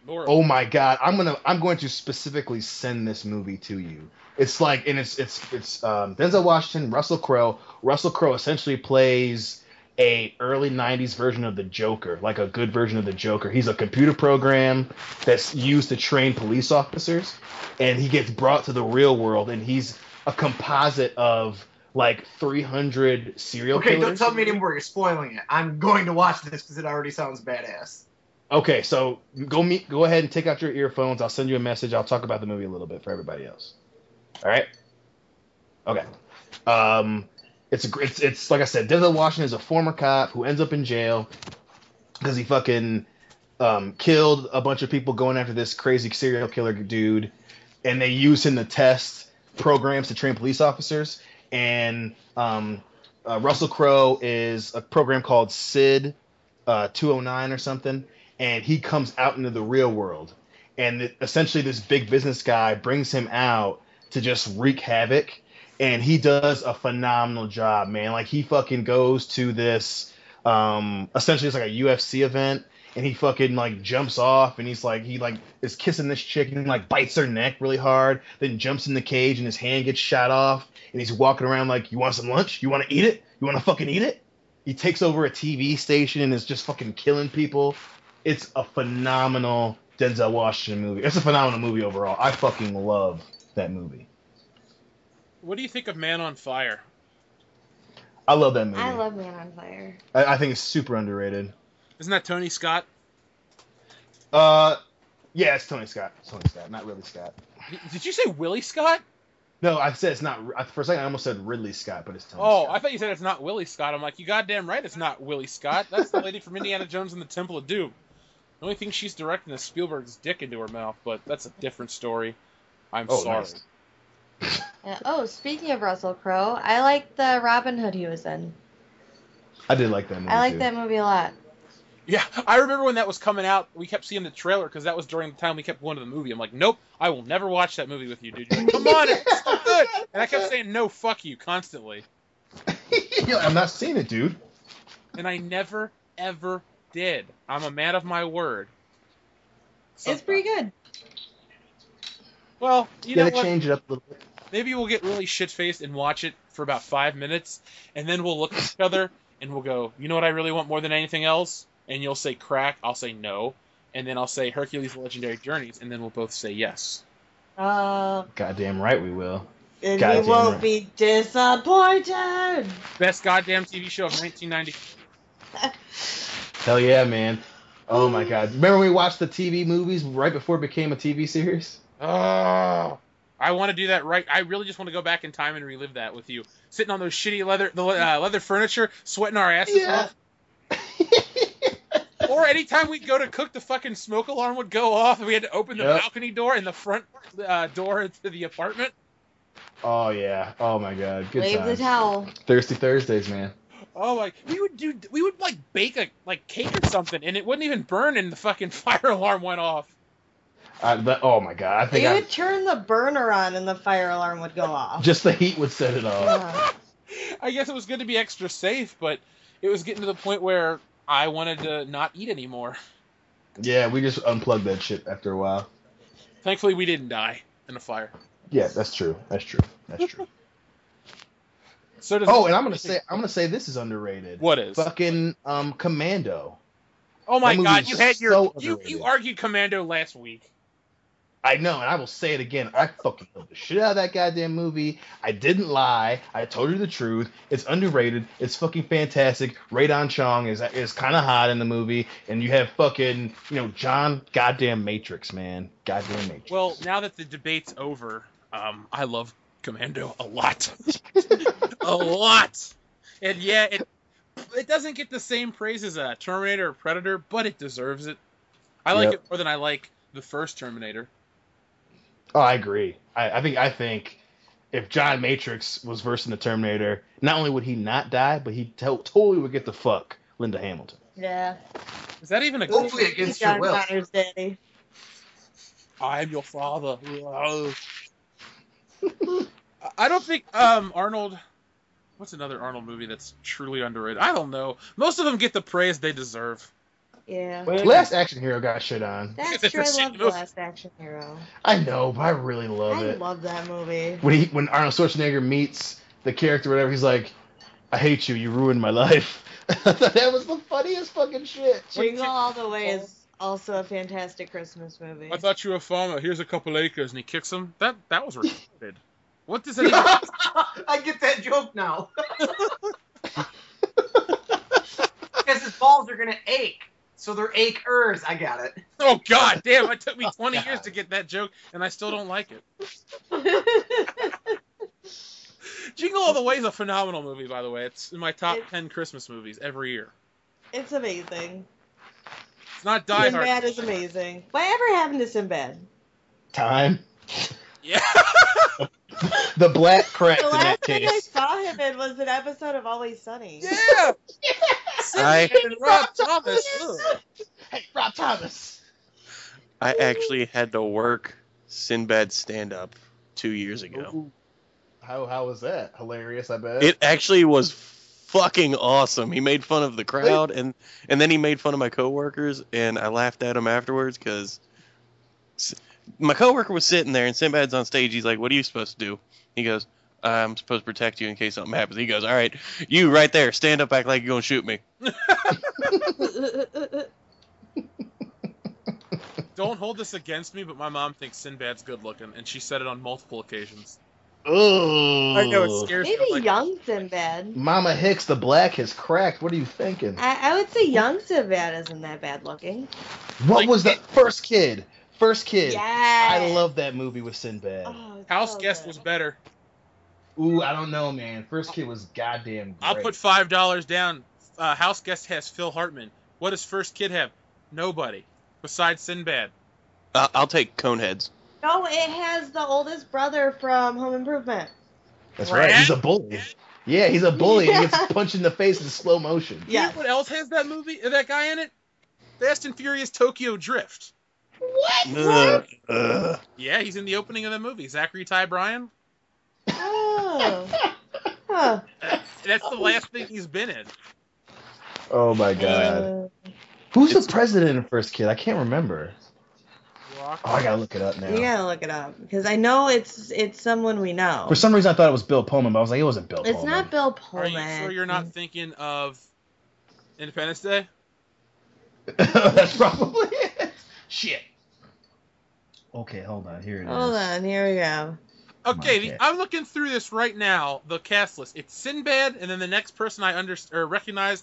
Oh my God! I'm going to specifically send this movie to you. It's like, and it's Denzel Washington, Russell Crowe. Russell Crowe essentially plays a early '90s version of the Joker, like a good version of the Joker. He's a computer program that's used to train police officers, and he gets brought to the real world, and he's a composite of like 300 serial killers. Okay, don't tell me anymore. You're spoiling it. I'm going to watch this because it already sounds badass. Okay, so go ahead and take out your earphones. I'll send you a message. I'll talk about the movie a little bit for everybody else. All right. Okay. It's like I said, Denzel Washington is a former cop who ends up in jail because he fucking killed a bunch of people going after this crazy serial killer dude, and they use him to test programs to train police officers. And Russell Crowe is a program called SID 209 or something, and he comes out into the real world. And essentially, this big business guy brings him out to just wreak havoc, and he does a phenomenal job, man. Like, he fucking goes to this, essentially it's like a UFC event, and he fucking like jumps off, and he is kissing this chick, and like bites her neck really hard, then jumps in the cage, and his hand gets shot off, and he's walking around like, you want some lunch? You want to eat it? You want to fucking eat it? He takes over a TV station and is just fucking killing people. It's a phenomenal Denzel Washington movie. It's a phenomenal movie overall. I fucking love that movie. What do you think of Man on Fire? I love that movie. I love Man on Fire. I think it's super underrated. Isn't that Tony Scott? Yeah, it's Tony Scott. It's Tony Scott, not Ridley Scott. Did you say Willie Scott? No, I said it's not. For a second, I almost said Ridley Scott, but it's Tony Oh, Scott. I thought you said it's not Willie Scott. I'm like, you goddamn right it's not Willie Scott. That's the lady from Indiana Jones and the Temple of Doom. The only thing she's directing is Spielberg's dick into her mouth, but that's a different story. I'm sorry. Nice. Yeah. Oh, speaking of Russell Crowe, I like the Robin Hood he was in. I did like that movie. I like too. that movie a lot. Yeah, I remember when that was coming out, we kept seeing the trailer, because that was during the time we kept going to the movie. I'm like, nope, I will never watch that movie with you, dude. You're like, come on, it's so good! And I kept saying, no, fuck you, constantly. I'm not seeing it, dude. And I never, ever did. I'm a man of my word. It's pretty good. Well, you know Gotta what? change it up a little bit. Maybe we'll get really shit-faced and watch it for about 5 minutes, and then we'll look at each other, and we'll go, you know what I really want more than anything else? And you'll say crack, I'll say no, and then I'll say Hercules' Legendary Journeys, and then we'll both say yes. Goddamn right we will. And Goddamn we won't right. be disappointed. Best goddamn TV show of 1990. Hell yeah, man. Oh my god. Remember when we watched the TV movies right before it became a TV series? Oh, I want to do that right. I really just want to go back in time and relive that with you. Sitting on those shitty leather furniture, sweating our asses off. Or anytime we'd go to cook, the fucking smoke alarm would go off, and we had to open the balcony door and the front door to the apartment. Oh yeah. Oh my god. Good Wave times. the towel. Thirsty Thursdays, man. Oh my! We would like bake a cake or something, and it wouldn't even burn, and the fucking fire alarm went off. Oh my god. I think They would turn the burner on and the fire alarm would go off. just the heat would set it off. Yeah. I guess it was good to be extra safe, but it was getting to the point where I wanted to not eat anymore. Yeah, we just unplugged that shit after a while. Thankfully, we didn't die in a fire. Yeah, that's true. That's true. That's true. So does Oh, and I'm gonna say this is underrated. What is? Fucking Commando. Oh my that movie god, is you had so you underrated. argued Commando last week. I know, and I will say it again. I fucking love the shit out of that goddamn movie. I didn't lie. I told you the truth. It's underrated. It's fucking fantastic. Radon Chong is kind of hot in the movie, and you have fucking John goddamn Matrix, man. Goddamn Matrix. Well, now that the debate's over, I love Commando a lot, a lot, and yeah, it doesn't get the same praise as a Terminator or Predator, but it deserves it. I like it more than I like the first Terminator. Oh, I agree. I think if John Matrix was versing the Terminator, not only would he not die, but he totally would get the fuck Linda Hamilton. Yeah. Is that even a Hopefully against your John will. Connor's daddy. I'm your father. I don't think Arnold. What's another Arnold movie that's truly underrated? I don't know. Most of them get the praise they deserve. Yeah. Last Action Hero got shit on. That's true. I love The Last Action Hero. I know, but I really love I it. love that movie. When Arnold Schwarzenegger meets the character, whatever, he's like, "I hate you. You ruined my life." That was the funniest fucking shit. Jingle All the Way is also a fantastic Christmas movie. I thought you were a farmer. Here's a couple acres, and he kicks him. That was retarded. What does that even? I get that joke now. Because his balls are gonna ache, so they're acres. I got it. Oh god damn! It took me 20 years to get that joke, and I still don't like it. Jingle All the Way is a phenomenal movie, by the way. It's in my top 10 Christmas movies every year. It's amazing. It's not Die Hard. Sinbad is amazing. Whatever happened to Sinbad? Time. Yeah. The black crack The in that last thing I case. saw him in was an episode of Always Sunny. Yeah. And Rob Thomas. Ugh. Hey, Rob Thomas. I actually had to work Sinbad's stand-up 2 years ago. Ooh. How was that? Hilarious, I bet. It actually was fucking awesome. He made fun of the crowd, and then he made fun of my coworkers, and I laughed at him afterwards because my coworker was sitting there, and Sinbad's on stage. He's like, "What are you supposed to do?" He goes, "I'm supposed to protect you in case something happens." He goes, "All right, you right there, stand up, act like you're gonna shoot me." Don't hold this against me, but my mom thinks Sinbad's good looking, and she said it on multiple occasions. Oh. I know it scares me. Maybe Like, young Sinbad. Mama Hicks, the black has cracked. What are you thinking? I would say young Sinbad isn't that bad looking. What like, was the first kid? First kid. Yeah. I love that movie with Sinbad. Oh, it's House so Guest good. was better. Ooh, I don't know, man. First kid was goddamn great. I'll put $5 down. House Guest has Phil Hartman. What does First Kid have? Nobody besides Sinbad. I'll take Coneheads. No, it has the oldest brother from Home Improvement. That's right. He's a bully. Yeah, he's a bully. Yeah. He gets punched in the face in slow motion. You know what else has that movie? That guy in it? Fast and Furious Tokyo Drift. What? Yeah, he's in the opening of the movie. Zachary Ty Bryan. Oh. Huh. That's the last thing he's been in. Oh my god. Who's the president in First Kid? I can't remember. Oh, I gotta look it up now. You gotta look it up because I know it's someone we know. For some reason, I thought it was Bill Pullman, but I was like, it wasn't Bill Pullman. It's not Bill Are Pullman. you sure you're not thinking of Independence Day? That's probably it. Shit. Okay, hold on. Here it is. Hold on, here we go. Okay, I'm looking through this right now, the cast list. It's Sinbad, and then the next person I recognize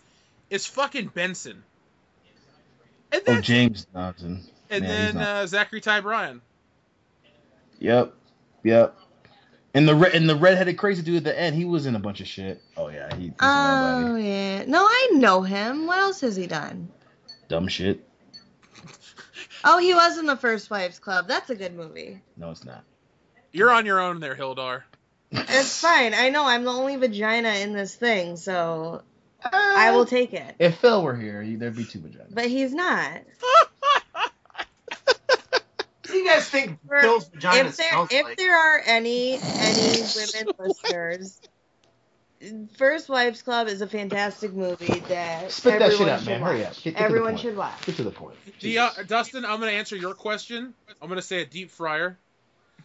is fucking Benson. And then, James Johnson. And then Zachary Ty Bryan. Yep. And the redheaded crazy dude at the end, he was in a bunch of shit. Oh yeah, he's nobody. Yeah. No, I know him. What else has he done? Dumb shit. Oh, he was in the First Wives Club. That's a good movie. No, it's not. You're on your own there, Hildar. It's fine. I know I'm the only vagina in this thing, so I will take it. If Phil were here, there'd be two vaginas. But he's not. What do you guys think Phil's vagina smells like? If there are any women listeners, First Wives Club is a fantastic movie that Spit that shit everyone out, should man. watch. Hurry up. Get to the Everyone point. should watch. Get to the point. Dustin, I'm going to answer your question. I'm going to say a deep fryer.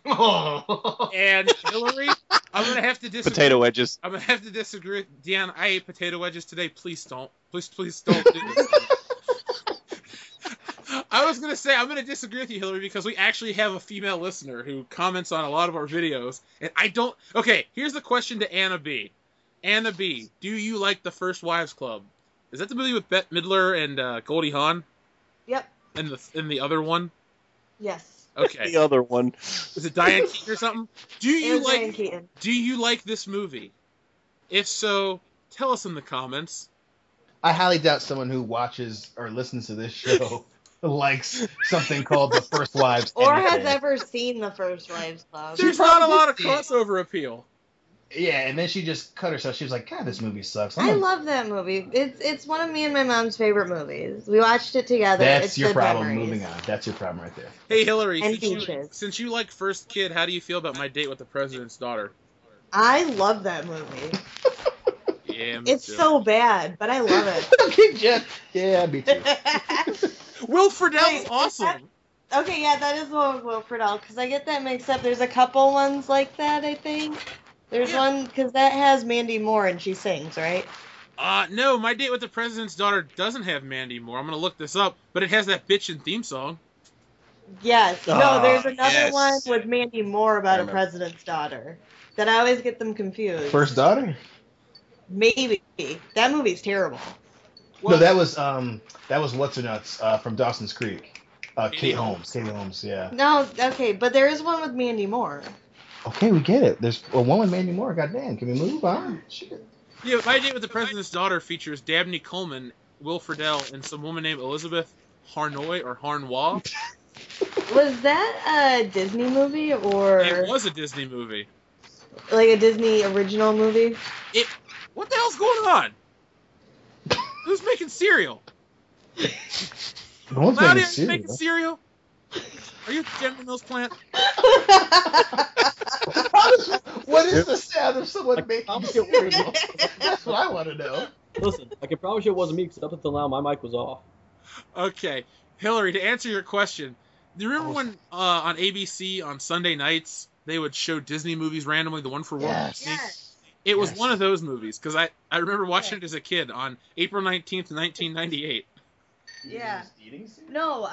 Oh. And Hillary, I'm going to have to disagree. Potato wedges. I'm going to have to disagree. Deanna, I ate potato wedges today. Please don't. Please don't do this. I was going to say, I'm going to disagree with you, Hillary, because we actually have a female listener who comments on a lot of our videos. And I don't... Okay, here's the question to Anna B. Anna B, do you like the First Wives Club? Is that the movie with Bette Midler and Goldie Hawn? Yep. And the other one? Yes. Okay. The other one. Is it Diane Keaton or something? Do you Diane Keaton. Do you like this movie? If so, tell us in the comments. I highly doubt someone who watches or listens to this show likes something called the First Wives. Or anything. has ever seen the First Wives Club. There's not a lot of crossover appeal. Yeah, and then she just cut herself. She was like, God, this movie sucks. I love that movie. It's one of me and my mom's favorite movies. We watched it together. That's it's your good problem. memories. Moving on. That's your problem right there. Hey, Hillary, And Peaches. since you like First Kid, how do you feel about My Date with the President's Daughter? I love that movie. Yeah, me It's too. so bad, but I love it. Okay, Jeff. Yeah, me too. Will Friedle's Wait, awesome. Okay, yeah, that is the one with Will Friedle, because I get that mixed up. There's a couple ones like that, I think. There's one, because that has Mandy Moore, and she sings, right? No, My Date with the President's Daughter doesn't have Mandy Moore. I'm going to look this up, but it has that bitchin' theme song. Yes. No, there's another yes. one with Mandy Moore about a president's daughter. That I always get them confused. First daughter? Maybe. That movie's terrible. No, that was What's Her Nuts from Dawson's Creek. Kate Holmes. Kate Holmes, yeah. No, okay, but there is one with Mandy Moore. Okay, we get it. There's a woman, Mandy Moore. Goddamn, can we move on? Shit. Yeah, My Date with the President's Daughter features Dabney Coleman, Will Friedle, and some woman named Elizabeth Harnoy or Harnois. Was that a Disney movie or It was a Disney movie. like a Disney original movie? What the hell's going on? Who's making cereal? No one's Claudia, making you making cereal. cereal? Are you a General Mills plant? What is the sound of someone making cereal? That's what I want to know. Listen, I can promise you it wasn't me, because up until now my mic was off. Okay. Hillary, to answer your question, do you remember when on ABC on Sunday nights they would show Disney movies randomly, the one for Walt Disney? Yes. It was one of those movies, because I remember watching it as a kid on April 19th, 1998. Yeah. No,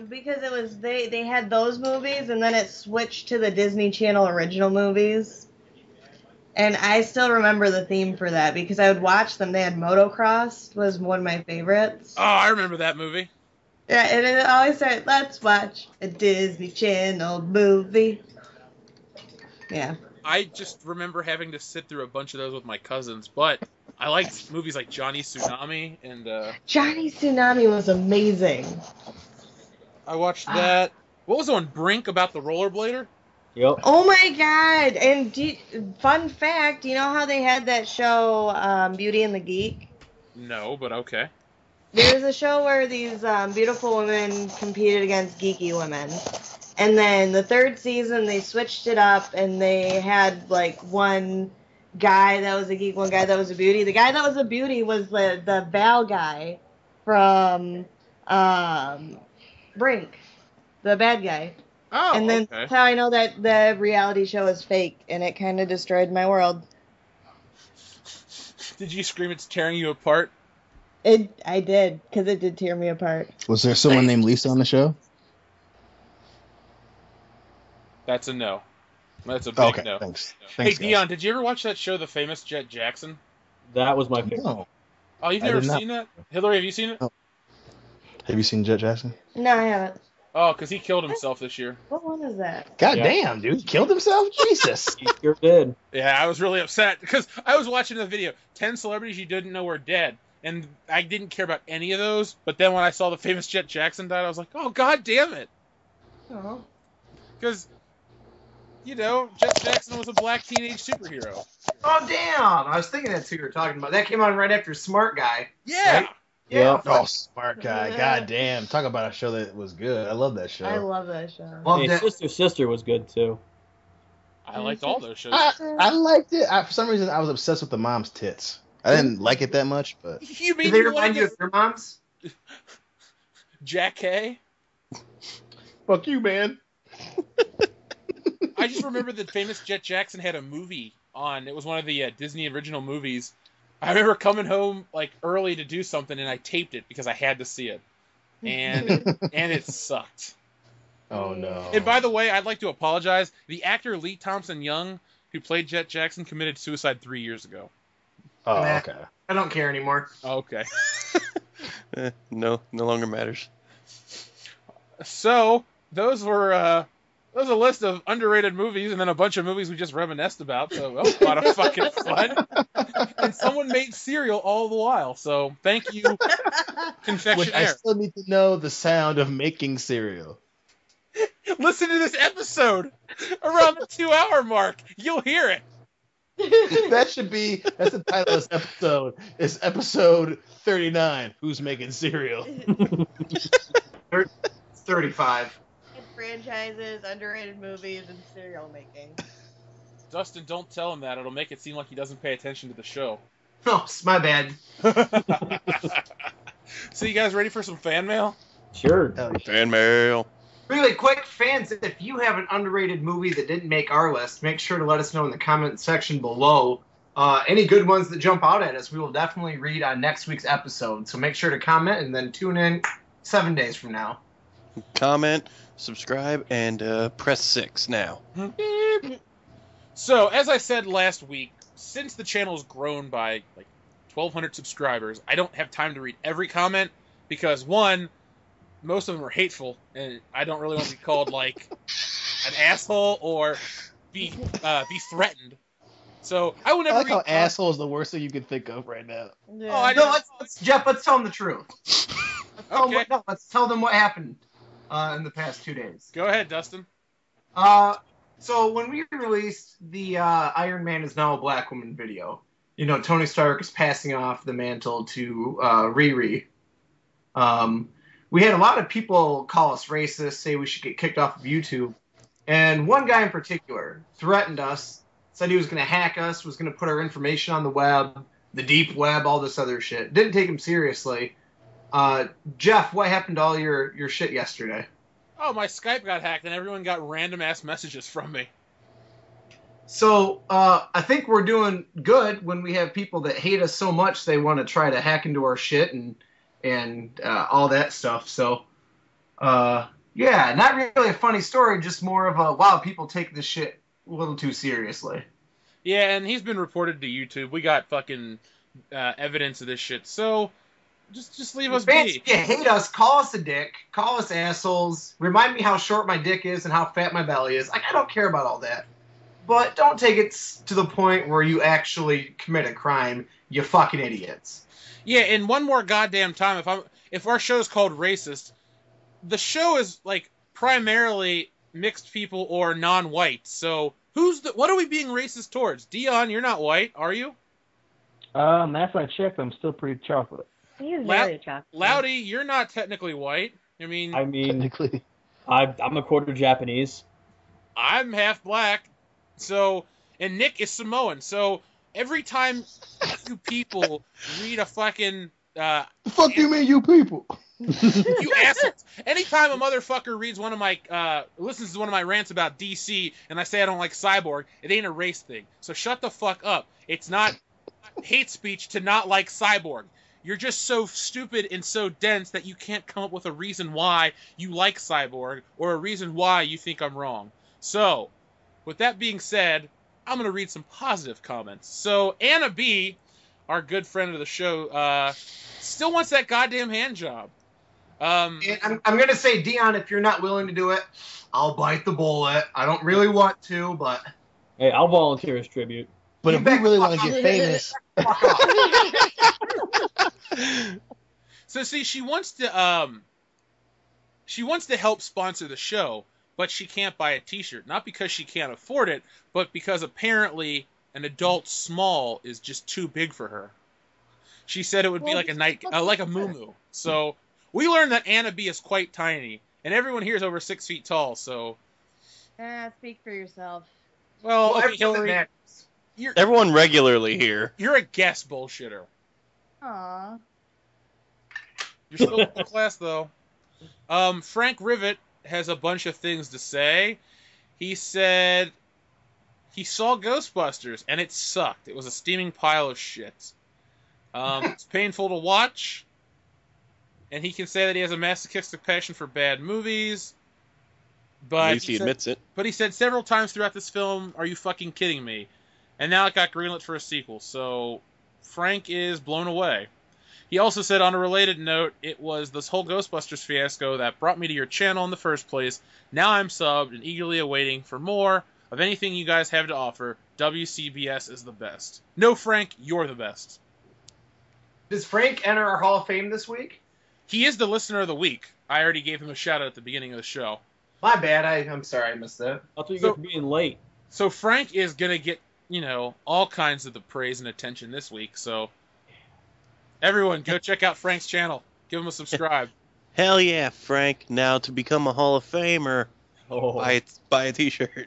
because it was they had those movies and then it switched to the Disney Channel original movies. And I still remember the theme for that because I would watch them. They had Motocross was one of my favorites. Oh, I remember that movie. Yeah, and it always started, let's watch a Disney Channel movie. Yeah. I just remember having to sit through a bunch of those with my cousins, but I liked movies like Johnny Tsunami and Johnny Tsunami was amazing. I watched that. What was the one, Brink, about the rollerblader? Yep. Oh my god! And fun fact, you know how they had that show, Beauty and the Geek? No, but okay. There was a show where these beautiful women competed against geeky women. And then the third season, they switched it up, and they had, like, one guy that was a geek, one guy that was a beauty. The guy that was a beauty was the Val guy from Brink, the bad guy. Oh, And then okay. that's how I know that the reality show is fake, and it kind of destroyed my world. Did you scream it's tearing you apart? I did, because it did tear me apart. Was there someone named Lisa on the show? That's a no. That's a big no. Thanks. Hey, Thanks, Dion, did you ever watch that show, The Famous Jet Jackson? That was my favorite. No. Oh, you've I never did not. seen that? Hillary, have you seen it? No. Have you seen Jet Jackson? No, I haven't. Oh, because he killed himself this year. What one is that? God Yeah. damn, dude. He killed himself? Jesus. He sure did. Yeah, I was really upset because I was watching the video, 10 celebrities you didn't know were dead, and I didn't care about any of those, but then when I saw The Famous Jet Jackson died, I was like, oh, god damn it. Oh. Because, you know, Jet Jackson was a black teenage superhero. Oh, damn. I was thinking that's who you were talking about. That came on right after Smart Guy. Yeah! Right? Yeah. Oh, smart guy. God damn. Talk about a show that was good. I love that show. I love that show. Love Hey, that. Sister was good too. I liked all those shows. I liked it. For some reason, I was obsessed with the mom's tits. I didn't like it that much, but You mean Did they you remind wanted you of your moms? Jack K? fuck you, man. I just remember that Famous Jet Jackson had a movie on. It was one of the Disney original movies. I remember coming home like early to do something, and I taped it because I had to see it, and it sucked. Oh no. And by the way, I'd like to apologize. The actor Lee Thompson Young, who played Jet Jackson, committed suicide 3 years ago. Oh, Nah. okay. I don't care anymore. Okay. No longer matters. So those were that was a list of underrated movies, and then a bunch of movies we just reminisced about. So that was a lot of fucking fun. And someone made cereal all the while. So thank you, Which I confectionaire. still need to know the sound of making cereal. Listen to this episode around the 2-hour mark. You'll hear it. That's the title of this episode. It's episode 39. Who's making cereal? 35. Franchises, underrated movies, and cereal making. Dustin, don't tell him that. It'll make it seem like he doesn't pay attention to the show. Oh, it's my bad. So you guys ready for some fan mail? Sure. Fan mail. Really quick, fans, if you have an underrated movie that didn't make our list, make sure to let us know in the comment section below. Any good ones that jump out at us, we will definitely read on next week's episode. So make sure to comment and then tune in 7 days from now. Comment, subscribe, and press 6 now. So, as I said last week, since the channel's grown by like 1,200 subscribers, I don't have time to read every comment because, one, most of them are hateful, and I don't really want to be called like an asshole or be threatened. So I will never I like read how asshole is the worst thing you could think of right now. Yeah. Oh, I No, know. Jeff, let's tell them the truth. Okay. Let's tell them what happened in the past 2 days. Go ahead, Dustin. So when we released the Iron Man is now a black woman video, you know, Tony Stark is passing off the mantle to Riri. We had a lot of people call us racist, say we should get kicked off of YouTube. And one guy in particular threatened us, said he was going to hack us, was going to put our information on the web, the deep web, all this other shit. Didn't take him seriously. Jeff, what happened to all your shit yesterday? Oh, my Skype got hacked, and everyone got random-ass messages from me. So I think we're doing good when we have people that hate us so much they want to try to hack into our shit and all that stuff. So, yeah, not really a funny story, just more of a, wow, people take this shit a little too seriously. Yeah, and he's been reported to YouTube. We got fucking evidence of this shit. So just leave us Fans, be. if you hate us, call us a dick. Call us assholes. Remind me how short my dick is and how fat my belly is. Like, I don't care about all that. But don't take it to the point where you actually commit a crime, you fucking idiots. Yeah, and one more goddamn time, if our show's called Racist, the show is like primarily mixed people or non-white. So what are we being racist towards? Dion, you're not white, are you? Last I checked, I'm still pretty chocolate. He's very chocolate. Loudy, you're not technically white. I mean, technically, I'm a quarter Japanese. I'm half black. So, and Nick is Samoan. So every time you people read a fucking The fuck you mean, you people? you assholes. Anytime a motherfucker reads one of my listens to one of my rants about DC and I say I don't like Cyborg, it ain't a race thing. So shut the fuck up. It's not hate speech to not like Cyborg. You're just so stupid and so dense that you can't come up with a reason why you like Cyborg or a reason why you think I'm wrong. So, with that being said, I'm going to read some positive comments. So, Anna B, our good friend of the show, still wants that goddamn hand job. I'm going to say, Dion, if you're not willing to do it, I'll bite the bullet. I don't really want to, but... Hey, I'll volunteer as tribute. But if we really want to get famous... So, see, she wants to help sponsor the show, but she can't buy a t-shirt. Not because she can't afford it, but because apparently an adult small is just too big for her. She said it would be like a muumuu. So we learned that Anna B is quite tiny, and everyone here is over 6 feet tall. So Speak for yourself. well, okay, Hillary, Everyone regularly here. you're a guest bullshitter. Aww. You're still in class though. Frank Rivet has a bunch of things to say. He said he saw Ghostbusters and it sucked. It was a steaming pile of shit. It's painful to watch, and he can say that he has a masochistic passion for bad movies. But At least he admits it. But he said several times throughout this film, "Are you fucking kidding me?" And now it got greenlit for a sequel. So Frank is blown away. He also said, on a related note, it was this whole Ghostbusters fiasco that brought me to your channel in the first place. Now I'm subbed and eagerly awaiting for more of anything you guys have to offer. WCBs is the best. No, Frank, you're the best. Does Frank enter our Hall of Fame this week? He is the listener of the week. I already gave him a shout out at the beginning of the show. My bad. I'm sorry I missed that. That's what you get for being late. So Frank is going to get, all kinds of the praise and attention this week. So everyone, go check out Frank's channel. Give him a subscribe. Hell yeah, Frank. Now to become a Hall of Famer, buy a t-shirt.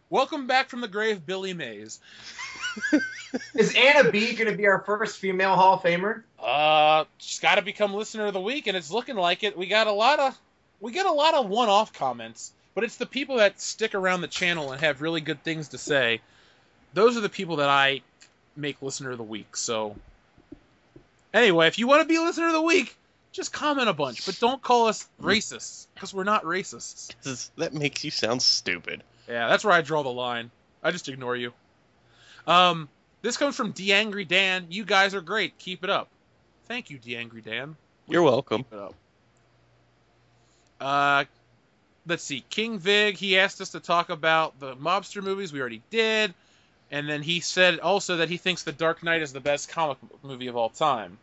Welcome back from the grave, Billy Mays. Is Anna B going to be our first female Hall of Famer? She's got to become listener of the week, and it's looking like it. We get a lot of one-off comments, but it's the people that stick around the channel and have really good things to say. Those are the people that I make listener of the week. So anyway, if you want to be listener of the week, just comment a bunch, but don't call us racists, because we're not racists. That makes you sound stupid. Yeah, that's where I draw the line. I just ignore you. This comes from D-Angry Dan. You guys are great. Keep it up. Thank you, D-Angry Dan. You're welcome. Keep it up. Let's see. King Vig, he asked us to talk about the mobster movies. We already did. And then he said also that he thinks The Dark Knight is the best comic book movie of all time.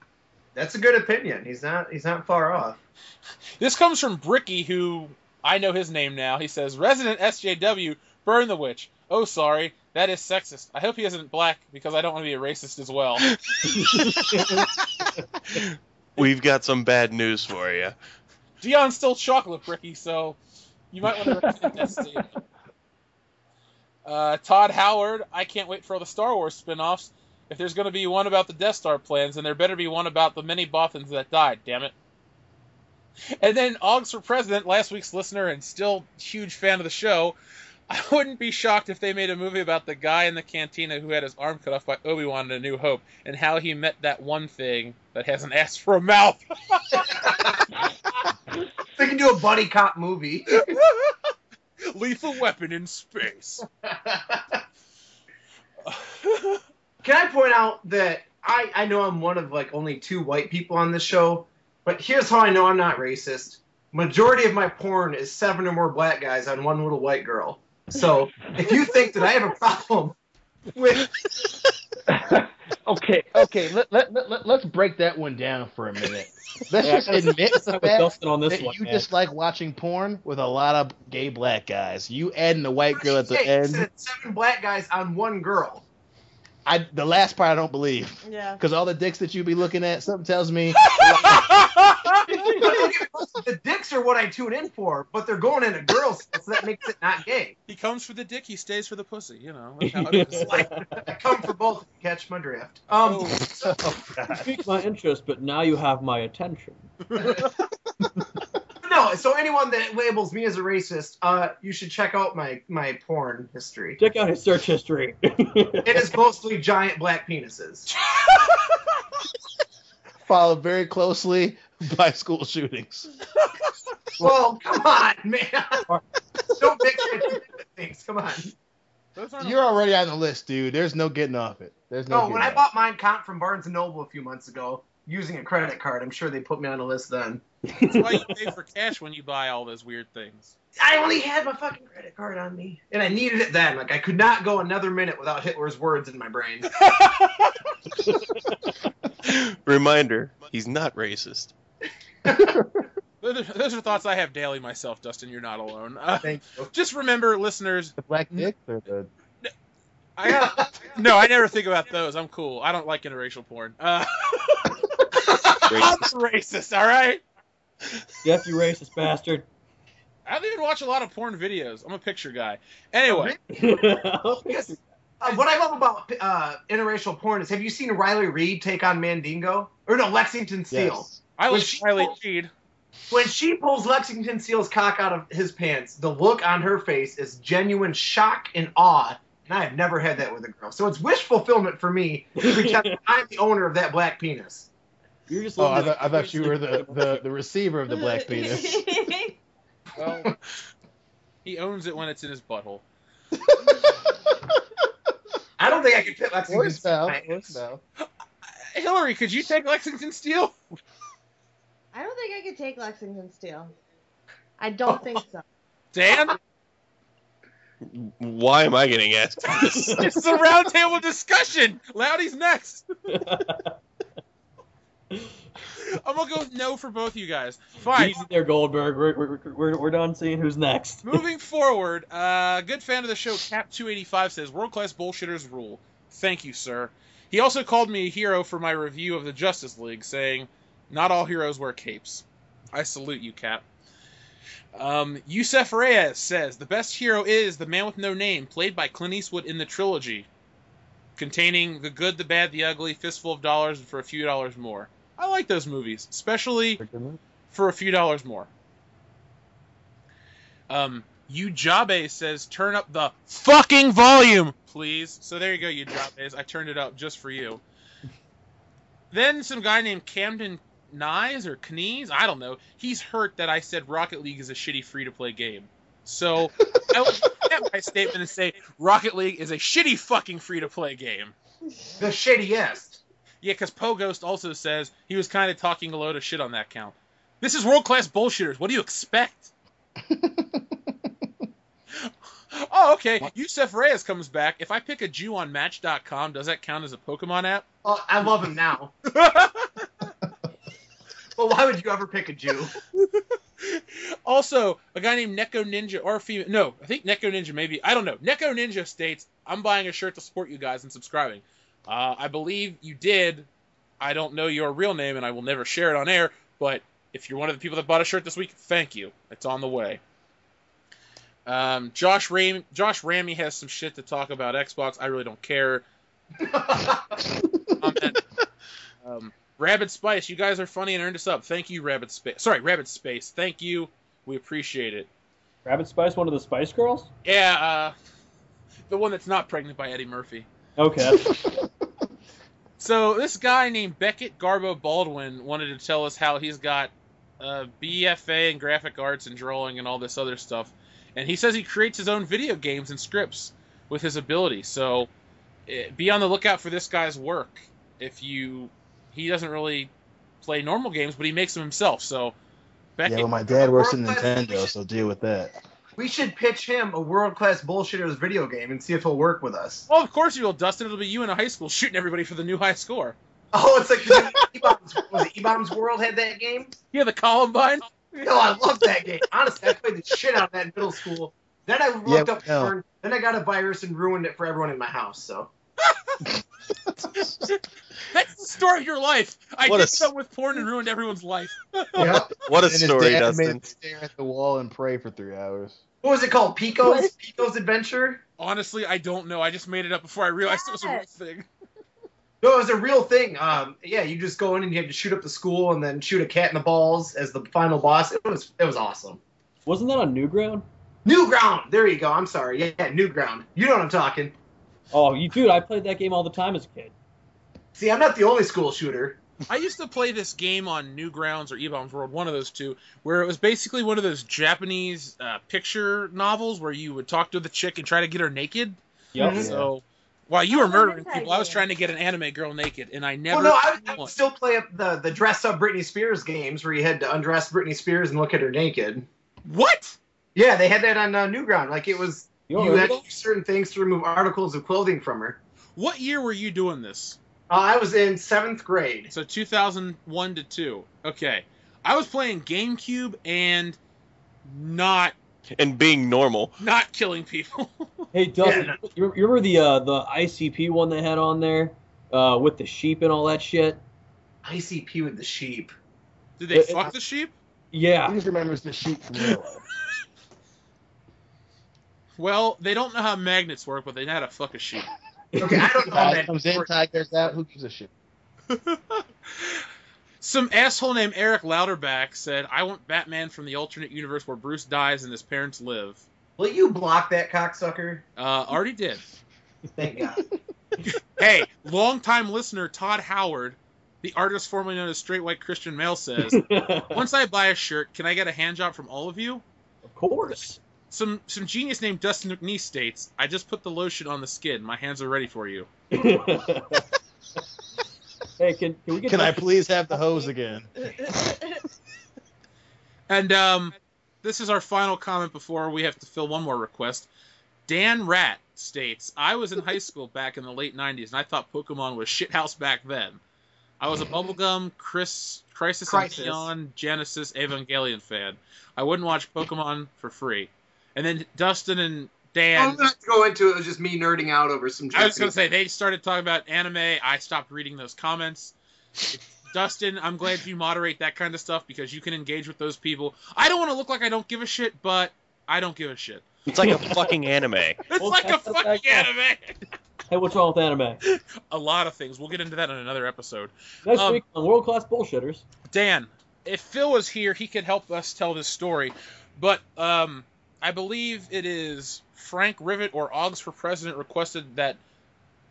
That's a good opinion. He's not far off. This comes from Bricky, who I know his name now. He says, Resident SJW, burn the witch. Oh, sorry. That is sexist. I hope he isn't black, because I don't want to be a racist as well. We've got some bad news for you. Dion's still chocolate, Bricky, so you might want to repeat that statement. Todd Howard, I can't wait for all the Star Wars spin-offs. If there's going to be one about the Death Star plans, then there better be one about the many Bothans that died, damn it. And then Oggs for President, last week's listener and still huge fan of the show. I wouldn't be shocked if they made a movie about the guy in the cantina who had his arm cut off by Obi-Wan in A New Hope, and how he met that one thing that hasn't asked for a mouth. They can do a buddy cop movie. Lethal weapon in space. Can I point out that I know I'm one of like only 2 white people on this show, but here's how I know I'm not racist. Majority of my porn is 7 or more black guys on one little white girl. So if you think that I have a problem with... Okay. Let's break that one down for a minute. Let's just admit the fact on this that one, you man. just like watching porn with a lot of gay black guys. You adding the white girl at the end. 7 black guys on one girl. The last part I don't believe. Yeah. Because all the dicks that you be looking at, something tells me. The dicks are what I tune in for, but they're going into girls, so that makes it not gay. He comes for the dick, he stays for the pussy. You know, that's how it is. I come for both. Catch my drift. Oh, You piqued my interest, but now you have my attention. No, so anyone that labels me as a racist, you should check out my porn history. Check out his search history. It is mostly giant black penises. Followed very closely by school shootings. Well, come on, man. Don't mix my two things. Come on. You're already on the list, dude. There's no getting off it. There's no. When I bought Mein Kampf from Barnes & Noble a few months ago, using a credit card, I'm sure they put me on a list then. That's why you pay for cash when you buy all those weird things. I only had my fucking credit card on me, and I needed it then. Like, I could not go another minute without Hitler's words in my brain. Reminder, he's not racist. Those are thoughts I have daily myself, Dustin. You're not alone. Thank you. Just remember, listeners. The black dicks or the. No, I never think about those. I'm cool. I don't like interracial porn. I'm racist, all right? Jeff, you racist bastard. I don't even watch a lot of porn videos. I'm a picture guy. Anyway. Yes. What I love about interracial porn is, have you seen Riley Reid take on Mandingo? Or no, Lexington Steele. Yes. I like Riley Reid. When she pulls Lexington Steele's cock out of his pants, the look on her face is genuine shock and awe. And I have never had that with a girl. So it's wish fulfillment for me to pretend I'm the owner of that black penis. You're just I thought you were the receiver of the black penis. Well, he owns it when it's in his butthole. I don't think I could fit Lexington Steele. Hillary, could you take Lexington Steele? I don't think I could take Lexington Steele. I don't think so. Dan? Why am I getting asked? It's a roundtable discussion. Loudy's next. I'm gonna go with no for both you guys. Fine. Easy there, Goldberg. We're done seeing who's next. Moving forward, good fan of the show, Cap285 says, world-class bullshitters rule. Thank you, sir. He also called me a hero for my review of the Justice League, saying, not all heroes wear capes. I salute you, Cap. Yusef Reyes says, the best hero is The Man with No Name, played by Clint Eastwood in the trilogy, containing the good, the bad, the ugly, fistful of dollars, and for a few dollars more. I like those movies, especially for a few dollars more. Ujabe says, turn up the fucking volume, please. So there you go, Ujabe. I turned it up just for you. Then some guy named Camden Knies or Knees, I don't know. He's hurt that I said Rocket League is a shitty free-to-play game. So I will get my statement and say Rocket League is a shitty fucking free-to-play game. The shittiest. Yeah, because Poghost also says he was kind of talking a load of shit on that count. This is world-class bullshitters. What do you expect? Oh, okay. Yusef Reyes comes back. If I pick a Jew on Match.com, does that count as a Pokemon app? Oh, I love him now. Well, why would you ever pick a Jew? Also, a guy named Neko Ninja, or female, no, I think Neko Ninja maybe, I don't know. Neko Ninja states, I'm buying a shirt to support you guys and subscribing. I believe you did. I don't know your real name, and I will never share it on air, but if you're one of the people that bought a shirt this week, thank you. It's on the way. Josh Ramey has some shit to talk about Xbox. I really don't care. Rabbit Spice, you guys are funny and earned us up. Thank you, Rabbit Space. Sorry, Rabbit Space. Thank you. We appreciate it. Rabbit Spice, one of the Spice Girls? Yeah, the one that's not pregnant by Eddie Murphy. Okay. So this guy named Beckett Garbo Baldwin wanted to tell us how he's got BFA in graphic arts and drawing and all this other stuff. And he says he creates his own video games and scripts with his ability. So be on the lookout for this guy's work. He doesn't really play normal games, but he makes them himself. So yeah, well, my dad works in Nintendo, so deal with that. We should pitch him a world-class bullshitters video game and see if he'll work with us. Oh, of course you will, Dustin. It'll be you in a high school shooting everybody for the new high score. Oh, it's like the E-Bombs World had that game? Yeah, the Columbine. No, I love that game. Honestly, I played the shit out of that in middle school. Then I looked up porn. Then I got a virus and ruined it for everyone in my house. So that's the story of your life. I did something with porn and ruined everyone's life. Yep. What a story, Dustin. Made him stare at the wall and pray for 3 hours. What was it called? Pico's Adventure? Honestly, I don't know. I just made it up before I realized it was a real thing. No, it was a real thing. Yeah, you just go in and you have to shoot up the school and then shoot a cat in the balls as the final boss. It was awesome. Wasn't that on Newground? Newground! There you go. I'm sorry. Yeah, Newground. You know what I'm talking. Oh, dude, I played that game all the time as a kid. See, I'm not the only school shooter. I used to play this game on Newgrounds or E-Bombs World, one of those two, where it was basically one of those Japanese picture novels where you would talk to the chick and try to get her naked. Yep. So while you were murdering people, I was trying to get an anime girl naked, and I never. Well, no, I would still play up the dress up Britney Spears games where you had to undress Britney Spears and look at her naked. What? Yeah, they had that on Newground. Like it was, you had to do Really? certain things to remove articles of clothing from her. What year were you doing this? I was in 7th grade. So 2001 to 2. Okay. I was playing GameCube and not being normal. Not killing people. Hey, Dustin, you remember the ICP one they had on there with the sheep and all that shit? ICP with the sheep. Did they fuck the sheep? Yeah. He just remembers the sheep from real life. Well, they don't know how magnets work, but they know how to fuck a sheep. Okay, I don't know how that comes in, Ty goes out. Who gives a shit? Some asshole named Eric Louderback said, I want Batman from the alternate universe where Bruce dies and his parents live. Will you block that cocksucker? Already did. Thank God. Hey, longtime listener Todd Howard, the artist formerly known as Straight White Christian Male, says, once I buy a shirt, can I get a hand job from all of you? Of course. Some genius named Dustin McNeese states, I just put the lotion on the skin. My hands are ready for you. Hey, can we get? Can I please have the hose again? And this is our final comment before we have to fill one more request. Dan Rat states, I was in high school back in the late 90s, and I thought Pokemon was shithouse back then. I was a Bubblegum, Crisis on Neon, Genesis, Evangelion fan. I wouldn't watch Pokemon for free. And then Dustin and Dan... I'm not to go into it. It was just me nerding out over some Japanese. I was going to say, they started talking about anime. I stopped reading those comments. Dustin, I'm glad you moderate that kind of stuff because you can engage with those people. I don't want to look like I don't give a shit, but I don't give a shit. It's like a fucking anime. It's like a fucking anime. Hey, what's wrong with anime? A lot of things. We'll get into that in another episode. Next week on World Class Bullshitters. Dan, if Phil was here, he could help us tell this story. But I believe it is Frank Rivet or Oggs for President requested that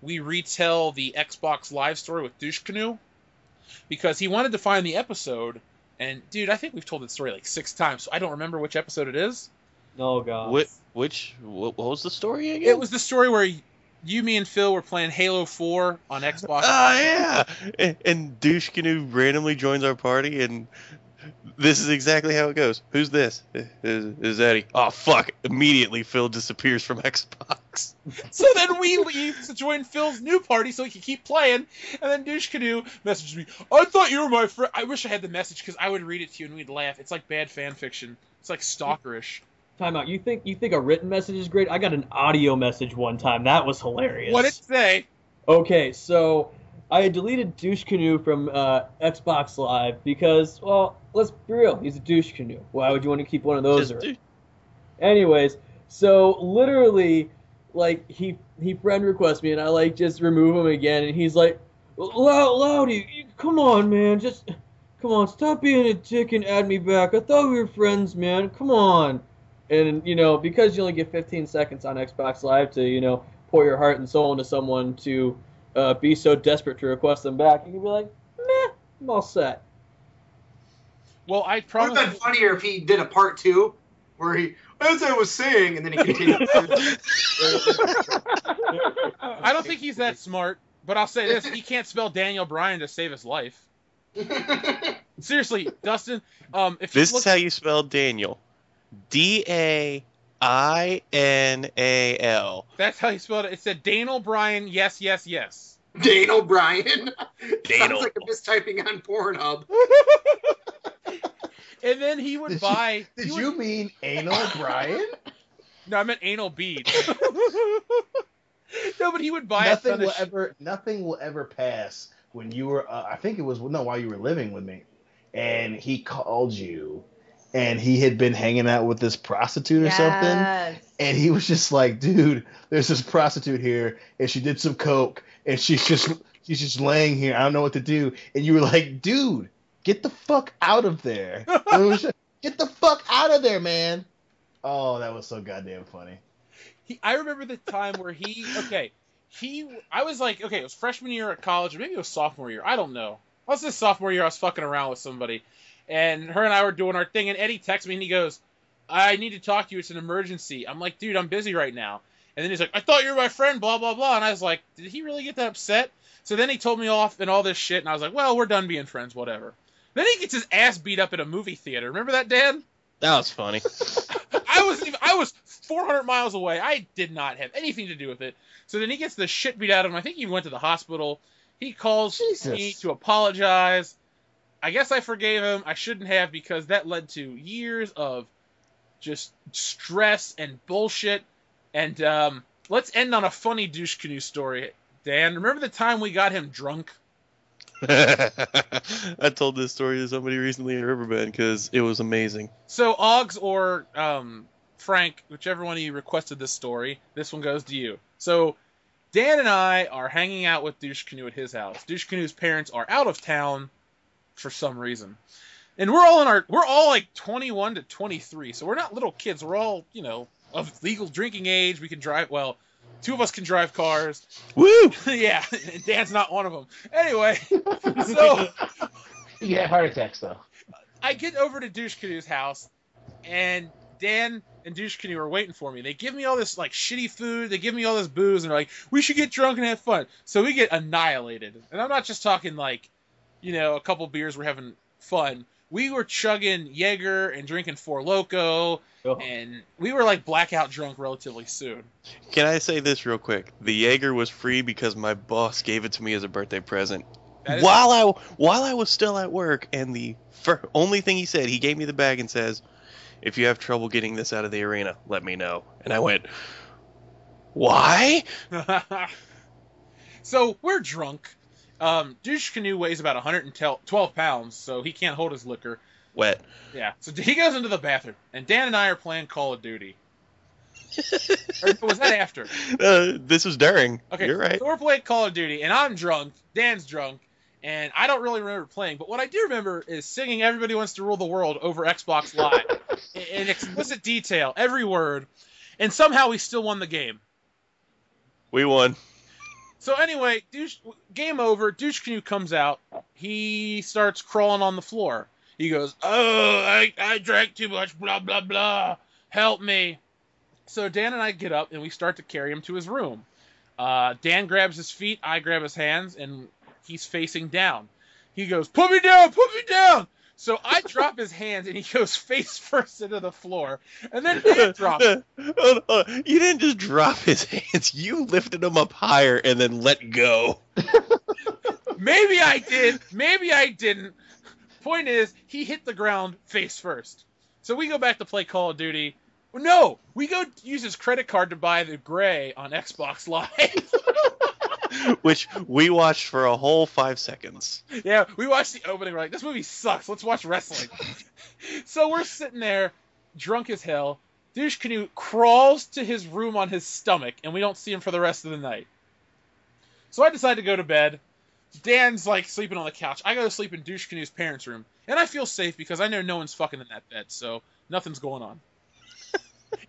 we retell the Xbox Live story with Douche Canoe because he wanted to find the episode. And, dude, I think we've told that story like 6 times, so I don't remember which episode it is. Oh, God. What was the story again? It was the story where you, me, and Phil were playing Halo 4 on Xbox. Oh, yeah! And Douche Canoe randomly joins our party, and this is exactly how it goes. Who's this? Is Eddie? Oh, fuck. Immediately, Phil disappears from Xbox. So then we leave to join Phil's new party so he can keep playing, and then Douche Canoe messages me, I thought you were my friend. I wish I had the message, because I would read it to you and we'd laugh. It's like bad fan fiction. It's like stalkerish. Time out. You think a written message is great? I got an audio message one time. That was hilarious. What did it say? Okay, so I had deleted Douche Canoe from Xbox Live because, well, let's be real. He's a douche canoe. Why would you want to keep one of those around? Anyways, so literally, like, he friend requests me, and I, like, just remove him again, and he's like, Loudy, come on, man. Come on, stop being a dick and add me back. I thought we were friends, man. Come on. And, because you only get 15 seconds on Xbox Live to, pour your heart and soul into someone to be so desperate to request them back, you can be like, meh, I'm all set. Well, I It would promise. have been funnier if he did a part 2 where he, As I was saying, and then he continued. I don't think he's that smart, but I'll say this: he can't spell Daniel Bryan to save his life. Seriously, Dustin. If This you is how you spell Daniel. Dainal. That's how you spelled it. It said Daniel Bryan. Yes, yes, yes. Daniel Bryan. Daniel. Sounds like a mistyping on Pornhub. And then he would buy. Did you mean anal Brian? No, I meant anal bead. No, but he would buy Nothing will ever pass when you were. I think it was while you were living with me, and he called you, and he had been hanging out with this prostitute or something, and he was just like, "Dude, there's this prostitute here, and she did some coke, and she's just laying here. I don't know what to do." And you were like, "Dude, get the fuck out of there! Get the fuck out of there, man!" Oh, that was so goddamn funny. I remember the time where I was like, okay, it was freshman year at college, or maybe it was sophomore year. I don't know. I was this sophomore year, I was fucking around with somebody, and her and I were doing our thing, and Eddie texts me, and he goes, "I need to talk to you. It's an emergency." I'm like, "Dude, I'm busy right now." And then he's like, "I thought you were my friend, blah, blah, blah." And I was like, did he really get that upset? So then he told me off and all this shit, and I was like, well, we're done being friends, whatever. Then he gets his ass beat up at a movie theater. Remember that, Dan? That was funny. I was 400 miles away. I did not have anything to do with it. So then he gets the shit beat out of him. I think he went to the hospital. He calls me to apologize. I guess I forgave him. I shouldn't have, because that led to years of just stress and bullshit. And let's end on a funny douche canoe story. Dan, remember the time we got him drunk? I told this story to somebody recently in Riverbend because it was amazing. So, Oggs or Frank, whichever one of you requested this story, this one goes to you. So, Dan and I are hanging out with Douche Canoe at his house. Douche Canoe's parents are out of town for some reason. And we're all like 21 to 23, so we're not little kids. We're all, of legal drinking age. We can drive, well, two of us can drive cars. Woo! Yeah, and Dan's not one of them. Anyway, so You get heart attacks though. I get over to Douche Canoe's house, and Dan and Douche Canoe are waiting for me. They give me all this like shitty food. They give me all this booze, and they're like, "We should get drunk and have fun." So we get annihilated, and I'm not just talking like, a couple beers. We're having fun. We were chugging Jaeger and drinking Four Loko, and we were like blackout drunk relatively soon. Can I say this real quick? The Jaeger was free because my boss gave it to me as a birthday present while I was still at work, and the only thing he said, he gave me the bag and says, "If you have trouble getting this out of the arena, let me know." And I went, "Why?" So we're drunk. Douche Canoe weighs about 112 pounds, so he can't hold his liquor. Wet. Yeah, so he goes into the bathroom, and Dan and I are playing Call of Duty. Or was that after? This was during. Okay, you're right. So we're playing Call of Duty, and I'm drunk, Dan's drunk, and I don't really remember playing, but what I do remember is singing Everybody Wants to Rule the World over Xbox Live. In explicit detail, every word, and somehow we still won the game. We won. So anyway, game over. Douche Canoe comes out. He starts crawling on the floor. He goes, "Oh, I drank too much, blah, blah, blah. Help me." So Dan and I get up, and we start to carry him to his room. Dan grabs his feet, I grab his hands, and he's facing down. He goes, "Put me down, put me down." So I drop his hands, and he goes face first into the floor. And then Dan drops him. You didn't just drop his hands. You lifted him up higher and then let go. Maybe I did. Maybe I didn't. Point is, he hit the ground face first. So we go back to play Call of Duty. No, we go use his credit card to buy the Gray on Xbox Live. Which we watched for a whole 5 seconds. Yeah, we watched the opening. We're like, this movie sucks. Let's watch wrestling. So we're sitting there, drunk as hell. Douche Canoe crawls to his room on his stomach, and we don't see him for the rest of the night. So I decide to go to bed. Dan's like sleeping on the couch. I go to sleep in Douche Canoe's parents' room, and I feel safe because I know no one's fucking in that bed, so nothing's going on.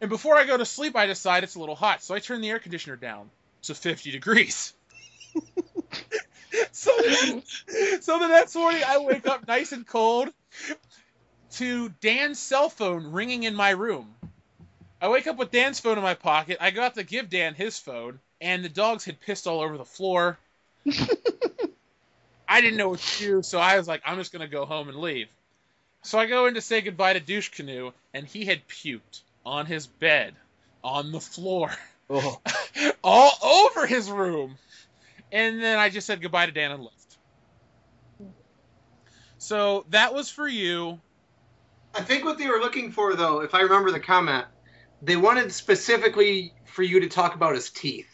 And before I go to sleep, I decide it's a little hot, so I turn the air conditioner down to 50 degrees. So the next morning, I wake up nice and cold to Dan's cell phone ringing in my room. I wake up with Dan's phone in my pocket. I go out to give Dan his phone, and the dogs had pissed all over the floor. I didn't know what to do, so I was like, I'm just going to go home and leave. So I go in to say goodbye to Douche Canoe, and he had puked on his bed, on the floor, all over his room. And then I just said goodbye to Dan and left. So that was for you. I think what they were looking for, though, if I remember the comment, they wanted specifically for you to talk about his teeth.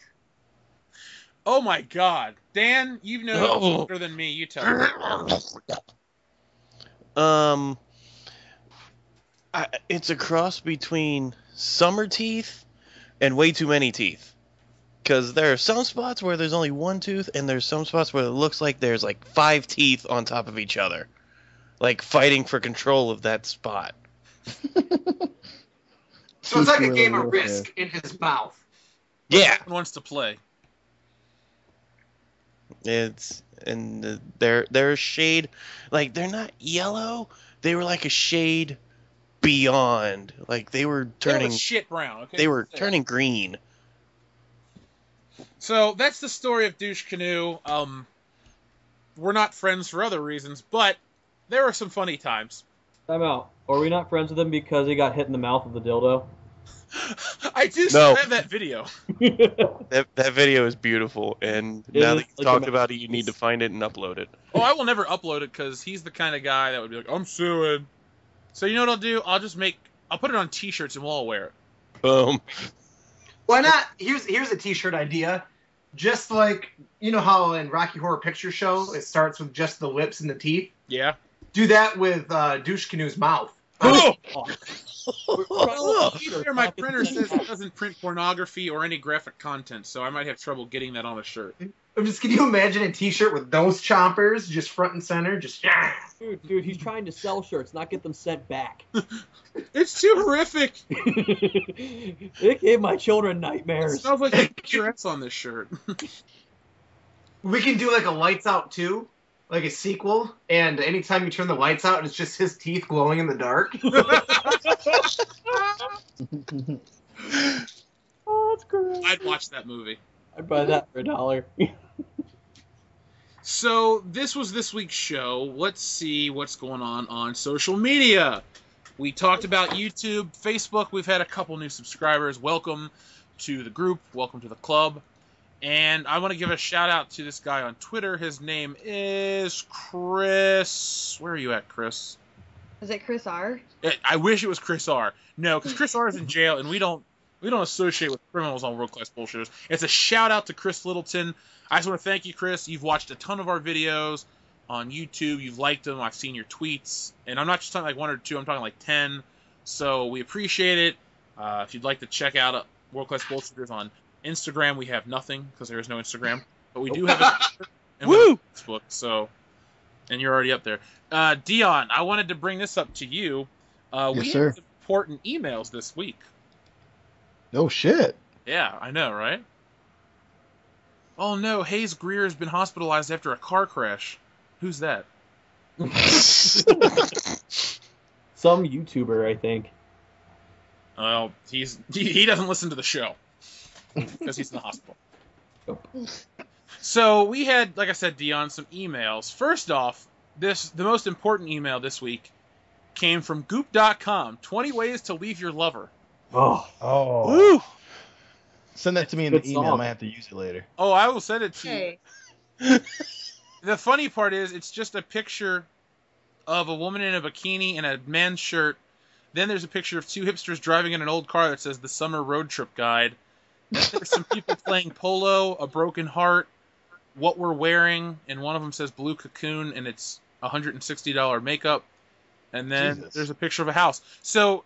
Oh my God, Dan, you know longer than me. You tell me. It's a cross between summer teeth and way too many teeth. Because there are some spots where there's only one tooth, and there's some spots where it looks like there's like 5 teeth on top of each other, like fighting for control of that spot. So it's like a game of Risk in his mouth. Yeah. Who wants to play? They're a shade, like they're not yellow. They were like a shade beyond. Like they were turning shit brown. Okay, they were turning green. So that's the story of Douche Canoe. We're not friends for other reasons, but there were some funny times. Time out. Are we not friends with him because he got hit in the mouth with the dildo? I do still have that video. That video is beautiful, and now that you've talked about it, you need to find it and upload it. Oh, I will never upload it because he's the kind of guy that would be like, I'm suing. So you know what I'll do? I'll put it on T-shirts and we'll all wear it. Boom. Why not? Here's a T-shirt idea. Just like, you know how in Rocky Horror Picture Show, it starts with just the lips and the teeth? Yeah. Do that with Douche Canoe's mouth. Oh! My printer says it doesn't print pornography or any graphic content, so I might have trouble getting that on a shirt. Can you imagine a T-shirt with those chompers just front and center? Just Dude, he's trying to sell shirts, not get them sent back. It's too horrific. It gave my children nightmares. It smells like a picturettes on this shirt. We can do like a Lights Out 2, like a sequel, and anytime you turn the lights out, it's just his teeth glowing in the dark. Oh, that's great. I'd watch that movie. I'd buy that for $1. So this was this week's show. Let's see what's going on social media. We talked about YouTube, Facebook. We've had a couple new subscribers. Welcome to the group. Welcome to the club. And I want to give a shout out to this guy on Twitter. His name is Chris. Where are you at, Chris? Is it Chris R? I wish it was Chris R. No, because Chris R is in jail, and we don't associate with criminals on World Class Bullshitters. It's a shout out to Chris Littleton. I just want to thank you, Chris. You've watched a ton of our videos on YouTube. You've liked them. I've seen your tweets. And I'm not just talking like 1 or 2. I'm talking like 10. So we appreciate it. If you'd like to check out World Class Bullshitters on Instagram, we have nothing because there is no Instagram. But we do have a Twitter and we have a Facebook. So, and you're already up there. Dion, I wanted to bring this up to you. We had some important emails this week. Oh, shit. Yeah, I know, right? Oh no, Hayes Greer has been hospitalized after a car crash. Who's that? Some YouTuber, I think. Well, he doesn't listen to the show because he's in the hospital. Nope. So we had, like I said, Dion, some emails. First off, the most important email this week came from Goop.com. 20 ways to leave your lover. Oh. Woo! Send that to me in the email. I might have to use it later. Oh, I will send it to you. The funny part is, it's just a picture of a woman in a bikini and a man's shirt. Then there's a picture of 2 hipsters driving in an old car that says the Summer Road Trip Guide. Then there's some people playing polo, a broken heart, what we're wearing, and one of them says blue cocoon, and it's $160 makeup. And then there's a picture of a house. So,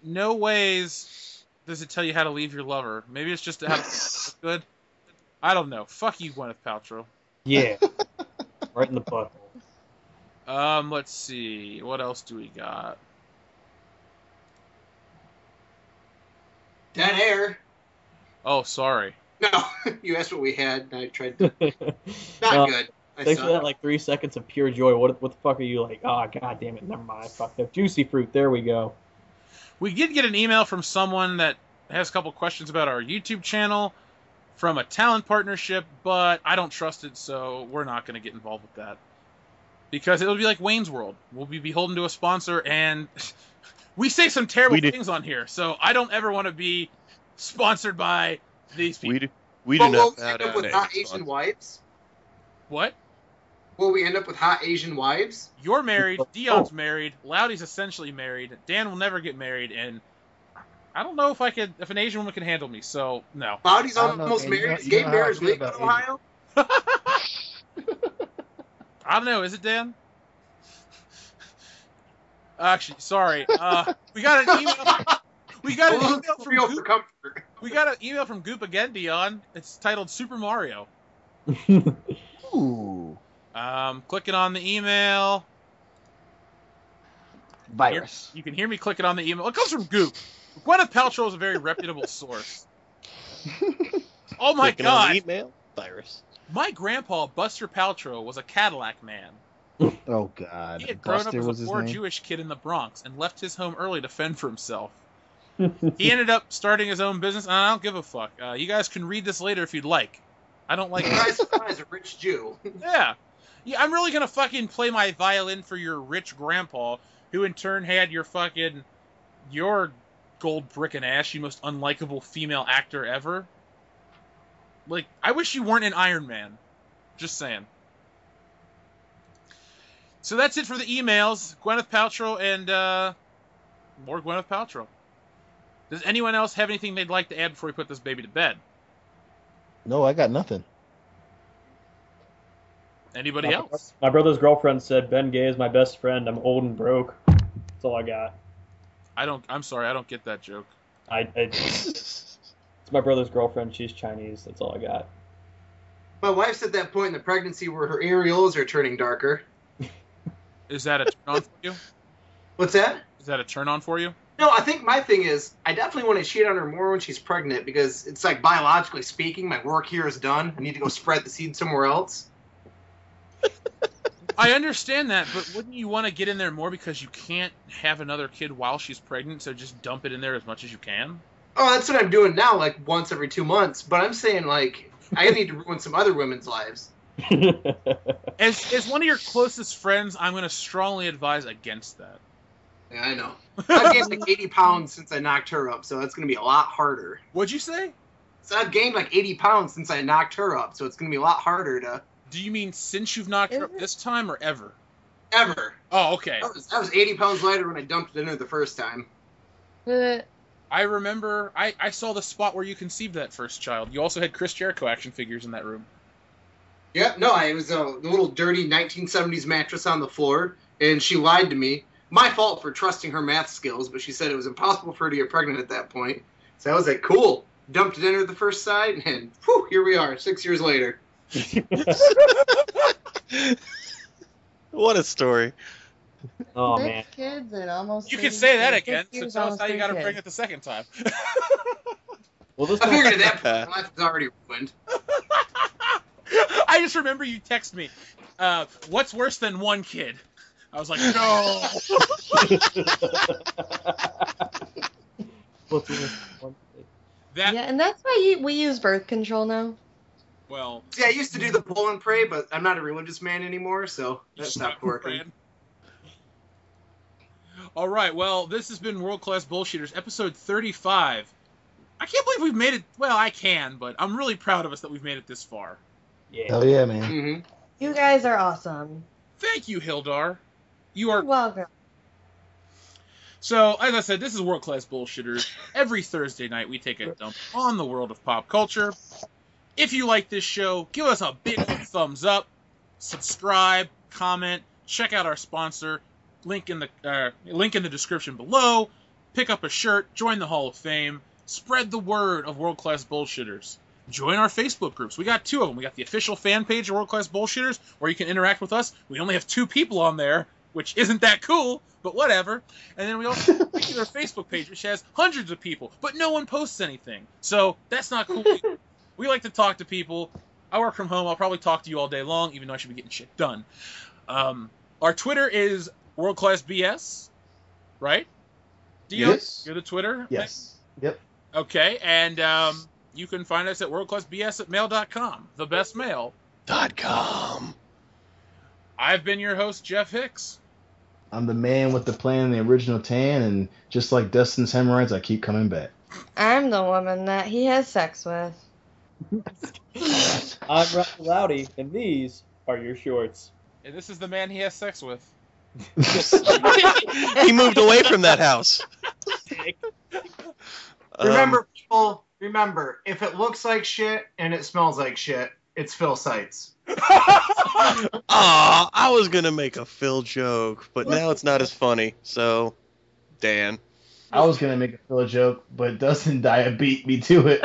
no ways does it tell you how to leave your lover. Maybe it's just how to look good. I don't know. Fuck you, Gwyneth Paltrow. Yeah. Right in the butt. Let's see. What else do we got? Dead air. Oh, sorry. No, you asked what we had, and I tried to... Not good. Thanks for that, like, 3 seconds of pure joy. What the fuck are you like? Oh, god damn it. Never mind. I fucked up. Juicy fruit. There we go. We did get an email from someone that has a couple questions about our YouTube channel from a talent partnership, but I don't trust it, so we're not going to get involved with that. Because it'll be like Wayne's World. We'll be beholden to a sponsor, and we say some terrible things on here, so I don't ever want to be sponsored by these people. We do not end up with hot Asian wives? What? Will we end up with hot Asian wives? You're married, Dion's married, Loudy's essentially married, Dan will never get married, and I don't know if an Asian woman can handle me, so no. Loudy's almost married. Is gay marriage legal in Ohio? I don't know. Is it, Dan? Actually, sorry. We got an email. We got an email from Goop. We got an email from Goop again, Dion. It's titled Super Mario. Ooh. Clicking on the email. Virus. You can hear me clicking on the email. It comes from Goop. Gwyneth Paltrow is a very reputable source. Oh my God! Email virus. My grandpa, Buster Paltrow, was a Cadillac man. Oh God! He had grown Buster up as a poor Jewish kid in the Bronx and left his home early to fend for himself. He ended up starting his own business, and I don't give a fuck. You guys can read this later if you'd like. I don't like. Surprise, a rich Jew. Yeah, I'm really gonna fucking play my violin for your rich grandpa, who in turn had your gold brickin' ass, you most unlikable female actor ever. Like, I wish you weren't an Iron Man. Just saying. So that's it for the emails. Gwyneth Paltrow and, more Gwyneth Paltrow. Does anyone else have anything they'd like to add before we put this baby to bed? No, I got nothing. Anybody else? My brother's girlfriend said, Ben Gay is my best friend. I'm old and broke. That's all I got. I'm sorry, I don't get that joke. It's my brother's girlfriend. She's Chinese. That's all I got. My wife's at that point in the pregnancy where her areolas are turning darker. Is that a turn on for you? What's that? Is that a turn on for you? No, I think my thing is I definitely want to cheat on her more when she's pregnant because it's like biologically speaking, my work here is done. I need to go spread the seed somewhere else. I understand that, but wouldn't you want to get in there more because you can't have another kid while she's pregnant, so just dump it in there as much as you can? Oh, that's what I'm doing now, like once every 2 months. But I'm saying, like, I need to ruin some other women's lives. As one of your closest friends, I'm going to strongly advise against that. Yeah, I know. I've gained like 80 pounds since I knocked her up, so that's going to be a lot harder. What'd you say? So I've gained like 80 pounds since I knocked her up, so it's going to be a lot harder to... Do you mean since you've knocked her up this time or ever? Ever. Oh, okay. I was 80 pounds lighter when I dumped it in her the first time. I remember, I saw the spot where you conceived that first child. You also had Chris Jericho action figures in that room. Yep, no, it was a little dirty 1970s mattress on the floor, and she lied to me. My fault for trusting her math skills, but she said it was impossible for her to get pregnant at that point. So I was like, cool. Dumped it in her the first side, and whew, here we are, 6 years later. What a story. Oh, man. Kids and almost you can say that again, so tell us how you got her pregnant the second time. Well, this I figured at that point, my life was already ruined. I just remember you text me, what's worse than one kid? I was like, no. Yeah, and that's why we use birth control now. Well, see, I used to do the pull and pray, but I'm not a religious man anymore, so that stopped working. All right, well, this has been World Class Bullshitters, episode 35. I can't believe we've made it. Well, I can, but I'm really proud of us that we've made it this far. Yeah. Hell yeah, man. Mm-hmm. You guys are awesome. Thank you, Hildar. You are welcome. So, as I said, this is World Class Bullshitters. Every Thursday night, we take a dump on the world of pop culture. If you like this show, give us a big thumbs up, subscribe, comment, check out our sponsor, link in the description below, pick up a shirt, join the Hall of Fame, spread the word of World Class Bullshitters. Join our Facebook groups. We got 2 of them. We got the official fan page of World Class Bullshitters, where you can interact with us. We only have 2 people on there, which isn't that cool, but whatever. And then we also have a regular Facebook page, which has hundreds of people, but no one posts anything. So that's not cool either. We like to talk to people. I work from home. I'll probably talk to you all day long, even though I should be getting shit done. Our Twitter is World Class BS, right? Dion, Yes. you're the Twitter? Yes. Yep. Okay, and you can find us at worldclassbs@mail.com. The best mail. .com. I've been your host, Jeff Hicks. I'm the man with the plan and the original tan, and just like Dustin's hemorrhoids, I keep coming back. I'm the woman that he has sex with. I'm Rocky Loudy, and these are your shorts. And this is the man he has sex with. He moved away from that house. Remember, people, if it looks like shit and it smells like shit, it's Phil Seitz. Aw, I was gonna make a Phil joke, but now it's not as funny, so Dan. I was gonna make a Phil joke, but Dustin beat me to it.